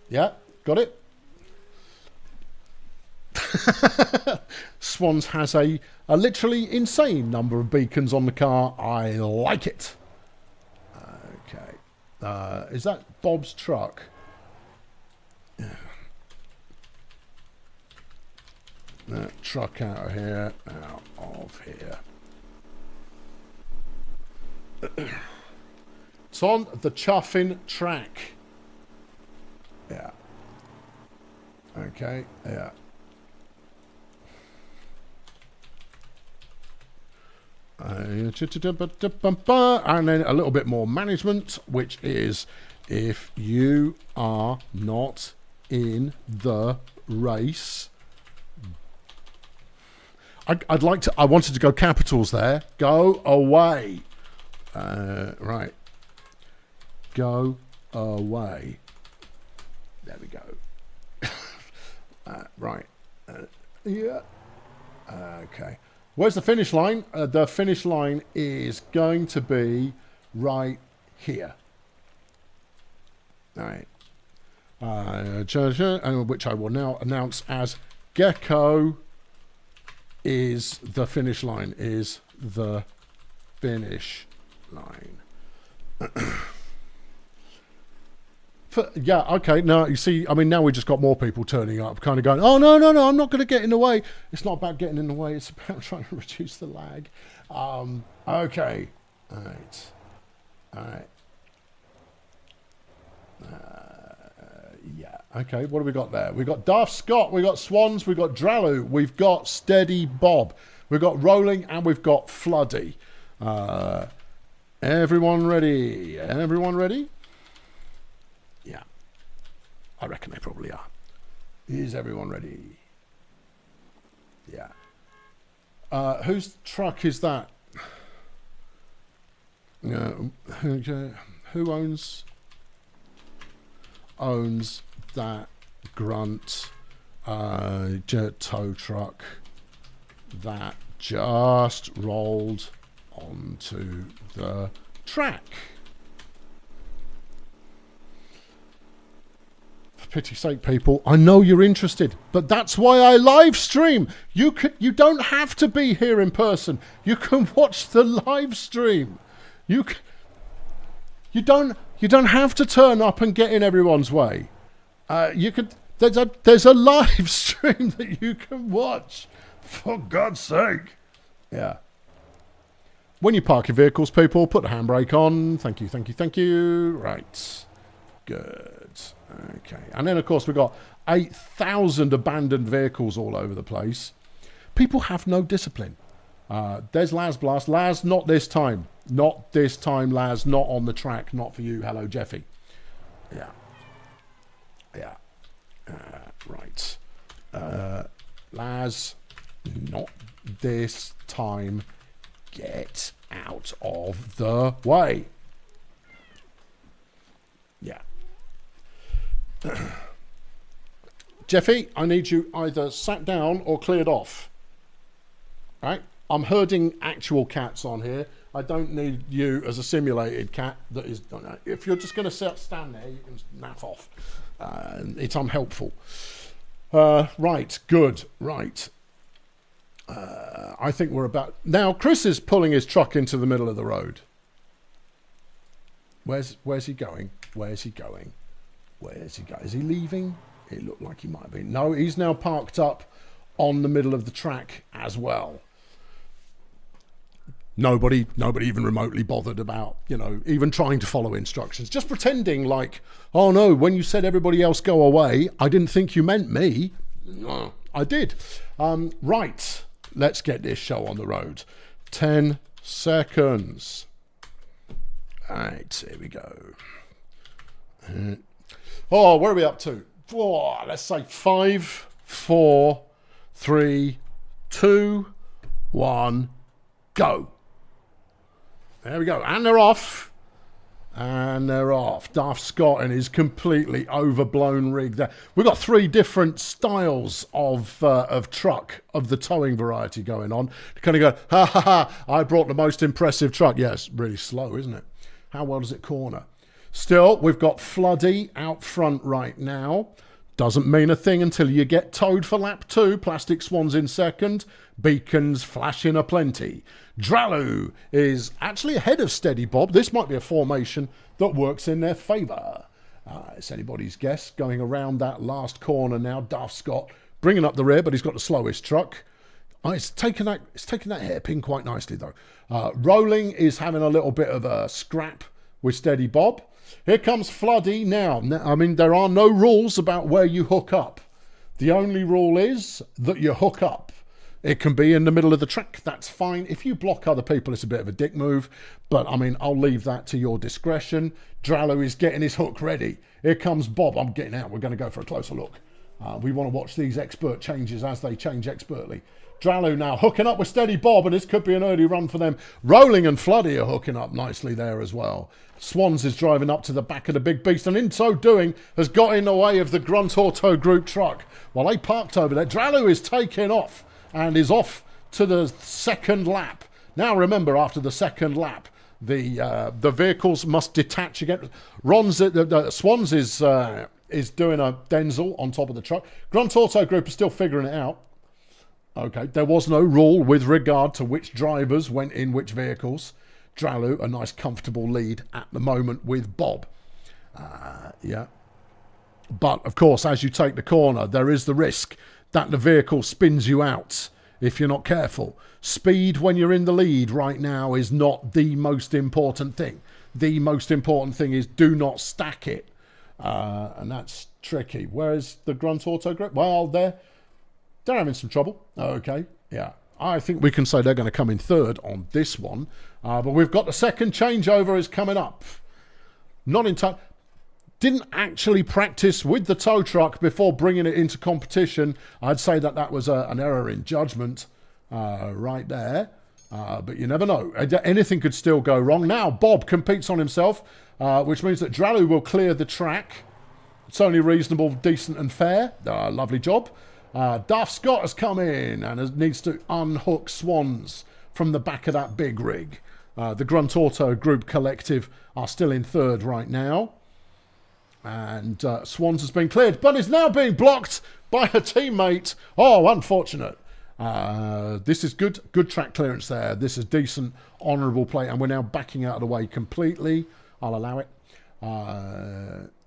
Yeah, got it. Swans has a literally insane number of beacons on the car. I like it. Okay. Is that Bob's truck? Yeah. That truck out of here. Out of here. It's on the chuffing track. Yeah. Okay. Yeah. And then a little bit more management, which is if you are not in the race. I wanted to go capitals there. Go away. Right. Go away. There we go. Right. Yeah. Okay. Where's the finish line? The finish line is going to be right here. All right. Which I will now announce as Gecko is the finish line. Is the finish line. Yeah, okay. No, you see, I mean, now we just got more people turning up, kind of going, oh, no, I'm not going to get in the way. It's not about getting in the way. It's about trying to reduce the lag. Okay. All right. Yeah. Okay, what have we got there? We've got Daft Scott, we've got Swans, we've got Dralu, we've got Steady Bob, we've got Rolling, and we've got Floody. Everyone ready? Everyone ready? Yeah. I reckon they probably are. Is everyone ready? Yeah. Whose truck is that? Who owns that grunt tow truck that just rolled onto the track? For pity's sake, people, I know you're interested, but that's why I live stream. You don't have to be here in person. You can watch the live stream. You don't have to turn up and get in everyone's way. There's a live stream that you can watch. For God's sake. Yeah. When you park your vehicles, people, put the handbrake on. Thank you. Right. Good. Okay. And then, of course, we've got 8,000 abandoned vehicles all over the place. People have no discipline. There's Laz Blast. Laz, not this time. Not this time, Laz. Not on the track. Not for you. Hello, Jeffy. Yeah. Right. Laz, not this time. Get out of the way. Yeah. Jeffy, I need you either sat down or cleared off. Right? I'm herding actual cats on here. I don't need you as a simulated cat that is... If you're just going to stand there, you can naff off. It's unhelpful. Right, good. Right. I think we're about... Now, Chris is pulling his truck into the middle of the road. Where's he going? Where's he going? Where's he going? Is he leaving? It looked like he might be. No, he's now parked up on the middle of the track as well. Nobody even remotely bothered about, you know, even trying to follow instructions. Just pretending like, oh no, when you said everybody else go away, I didn't think you meant me. No, I did. Right, let's get this show on the road. 10 seconds. All right, here we go. Oh, where are we up to? Oh, let's say 5, 4, 3, 2, 1, go. There we go. And they're off. And they're off. Daft Scott and his completely overblown rig there. We've got 3 different styles of truck of the towing variety going on. Kind of go, ha ha ha, I brought the most impressive truck. Yeah, it's really slow, isn't it? How well does it corner? Still, we've got Floody out front right now. Doesn't mean a thing until you get towed for lap 2. Plastic Swans in second. Beacons flashing aplenty. Dralu is actually ahead of Steady Bob. This might be a formation that works in their favour. It's anybody's guess. Going around that last corner now. Daft Scott bringing up the rear, but he's got the slowest truck. It's taken that hairpin quite nicely though. Rolling is having a little bit of a scrap with Steady Bob. Here comes Floody now. I mean, there are no rules about where you hook up. The only rule is that you hook up. It can be in the middle of the track. That's fine. If you block other people, it's a bit of a dick move. But, I mean, I'll leave that to your discretion. Dralu is getting his hook ready. Here comes Bob. I'm getting out. We're going to go for a closer look. We want to watch these expert changes as they change expertly. Dralu now hooking up with Steady Bob, and this could be an early run for them. Rolling and Floody are hooking up nicely there as well. Swans is driving up to the back of the big beast, and in so doing has got in the way of the Grunt Auto Group truck. While they parked over there, Dralu is taking off and is off to the second lap. Now remember, after the second lap, the vehicles must detach again. Swans is doing a Denzel on top of the truck. Grunt Auto Group is still figuring it out. Okay, there was no rule with regard to which drivers went in which vehicles. Dralu, a nice comfortable lead at the moment with Bob. Yeah. But, of course, as you take the corner, there is the risk that the vehicle spins you out if you're not careful. Speed when you're in the lead right now is not the most important thing. The most important thing is do not stack it. And that's tricky. Where's the Grunt Auto Group? Well, they're having some trouble. Okay, yeah. I think we can say they're going to come in third on this one. But we've got the second changeover is coming up. Not in time. Didn't actually practice with the tow truck before bringing it into competition. I'd say that was an error in judgment right there. But you never know. Anything could still go wrong. Now Bob competes on himself, which means that Dralu will clear the track. It's only reasonable, decent and fair. Lovely job. Daft Scott has come in and needs to unhook Swans from the back of that big rig. The Grunt Auto Group Collective are still in third right now. And Swans has been cleared, but is now being blocked by a teammate. Oh, unfortunate. This is good track clearance there. This is decent, honourable play. And we're now backing out of the way completely. I'll allow it.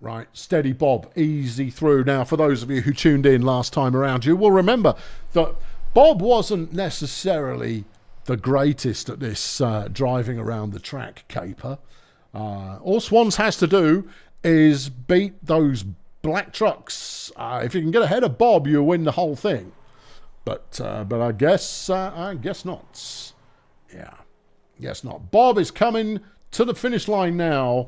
Right, Steady Bob, easy through. Now, for those of you who tuned in last time around, you will remember that Bob wasn't necessarily the greatest at this driving around the track caper. All Swans has to do is beat those black trucks. If you can get ahead of Bob, you win the whole thing. But I guess not. Yeah, guess not. Bob is coming to the finish line now.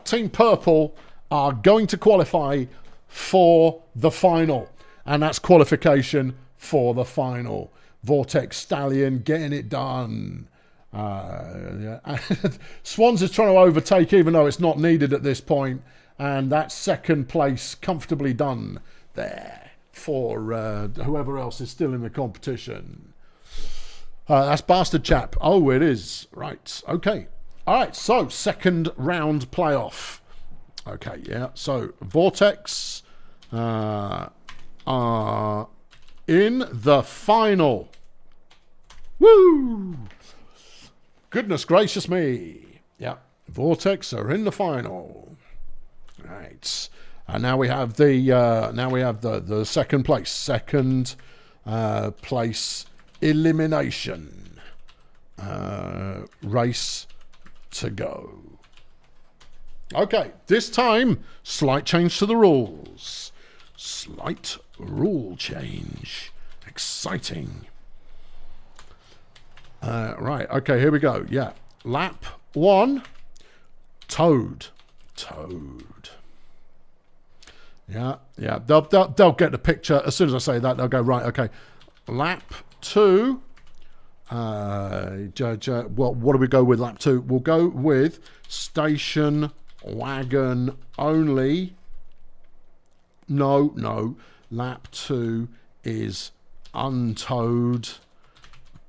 Team Purple are going to qualify for the final, and that's qualification for the final. Vortex Stallion getting it done. Yeah. Swans is trying to overtake even though it's not needed at this point, and that's second place comfortably done there for whoever else is still in the competition. That's Bastard Chap. Oh, it is. Right. Okay. All right. So, second round playoff. Okay. Yeah. So, Vortex are in the final. Woo! Goodness gracious me. Yeah. Vortex are in the final. Right. And now we have the second place. Second place elimination. Race to go. Okay, this time, slight change to the rules. Slight rule change. Exciting. Right, okay, here we go. Yeah. Lap 1. Toad. Yeah. They'll get the picture. As soon as I say that, they'll go, right, okay. Lap 2. What do we go with lap 2? We'll go with station wagon only. No. Lap 2 is untowed.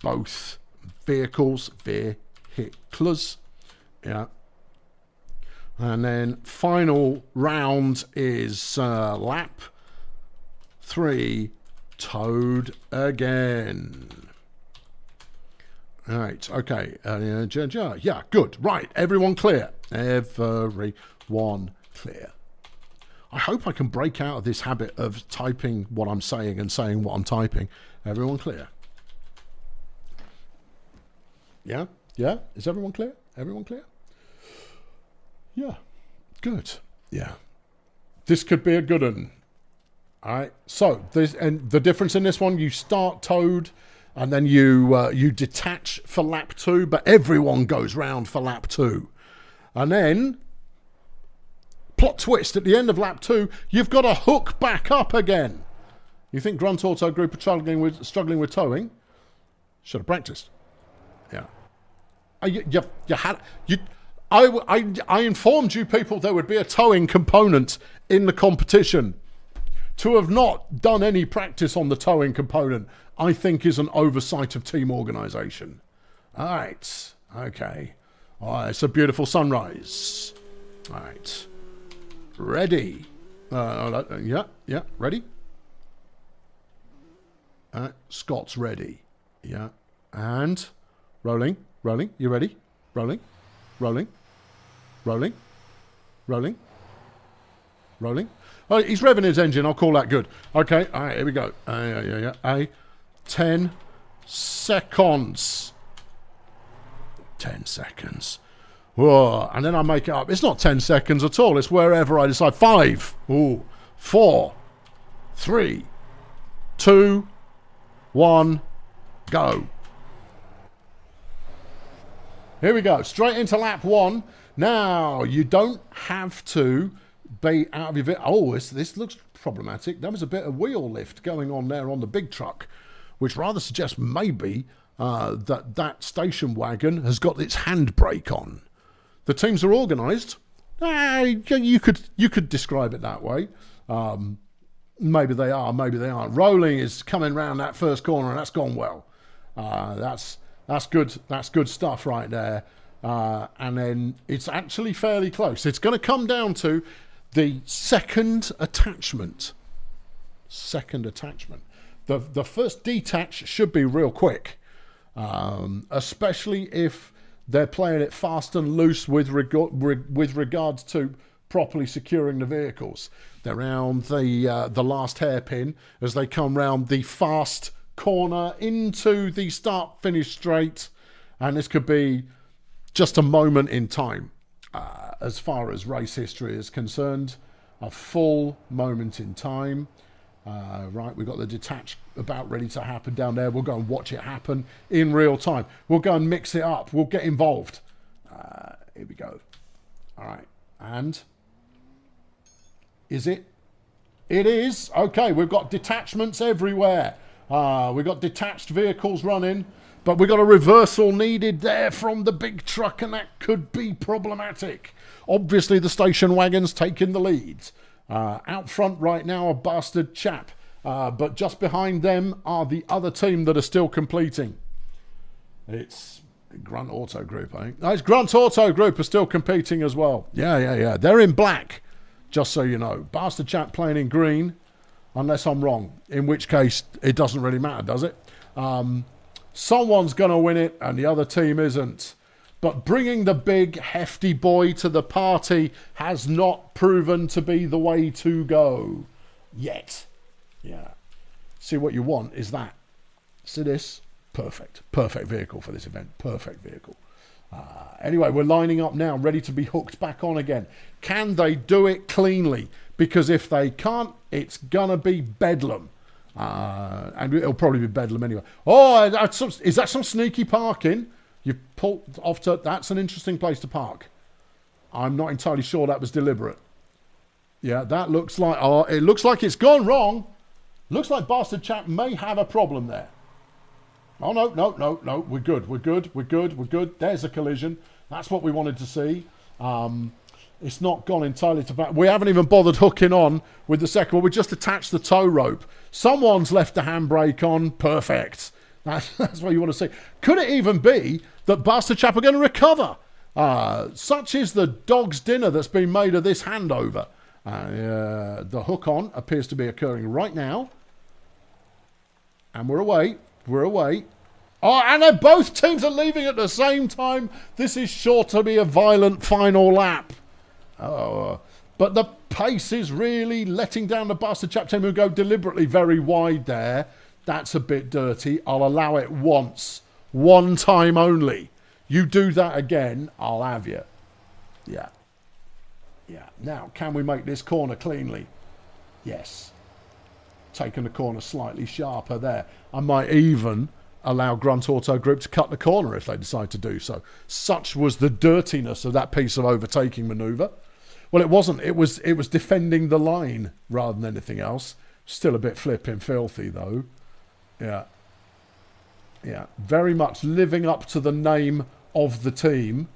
Both vehicles. Yeah. And then final round is lap 3. Towed again. All right, okay. Yeah, good. Right, everyone clear. Everyone clear. I hope I can break out of this habit of typing what I'm saying and saying what I'm typing. Everyone clear? Yeah? Is everyone clear? Everyone clear? Yeah, good. Yeah. This could be a good one. All right, so the difference in this one, you start towed, and then you detach for lap 2, but everyone goes round for lap 2. And then, plot twist, at the end of lap 2, you've got to hook back up again. You think Grunt Auto Group are struggling with towing? Should have practiced. Yeah. I informed you people there would be a towing component in the competition. To have not done any practice on the towing component, I think, is an oversight of team organisation. All right. Okay. All right. It's a beautiful sunrise. All right. Ready. Yeah. Ready? Scott's ready. Yeah. And rolling. You ready? Rolling. Oh, he's revving his engine. I'll call that good. Okay. All right. Here we go. Yeah. 10 seconds. 10 seconds. Whoa. And then I make it up. It's not 10 seconds at all. It's wherever I decide. 5. 4. 3. 2. 1. Go. Here we go. Straight into lap 1. Now, you don't have to be out of your vehicle. Oh, this looks problematic. There was a bit of wheel lift going on there on the big truck, which rather suggests maybe that station wagon has got its handbrake on. The teams are organised. You could describe it that way. Maybe they are, maybe they aren't. Rolling is coming round that first corner, and that's gone well. That's good. That's good stuff right there. And then it's actually fairly close. It's going to come down to the second attachment. The first detach should be real quick, especially if they're playing it fast and loose with regards to properly securing the vehicles. They're around the last hairpin as they come round the fast corner into the start-finish straight, and this could be just a moment in time. As far as race history is concerned, a full moment in time. Right, we've got the detach about ready to happen down there. We'll go and watch it happen in real time. We'll go and mix it up. We'll get involved. Here we go. All right, and is it? It is. Okay, we've got detachments everywhere. We've got detached vehicles running, but we've got a reversal needed there from the big truck, and that could be problematic. Obviously, the station wagon's taking the lead. Out front right now, a bastard chap. But just behind them are the other team that are still completing. It's Grunt Auto Group, I think. No, it's Grunt Auto Group are still competing as well. Yeah. They're in black, just so you know. Bastard chap playing in green, unless I'm wrong. In which case, it doesn't really matter, does it? Someone's going to win it and the other team isn't. But bringing the big, hefty boy to the party has not proven to be the way to go. Yet. Yeah. See, what you want is that. See this? Perfect. Perfect vehicle for this event. Perfect vehicle. Anyway, we're lining up now, ready to be hooked back on again. Can they do it cleanly? Because if they can't, it's going to be bedlam. And it'll probably be bedlam anyway. Oh, is that some sneaky parking? You've pulled off to... That's an interesting place to park. I'm not entirely sure that was deliberate. Yeah, that looks like... Oh, it looks like it's gone wrong. Looks like Bastard Chap may have a problem there. Oh, no. We're good. There's a collision. That's what we wanted to see. It's not gone entirely to back. We haven't even bothered hooking on with the second one. We just attached the tow rope. Someone's left the handbrake on. Perfect. That's what you want to see. Could it even be that Bastard Chap are going to recover? Such is the dog's dinner that's been made of this handover. The hook on appears to be occurring right now. And we're away. Oh, and both teams are leaving at the same time. This is sure to be a violent final lap. Oh, but the pace is really letting down the Bastard Chap team who go deliberately very wide there. That's a bit dirty. I'll allow it once. One time only. You do that again, I'll have you. Yeah. Now, can we make this corner cleanly? Yes. Taking the corner slightly sharper there. I might even allow Grunt Auto Group to cut the corner if they decide to do so. Such was the dirtiness of that piece of overtaking manoeuvre. Well, it wasn't. It was defending the line rather than anything else. Still a bit flipping filthy, though. Yeah. Very much living up to the name of the team.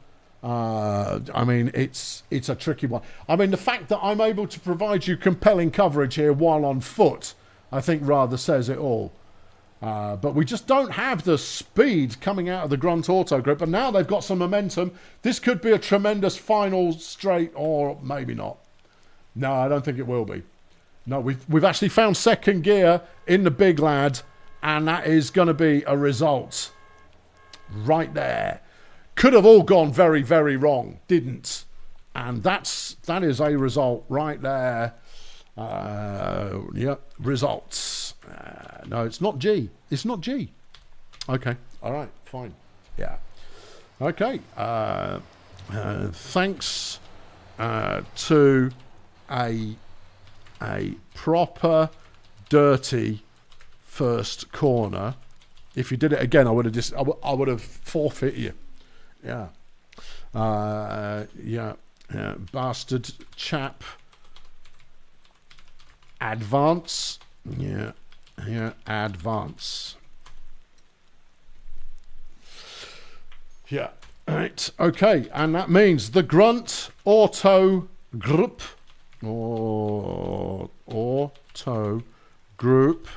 I mean, it's a tricky one. I mean, the fact that I'm able to provide you compelling coverage here while on foot, I think rather says it all. But we just don't have the speed coming out of the Grunt Auto Group. But now they've got some momentum. This could be a tremendous final straight, or maybe not. No, I don't think it will be. No, we've actually found second gear in the big lad, and that is going to be a result right there. Could have all gone very, very wrong. Didn't. And that is a result right there. Results. No, it's not G. It's not G. Okay. All right. Fine. Yeah. Okay. Thanks to a proper dirty first corner. If you did it again, I would have forfeit you. Yeah. Bastard Chap. Advance. Yeah. Advance. Yeah. Right. Okay. And that means the Grunt Auto Group. Auto Group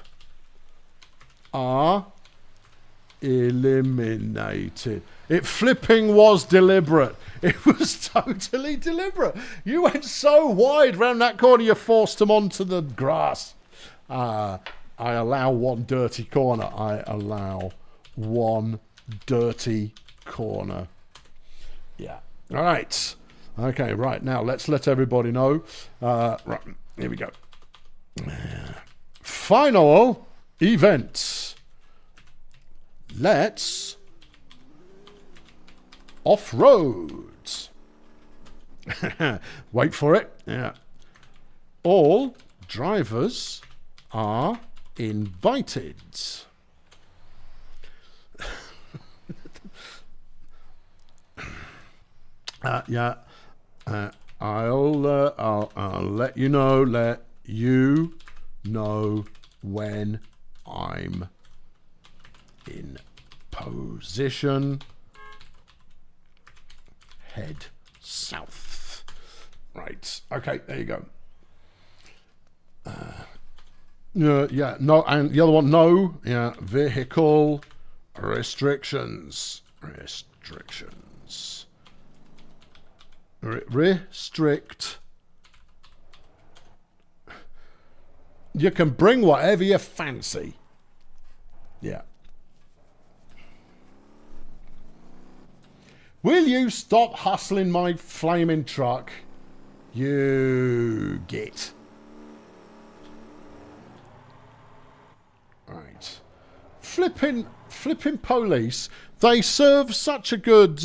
are eliminated. It flipping was deliberate. It was totally deliberate. You went so wide round that corner, you forced them onto the grass. I allow one dirty corner. Yeah. All right. Okay, right. Now, let's let everybody know. Right. Here we go. Final event. Let's off-road. Wait for it. Yeah. All drivers are invited. I'll let you know when I'm in position. Head south. Right. Okay, there you go. Yeah, no, and the other one, no. Yeah, vehicle restrictions. Restrict. You can bring whatever you fancy. Yeah. Will you stop hustling my flaming truck? You git. Right. Flipping police. They serve such a good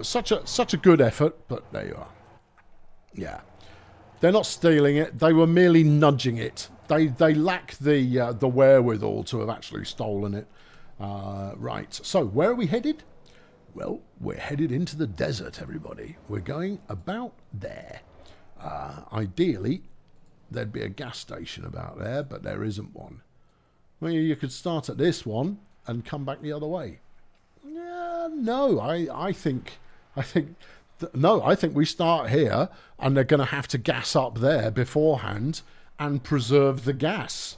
such a good effort, but there you are. Yeah. They're not stealing it. They were merely nudging it. They lack the wherewithal to have actually stolen it. Right. So where are we headed? Well, we're headed into the desert, everybody. We're going about there. Ideally, there'd be a gas station about there, but there isn't one. Well, you could start at this one and come back the other way. No, I think we start here, and they're going to have to gas up there beforehand and preserve the gas.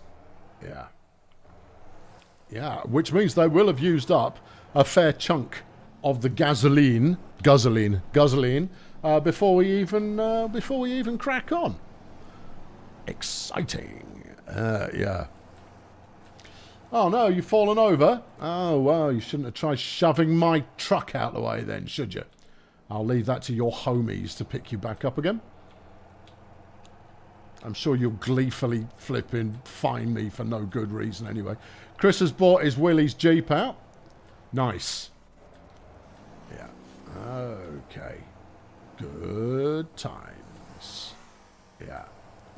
Yeah, which means they will have used up a fair chunk of the gasoline before we even crack on. Exciting. Yeah. Oh no, you've fallen over. Oh well, you shouldn't have tried shoving my truck out the way then, should you? I'll leave that to your homies to pick you back up again. I'm sure you'll gleefully flipping find me for no good reason anyway. Chris has bought his Willie's Jeep out. Nice. Yeah. Okay. Good times. Yeah.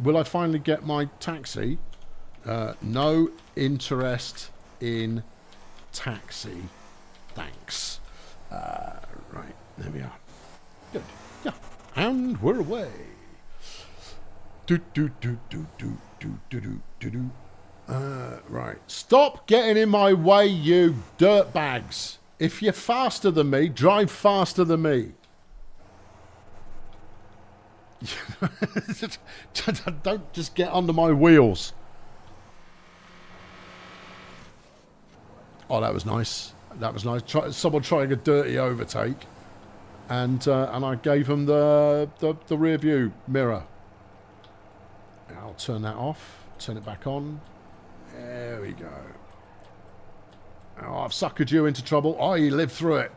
Will I finally get my taxi? No interest in taxi. Thanks. Right. There we are. Good. Yeah. And we're away. Right. Stop getting in my way, you dirtbags. If you're faster than me, drive faster than me. Don't just get under my wheels. Oh, that was nice. That was nice. Someone trying a dirty overtake, and I gave them the rear view mirror. I'll turn that off. Turn it back on. There we go. Oh, I've suckered you into trouble. Oh, you lived through it.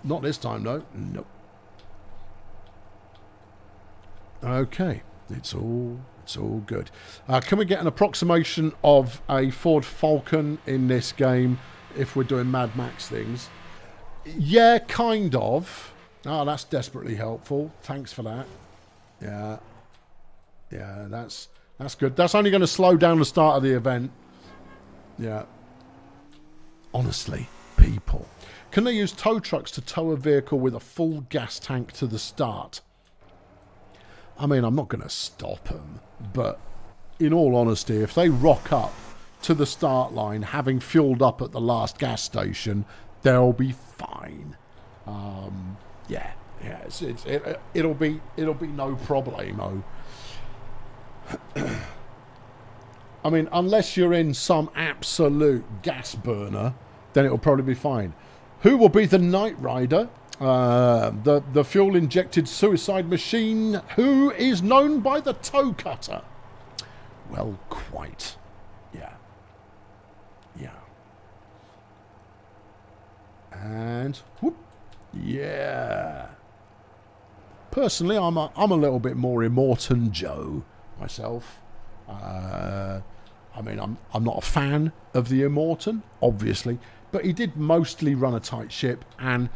Not this time, though. Nope. Okay. It's all good. Can we get an approximation of a Ford Falcon in this game if we're doing Mad Max things? Yeah, kind of. Oh, that's desperately helpful. Thanks for that. Yeah. Yeah, that's good. That's only going to slow down the start of the event. Yeah. Honestly, people. Can they use tow trucks to tow a vehicle with a full gas tank to the start? I mean, I'm not going to stop them, but in all honesty, if they rock up to the start line having fueled up at the last gas station, they'll be fine. Yeah, it'll be no problemo. I mean, unless you're in some absolute gas burner, then it'll probably be fine. Who will be the Knight Rider? The fuel-injected suicide machine who is known by the toe cutter. Well, quite. Yeah. Yeah. And whoop. Yeah. Personally, I'm a little bit more Immortan Joe myself. I mean, I'm not a fan of the Immortan, obviously, but he did mostly run a tight ship, and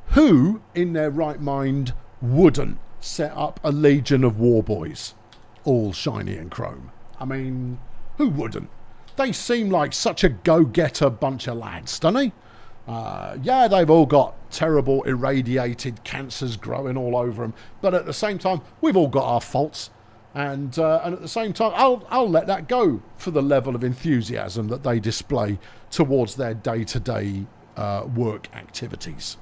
who in their right mind wouldn't set up a legion of war boys, all shiny and chrome? I mean, who wouldn't? They seem like such a go-getter bunch of lads, don't they? Yeah, they've all got terrible irradiated cancers growing all over them, but at the same time, we've all got our faults, and at the same time, I'll let that go for the level of enthusiasm that they display towards their day-to-day work activities.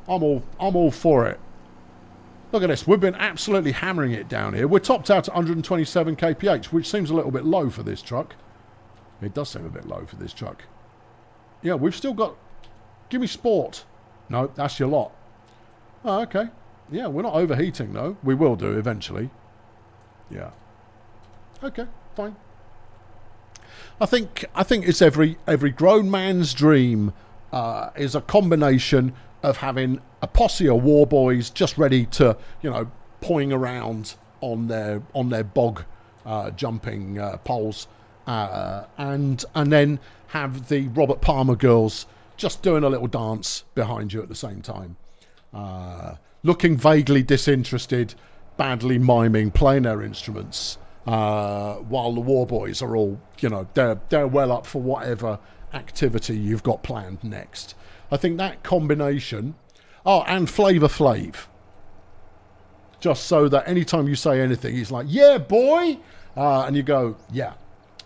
I'm all for it. Look at this. We've been absolutely hammering it down here. We're topped out at 127 kph, which seems a little bit low for this truck. It does seem a bit low for this truck. Yeah, we've still got... Give me sport. No, that's your lot. Oh, okay. Yeah, we're not overheating, though. We will do eventually. Yeah. Okay, fine. I think it's every grown man's dream is a combination of having a posse of war boys just ready to, pawing around on their bog jumping poles, and then have the Robert Palmer girls just doing a little dance behind you at the same time, looking vaguely disinterested, badly miming, playing their instruments, while the war boys are all, they're well up for whatever activity you've got planned next. I think that combination, and Flavor Flav, just so that anytime you say anything, he's like, "Yeah, boy," and you go, "Yeah."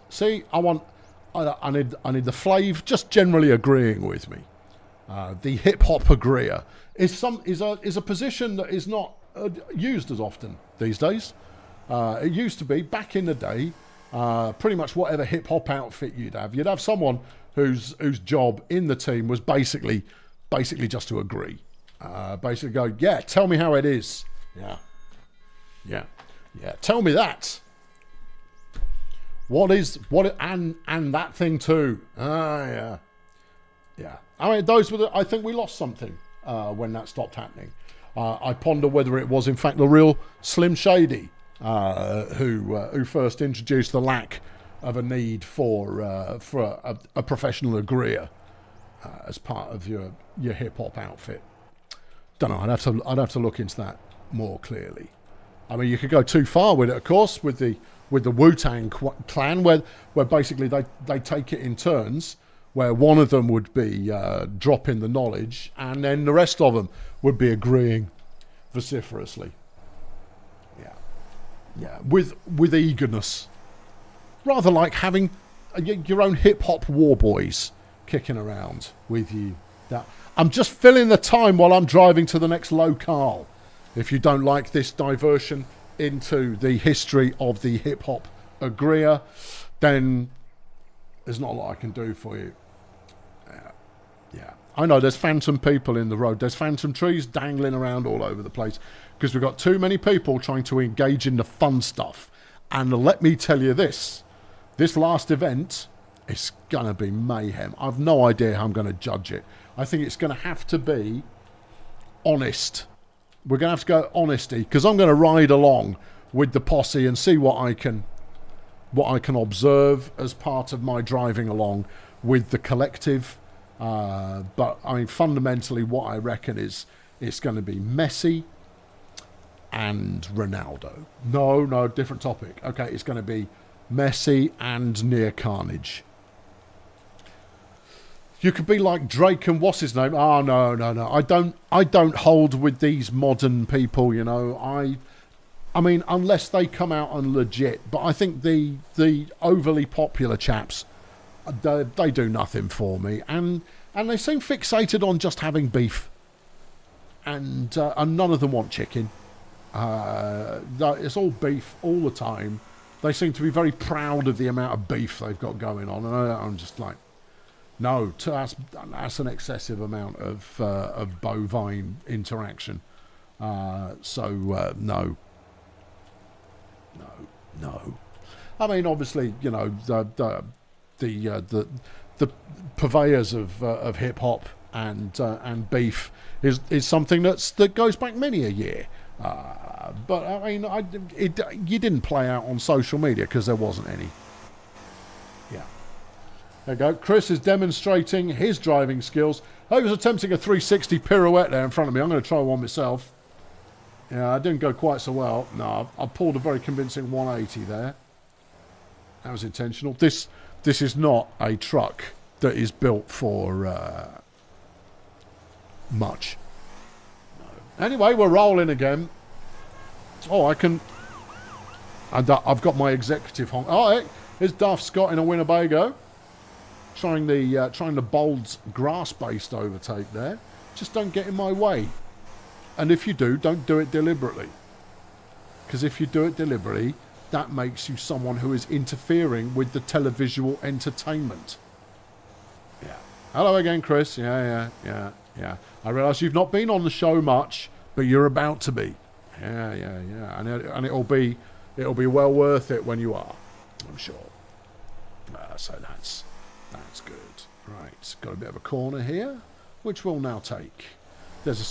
See, I need the Flav just generally agreeing with me. The hip hop agreeer is a position that is not used as often these days. It used to be back in the day. Pretty much whatever hip hop outfit you'd have someone whose job in the team was basically just to agree. Basically go, "Yeah, tell me how it is. Yeah. Tell me that. And that thing too. Yeah. I mean, I think we lost something when that stopped happening. I ponder whether it was in fact the real Slim Shady who first introduced the lack of a need for a professional agreeer as part of your hip hop outfit. Don't know. I'd have to look into that more clearly. I mean, you could go too far with it, of course, with the Wu-Tang Clan, where basically they take it in turns, where one of them would be dropping the knowledge, and then the rest of them would be agreeing vociferously. Yeah, with eagerness, rather like having your own hip hop war boys kicking around with you. I'm just filling the time while I'm driving to the next locale. If you don't like this diversion into the history of the hip hop agreeer, then there's not a lot I can do for you. Yeah. I know there's phantom people in the road. There's phantom trees dangling around all over the place because we've got too many people trying to engage in the fun stuff. And let me tell you this last event is going to be mayhem. I've no idea how I'm going to judge it. I think it's going to have to be honest. We're going to have to go honesty, because I'm going to ride along with the posse and see what I can observe as part of my driving along with the collective. But I mean, fundamentally, what I reckon is it's going to be Messi and Ronaldo. No, different topic. Okay, it's going to be Messi and near carnage. You could be like Drake and what's his name? Oh, no. I don't hold with these modern people, I mean, unless they come out and legit. But I think the overly popular chaps, they do nothing for me. And they seem fixated on just having beef. And none of them want chicken. It's all beef all the time. They seem to be very proud of the amount of beef they've got going on. And I'm just like, no, that's an excessive amount of bovine interaction. No. I mean, obviously, the purveyors of hip hop and beef is something that goes back many a year. But I mean, you didn't play out on social media because there wasn't any. Yeah. There you go. Chris is demonstrating his driving skills. He was attempting a 360 pirouette there in front of me. I'm going to try one myself. Yeah, I didn't go quite so well. No, I pulled a very convincing 180 there. That was intentional. This is not a truck that is built for much. No. Anyway, we're rolling again. Oh, I've got my executive honk. Oh, hey, here's Duff Scott in a Winnebago. Trying the bold grass-based overtake there. Just don't get in my way. And if you do, don't do it deliberately. Because if you do it deliberately, that makes you someone who is interfering with the televisual entertainment. Yeah. Hello again, Chris. Yeah. I realise you've not been on the show much, but you're about to be. Yeah. And it'll be well worth it when you are, I'm sure. So that's good. Right, got a bit of a corner here, which we'll now take. There's a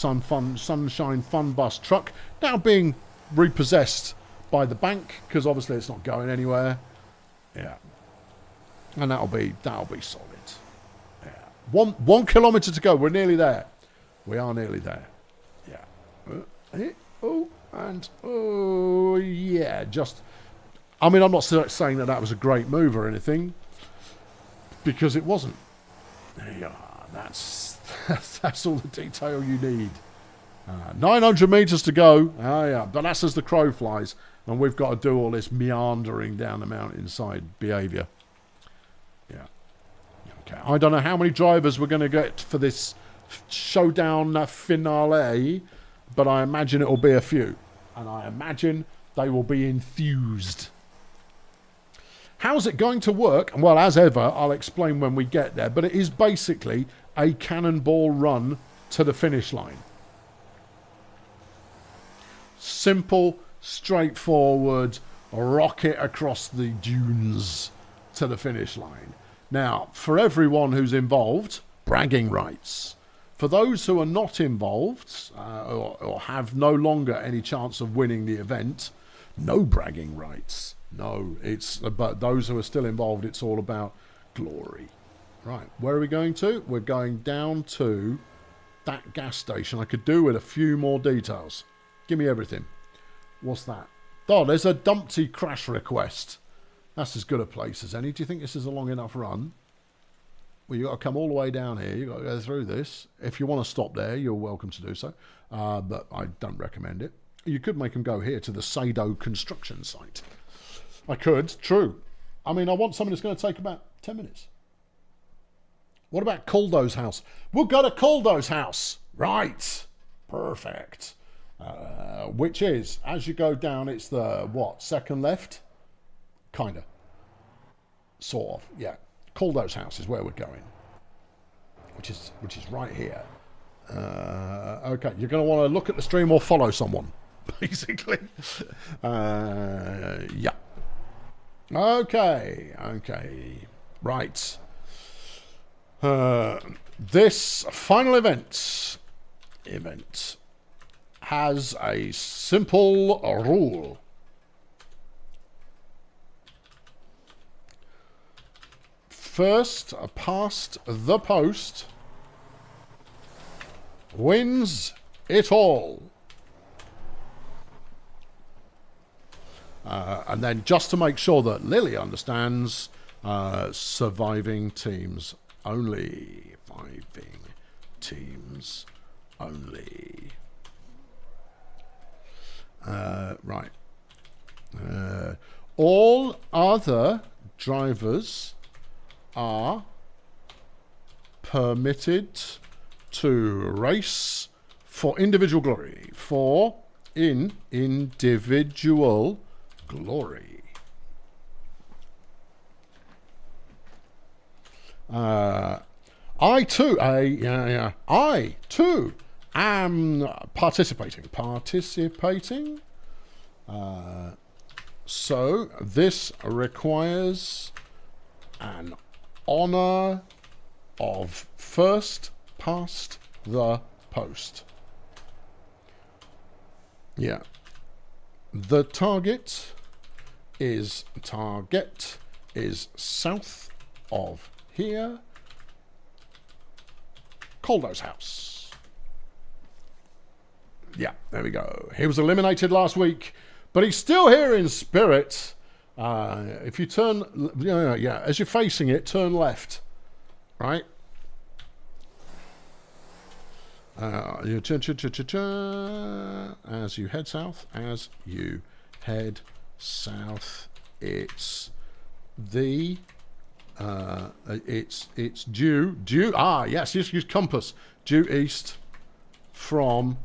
Sunshine Fun Bus truck now being repossessed by the bank because obviously it's not going anywhere. Yeah, and that'll be solid. Yeah, 1 kilometre to go. We're nearly there. We are nearly there. Yeah. Yeah. Just. I mean, I'm not saying that was a great move or anything, because it wasn't. There you are. That's all the detail you need. 900 metres to go. Oh, yeah. But that's as the crow flies. And we've got to do all this meandering down the mountainside behaviour. Yeah. Okay. I don't know how many drivers we're going to get for this showdown finale, but I imagine it will be a few. And I imagine they will be enthused. How's it going to work? Well, as ever, I'll explain when we get there. But it is basically a cannonball run to the finish line. Simple, straightforward, rocket across the dunes to the finish line. Now, for everyone who's involved, bragging rights. For those who are not involved or have no longer any chance of winning the event, no bragging rights. No, but those who are still involved, it's all about glory. Right, where are we going to? We're going down to that gas station. I could do with a few more details. Give me everything. What's that? Oh, there's a Dumpty crash request. That's as good a place as any. Do you think this is a long enough run? Well, you've got to come all the way down here. You've got to go through this. If you want to stop there, you're welcome to do so. But I don't recommend it. You could make them go here to the Sado construction site. I could, true. I mean, I want something that's going to take about 10 minutes. What about Caldo's house? We'll go to Caldo's house. Right. Perfect. Which is, as you go down, it's the, second left? Kind of. Sort of, yeah. Caldo's house is where we're going. Which is right here. Okay, you're going to want to look at the stream or follow someone, basically. Yeah. Okay. Right. This final event has a simple rule. First past the post wins it all. And then just to make sure that Lily understands, surviving teams only. Surviving teams only. Right. All other drivers are permitted to race for individual glory. For individual glory. I too am participating. So this requires an honor of first past the post. Yeah. The target is south of here. Caldo's house. Yeah, there we go. He was eliminated last week, but he's still here in spirit. If you turn, yeah, as you're facing it, turn left, right? As you head south, it's the it's due yes, use compass, due east from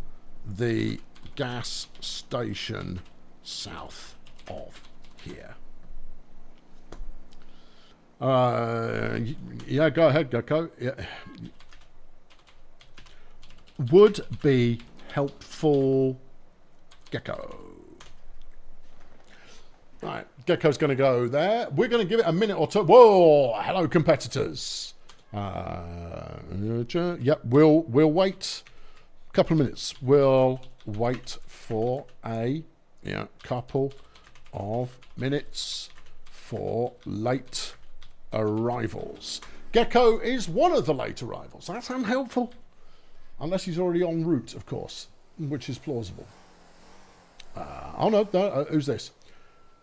the gas station south of here. Yeah, go ahead, Gecko. Yeah. Would be helpful, Gecko. Right, Gecko's going to go there. We're going to give it a minute or two. Whoa, hello, competitors. Yep, we'll wait a couple of minutes. We'll wait for a couple of minutes for late arrivals. Gecko is one of the late arrivals. That's unhelpful. Unless he's already en route, of course, which is plausible. Oh, no, who's this?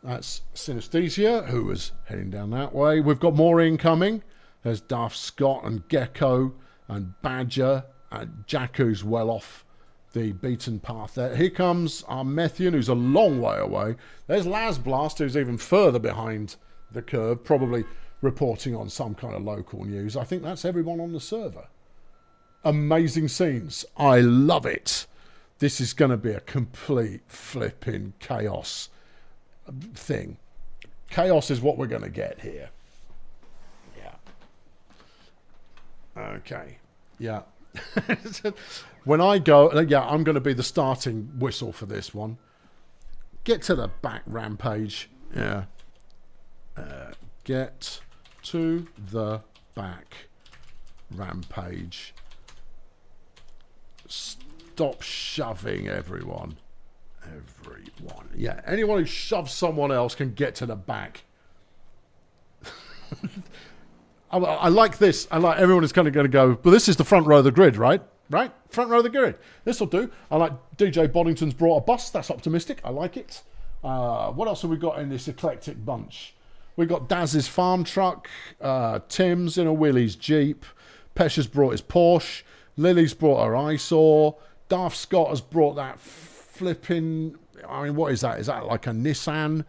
That's Synesthesia, who was heading down that way. We've got more incoming. There's Daft Scott and Gecko and Badger and Jack, who's well off the beaten path there. Here comes our Methian, who's a long way away. There's Lasblast, who's even further behind the curve, probably reporting on some kind of local news. I think that's everyone on the server. Amazing scenes. I love it. This is going to be a complete flipping chaos thing. Chaos is what we're going to get here. Yeah. Okay. Yeah. When I go, I'm going to be the starting whistle for this one. Get to the back, Rampage. Yeah. Get to the back, Rampage. Stop shoving everyone. Yeah, anyone who shoves someone else can get to the back. I like this. I like everyone is kind of going to go, but this is the front row of the grid, right? Right? Front row of the grid. This will do. I like DJ Boddington's brought a bus. That's optimistic. I like it. What else have we got in this eclectic bunch? We've got Daz's farm truck, Tim's in a Willys Jeep, Pesha's brought his Porsche, Lily's brought her eyesore, Daft Scott has brought that flipping, I mean, what is that? Is that like a Nissan?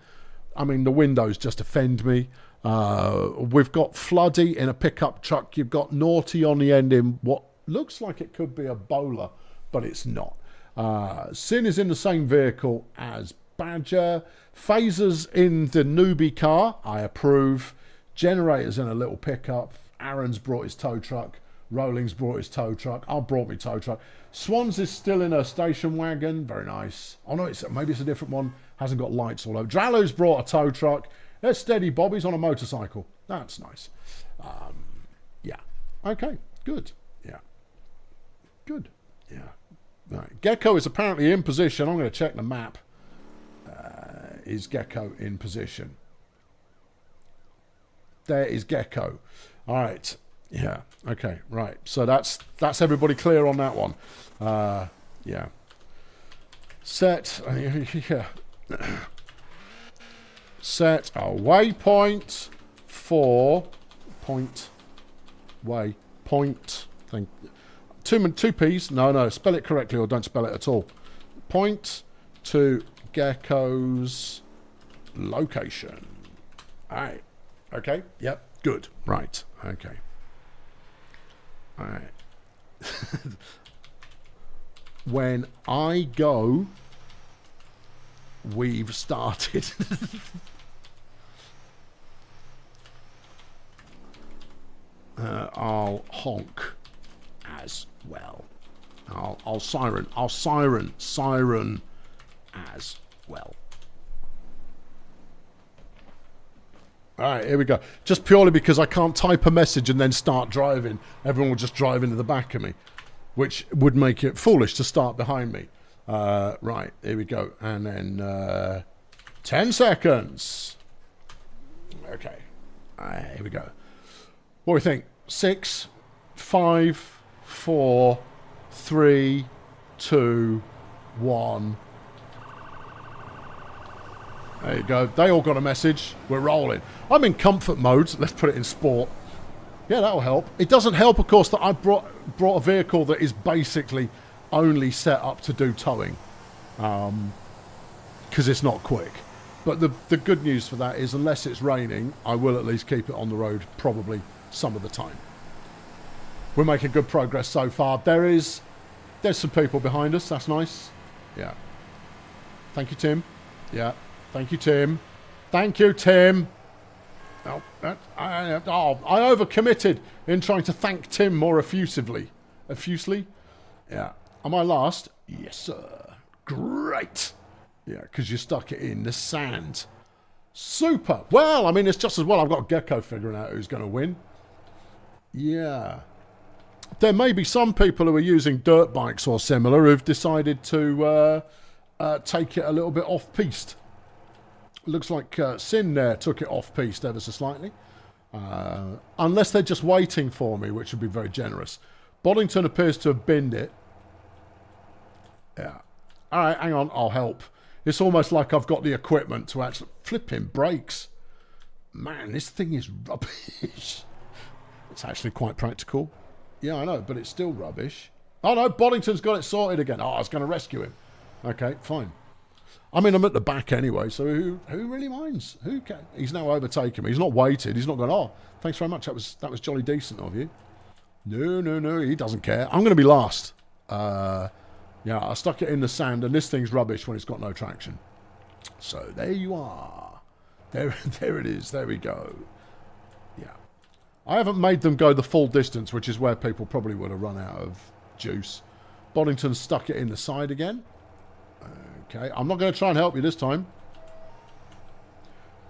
I mean, the windows just offend me. We've got Floody in a pickup truck. You've got Naughty on the end in what looks like it could be a bowler, but it's not. Sin is in the same vehicle as Badger. Phasers in the newbie car. I approve. Generators in a little pickup. Aaron's brought his tow truck. Rolling's brought his tow truck. I brought my tow truck. Swans is still in a station wagon. Very nice. Oh no, maybe it's a different one. Hasn't got lights all over. Drallo's brought a tow truck. There's Steady Bobby's on a motorcycle. That's nice. Yeah. Okay. Good. Yeah. Good. Yeah. Right. Gecko is apparently in position. I'm going to check the map. Is Gecko in position? There is Gecko. All right. Yeah. Okay. Right. So that's everybody clear on that one. Yeah. Set. Yeah. Set a waypoint for point waypoint. Thank. Two P's. No. Spell it correctly or don't spell it at all. Point to Gecko's location. All right. Okay. Yep. Good. Right. Okay. All right. When I go, we've started. I'll honk as well. I'll siren as well. All right, here we go. Just purely because I can't type a message and then start driving. Everyone will just drive into the back of me, which would make it foolish to start behind me. Right, here we go. And then 10 seconds. Okay. Here we go. What do we think? 6, 5, 4, 3, 2, 1. There you go. They all got a message. We're rolling. I'm in comfort mode. Let's put it in sport. Yeah, that'll help. It doesn't help, of course, that I brought a vehicle that is basically only set up to do towing, because it's not quick. But the good news for that is, unless it's raining, I will at least keep it on the road probably some of the time. We're making good progress so far. There's some people behind us. That's nice. Yeah. Thank you, Tim. Yeah. Thank you, Tim. Thank you, Tim. Oh, I overcommitted in trying to thank Tim more effusively. Effusely? Yeah. Am I last? Yes, sir. Great. Yeah, because you stuck it in the sand. Super. Well, I mean, it's just as well I've got Gecko figuring out who's going to win. Yeah. There may be some people who are using dirt bikes or similar who've decided to take it a little bit off-piste. Looks like Sin there took it off-piste ever so slightly. Unless they're just waiting for me, which would be very generous. Boddington appears to have binned it. Yeah. All right, hang on, I'll help. It's almost like I've got the equipment to actually... Flipping brakes. Man, this thing is rubbish. It's actually quite practical. Yeah, I know, but it's still rubbish. Oh, no, Boddington's got it sorted again. Oh, I was going to rescue him. Okay, fine. I mean, I'm at the back anyway, so who really minds? Who can? He's now overtaken me. He's not waited. He's not gone, oh, thanks very much. That was jolly decent of you. No, he doesn't care. I'm going to be last. Yeah, I stuck it in the sand, and this thing's rubbish when it's got no traction. So there you are. There it is. There we go. Yeah. I haven't made them go the full distance, which is where people probably would have run out of juice. Boddington stuck it in the side again. Okay, I'm not going to try and help you this time.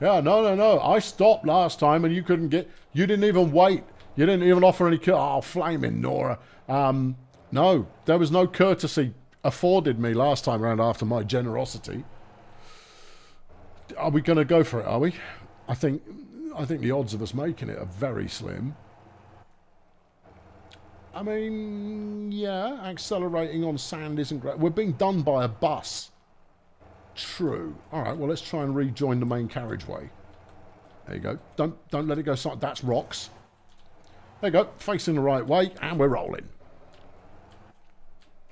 Yeah, no. I stopped last time and you couldn't get... You didn't even wait. You didn't even offer any... Oh, flaming Nora. No, there was no courtesy afforded me last time around after my generosity. Are we going to go for it, are we? I think the odds of us making it are very slim. I mean, yeah, accelerating on sand isn't great. We're being done by a bus. True. All right, well, let's try and rejoin the main carriageway. There you go. Don't let it go. That's rocks. There you go. Facing the right way, and we're rolling.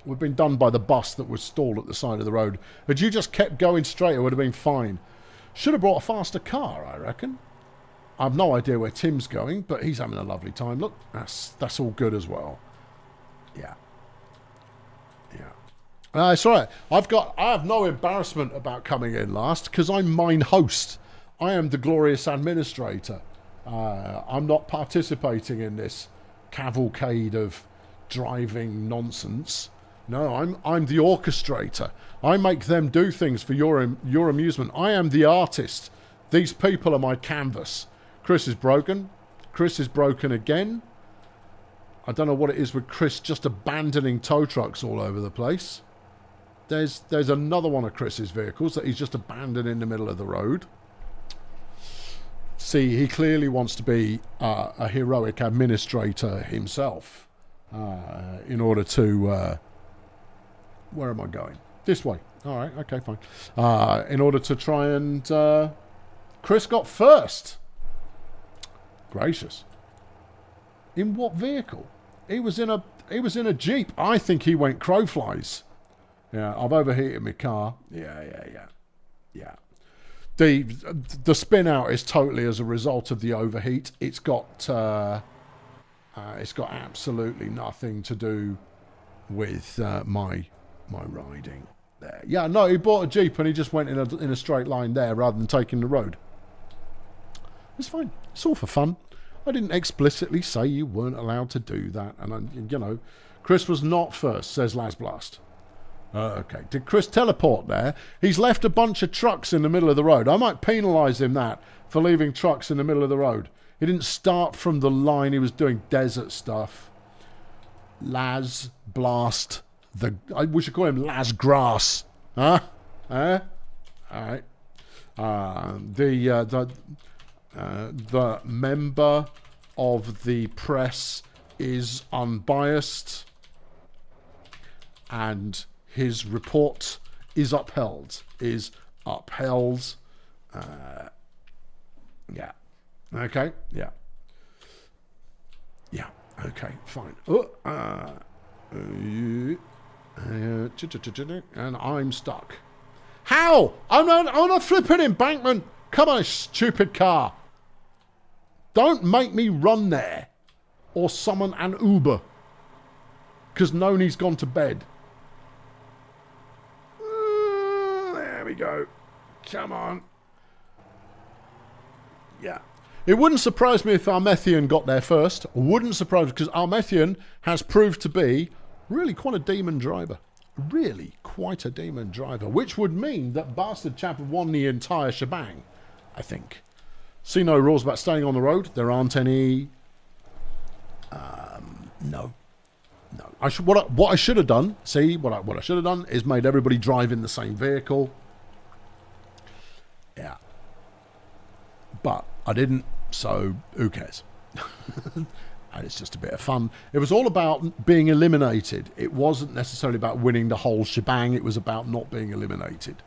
We've been done by the bus that was stalled at the side of the road. Had you just kept going straight, it would have been fine. Should have brought a faster car, I reckon. I've no idea where Tim's going, but he's having a lovely time. Look, that's all good as well. Yeah. It's all right. I have no embarrassment about coming in last because I'm mine host. I am the glorious administrator. I'm not participating in this cavalcade of driving nonsense. No, I'm the orchestrator. I make them do things for your amusement. I am the artist. These people are my canvas. Chris is broken. Chris is broken again. I don't know what it is with Chris just abandoning tow trucks all over the place. There's another one of Chris's vehicles that he's just abandoned in the middle of the road. See, he clearly wants to be a heroic administrator himself in order to... where am I going? This way. All right, okay, fine. In order to try and... Chris got first. Gracious. In what vehicle? He was in a Jeep. I think he went crowflies. Yeah, I've overheated my car. Yeah. The spin out is totally as a result of the overheat. It's got absolutely nothing to do with my riding there. Yeah, no, he bought a Jeep and he just went in a straight line there rather than taking the road. It's fine. It's all for fun. I didn't explicitly say you weren't allowed to do that. And, Chris was not first, says Lasblast. Okay. Did Chris teleport there? He's left a bunch of trucks in the middle of the road. I might penalise him for leaving trucks in the middle of the road. He didn't start from the line. He was doing desert stuff. Lasblast. We should call him Lasgrass. Huh? All right. The member of the press is unbiased and his report is upheld. Yeah. Okay. Yeah. Okay. Fine. And I'm stuck. How? I'm on a flipping embankment. Come on, stupid car. Don't make me run there or summon an Uber because Noni's gone to bed. There we go. Come on. Yeah. It wouldn't surprise me if Armethian got there first. Wouldn't surprise me because Armethian has proved to be really quite a demon driver. Really quite a demon driver. Which would mean that Bastard Chap won the entire shebang, I think. See no rules about staying on the road. There aren't any. No. No. What I should have done, what I should have done is made everybody drive in the same vehicle. Yeah. But I didn't, so who cares? And it's just a bit of fun. It was all about being eliminated. It wasn't necessarily about winning the whole shebang. It was about not being eliminated.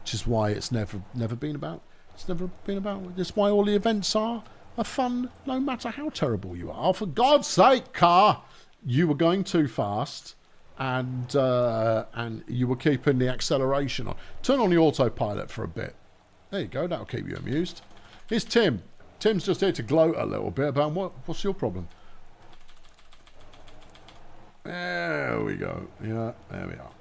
Which is why it's never been about. It's never been about. That's why all the events are fun, no matter how terrible you are. Oh, for God's sake, car! You were going too fast, and you were keeping the acceleration on. Turn on the autopilot for a bit. There you go. That'll keep you amused. Here's Tim. Tim's just here to gloat a little bit about what's your problem. There we go. Yeah, there we are.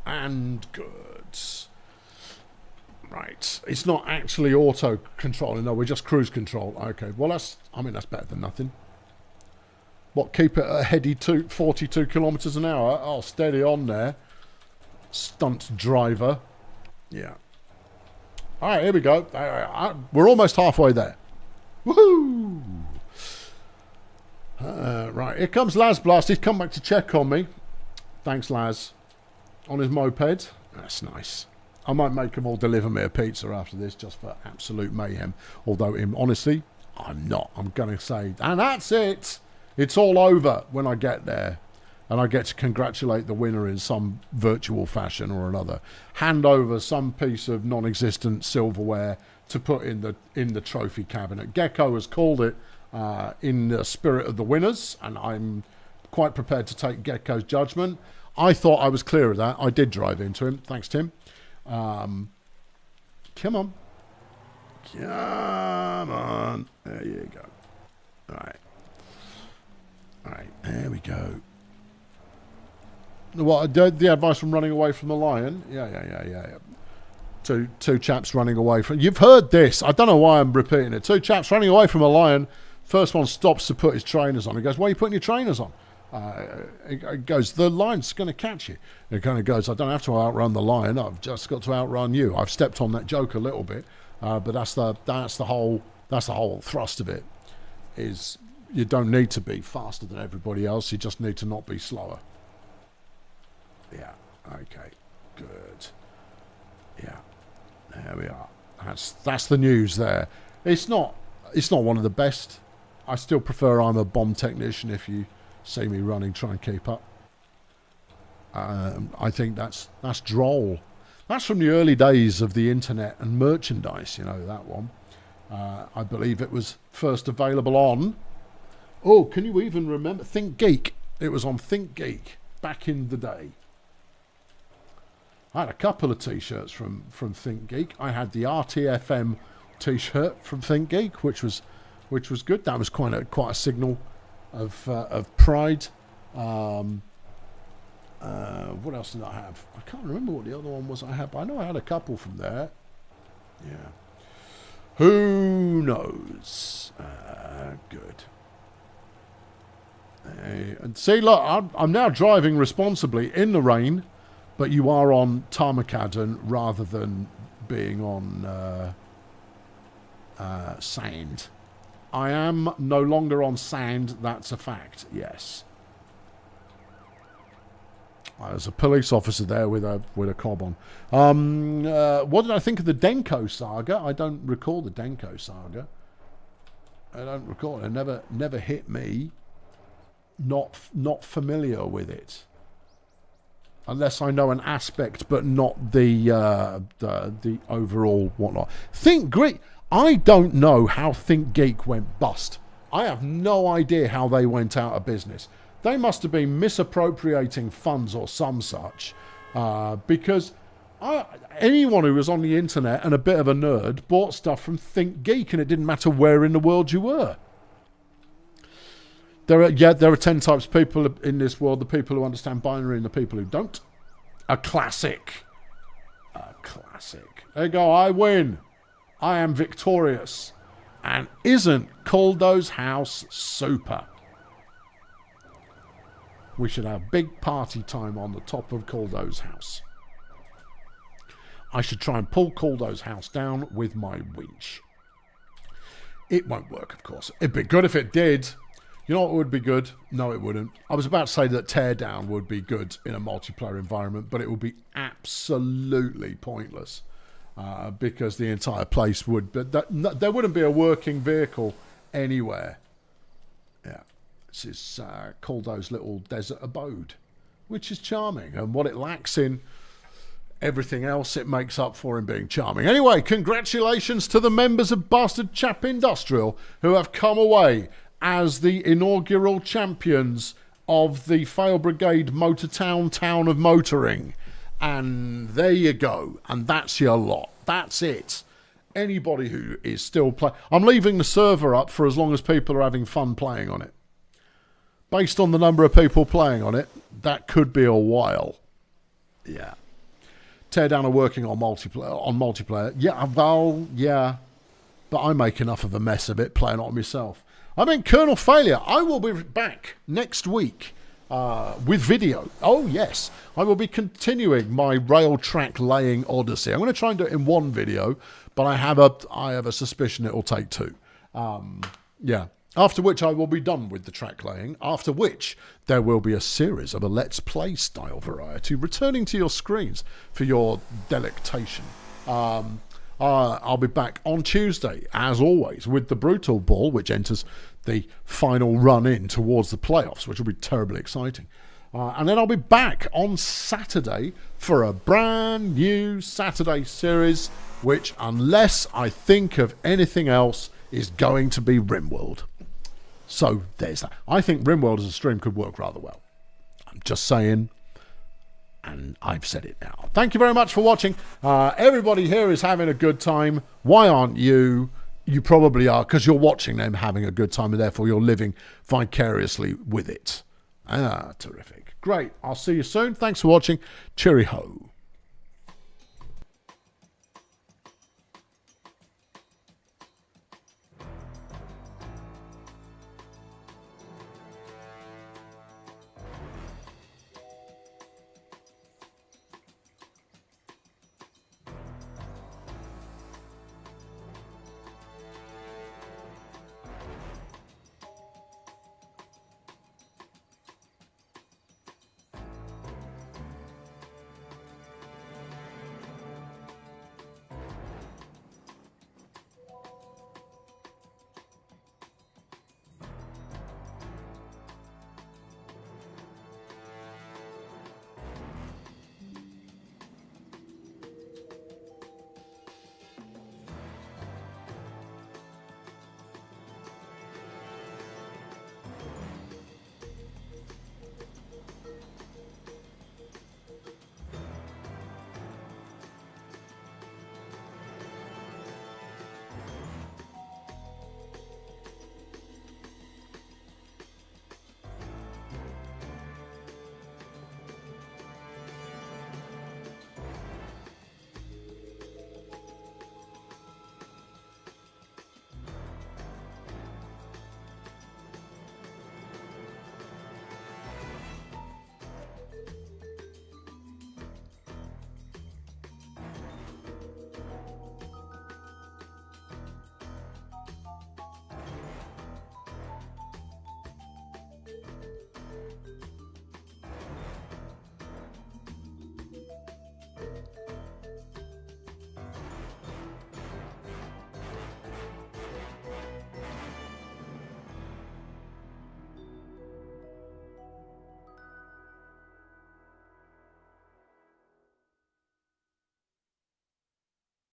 And good. Right. It's not actually auto controlling. No, we're just cruise control. Okay. Well, that's better than nothing. What, keep it a heady 42 kilometres an hour? Oh, steady on there. Stunt driver. Yeah. All right, here we go. We're almost halfway there. Woohoo! Right, here comes Laz Blast. He's come back to check on me. Thanks, Laz. On his moped. That's nice. I might make him all deliver me a pizza after this, just for absolute mayhem. Although, honestly, I'm not. I'm going to say, and that's it. It's all over when I get there. And I get to congratulate the winner in some virtual fashion or another. Hand over some piece of non-existent silverware to put in the trophy cabinet. Gecko has called it in the spirit of the winners, and I'm quite prepared to take Gecko's judgment. I thought I was clear of that. I did drive into him. Thanks, Tim. Come on. Come on. There you go. All right. All right. There we go. What, the advice from running away from the lion? Yeah. Two chaps running away from... You've heard this. I don't know why I'm repeating it. Two chaps running away from a lion. First one stops to put his trainers on. He goes, why are you putting your trainers on? It goes, the lion's going to catch you. It kind of goes, I don't have to outrun the lion. I've just got to outrun you. I've stepped on that joke a little bit. But that's the whole thrust of it. Is you don't need to be faster than everybody else. You just need to not be slower. Yeah. Okay. Good. Yeah. There we are. That's the news there. It's not one of the best. I still prefer I'm a bomb technician if you see me running, try and keep up. I think that's droll. That's from the early days of the internet and merchandise, you know, that one. I believe it was first available on... Oh, can you even remember? Think Geek. It was on Think Geek back in the day. I had a couple of T-shirts from Think Geek. I had the RTFM T-shirt from Think Geek, which was good. That was quite a signal of pride. What else did I have? I can't remember what the other one was I had, but I know I had a couple from there. Yeah. Who knows? Good. And see, look, I'm now driving responsibly in the rain, but you are on Tarmacadon rather than being on sand. I am no longer on sand, that's a fact, yes. There's a police officer there with a cob on. What did I think of the Denko saga? I don't recall the Denko saga. I don't recall it. It never hit me. Not familiar with it, unless I know an aspect, but not the overall whatnot. Think Geek. I don't know how Think Geek went bust. I have no idea how they went out of business. They must have been misappropriating funds or some such, because anyone who was on the internet and a bit of a nerd bought stuff from Think Geek, and it didn't matter where in the world you were. There are 10 types of people in this world: the people who understand binary and the people who don't. A classic. There you go. I win. I am victorious. And isn't Caldo's house super? We should have big party time on the top of Caldo's house. I should try and pull Caldo's house down with my winch. It won't work, of course. It'd be good if it did. You know what would be good? No, it wouldn't. I was about to say that Teardown would be good in a multiplayer environment, but it would be absolutely pointless because the entire place would... there wouldn't be a working vehicle anywhere. Yeah. This is Caldo's little desert abode, which is charming. And what it lacks in everything else, it makes up for in being charming. Anyway, congratulations to the members of Bastard Chap Industrial who have come away as the inaugural champions of the Fail Brigade Motortown Town of Motoring. And there you go. And that's your lot. That's it. Anybody who is still playing... I'm leaving the server up for as long as people are having fun playing on it. Based on the number of people playing on it, that could be a while. Yeah. Teardown are working on multiplayer. Yeah, well, yeah. But I make enough of a mess of it playing on myself. I mean, Colonel Failure. I will be back next week with video. Oh, yes. I will be continuing my rail track laying odyssey. I'm going to try and do it in one video, but I have a suspicion it will take two. Yeah. After which I will be done with the track laying, after which there will be a series of a Let's Play style variety returning to your screens for your delectation. I'll be back on Tuesday, as always, with the Brutal Ball, which enters the final run in towards the playoffs, which will be terribly exciting. And then I'll be back on Saturday for a brand new Saturday series, which, unless I think of anything else, is going to be RimWorld. So there's that. I think RimWorld as a stream could work rather well. I'm just saying, and I've said it now. Thank you very much for watching. Everybody here is having a good time. Why aren't you? You probably are, because you're watching them having a good time, and therefore you're living vicariously with it. Terrific. Great. I'll see you soon. Thanks for watching. Cheery ho.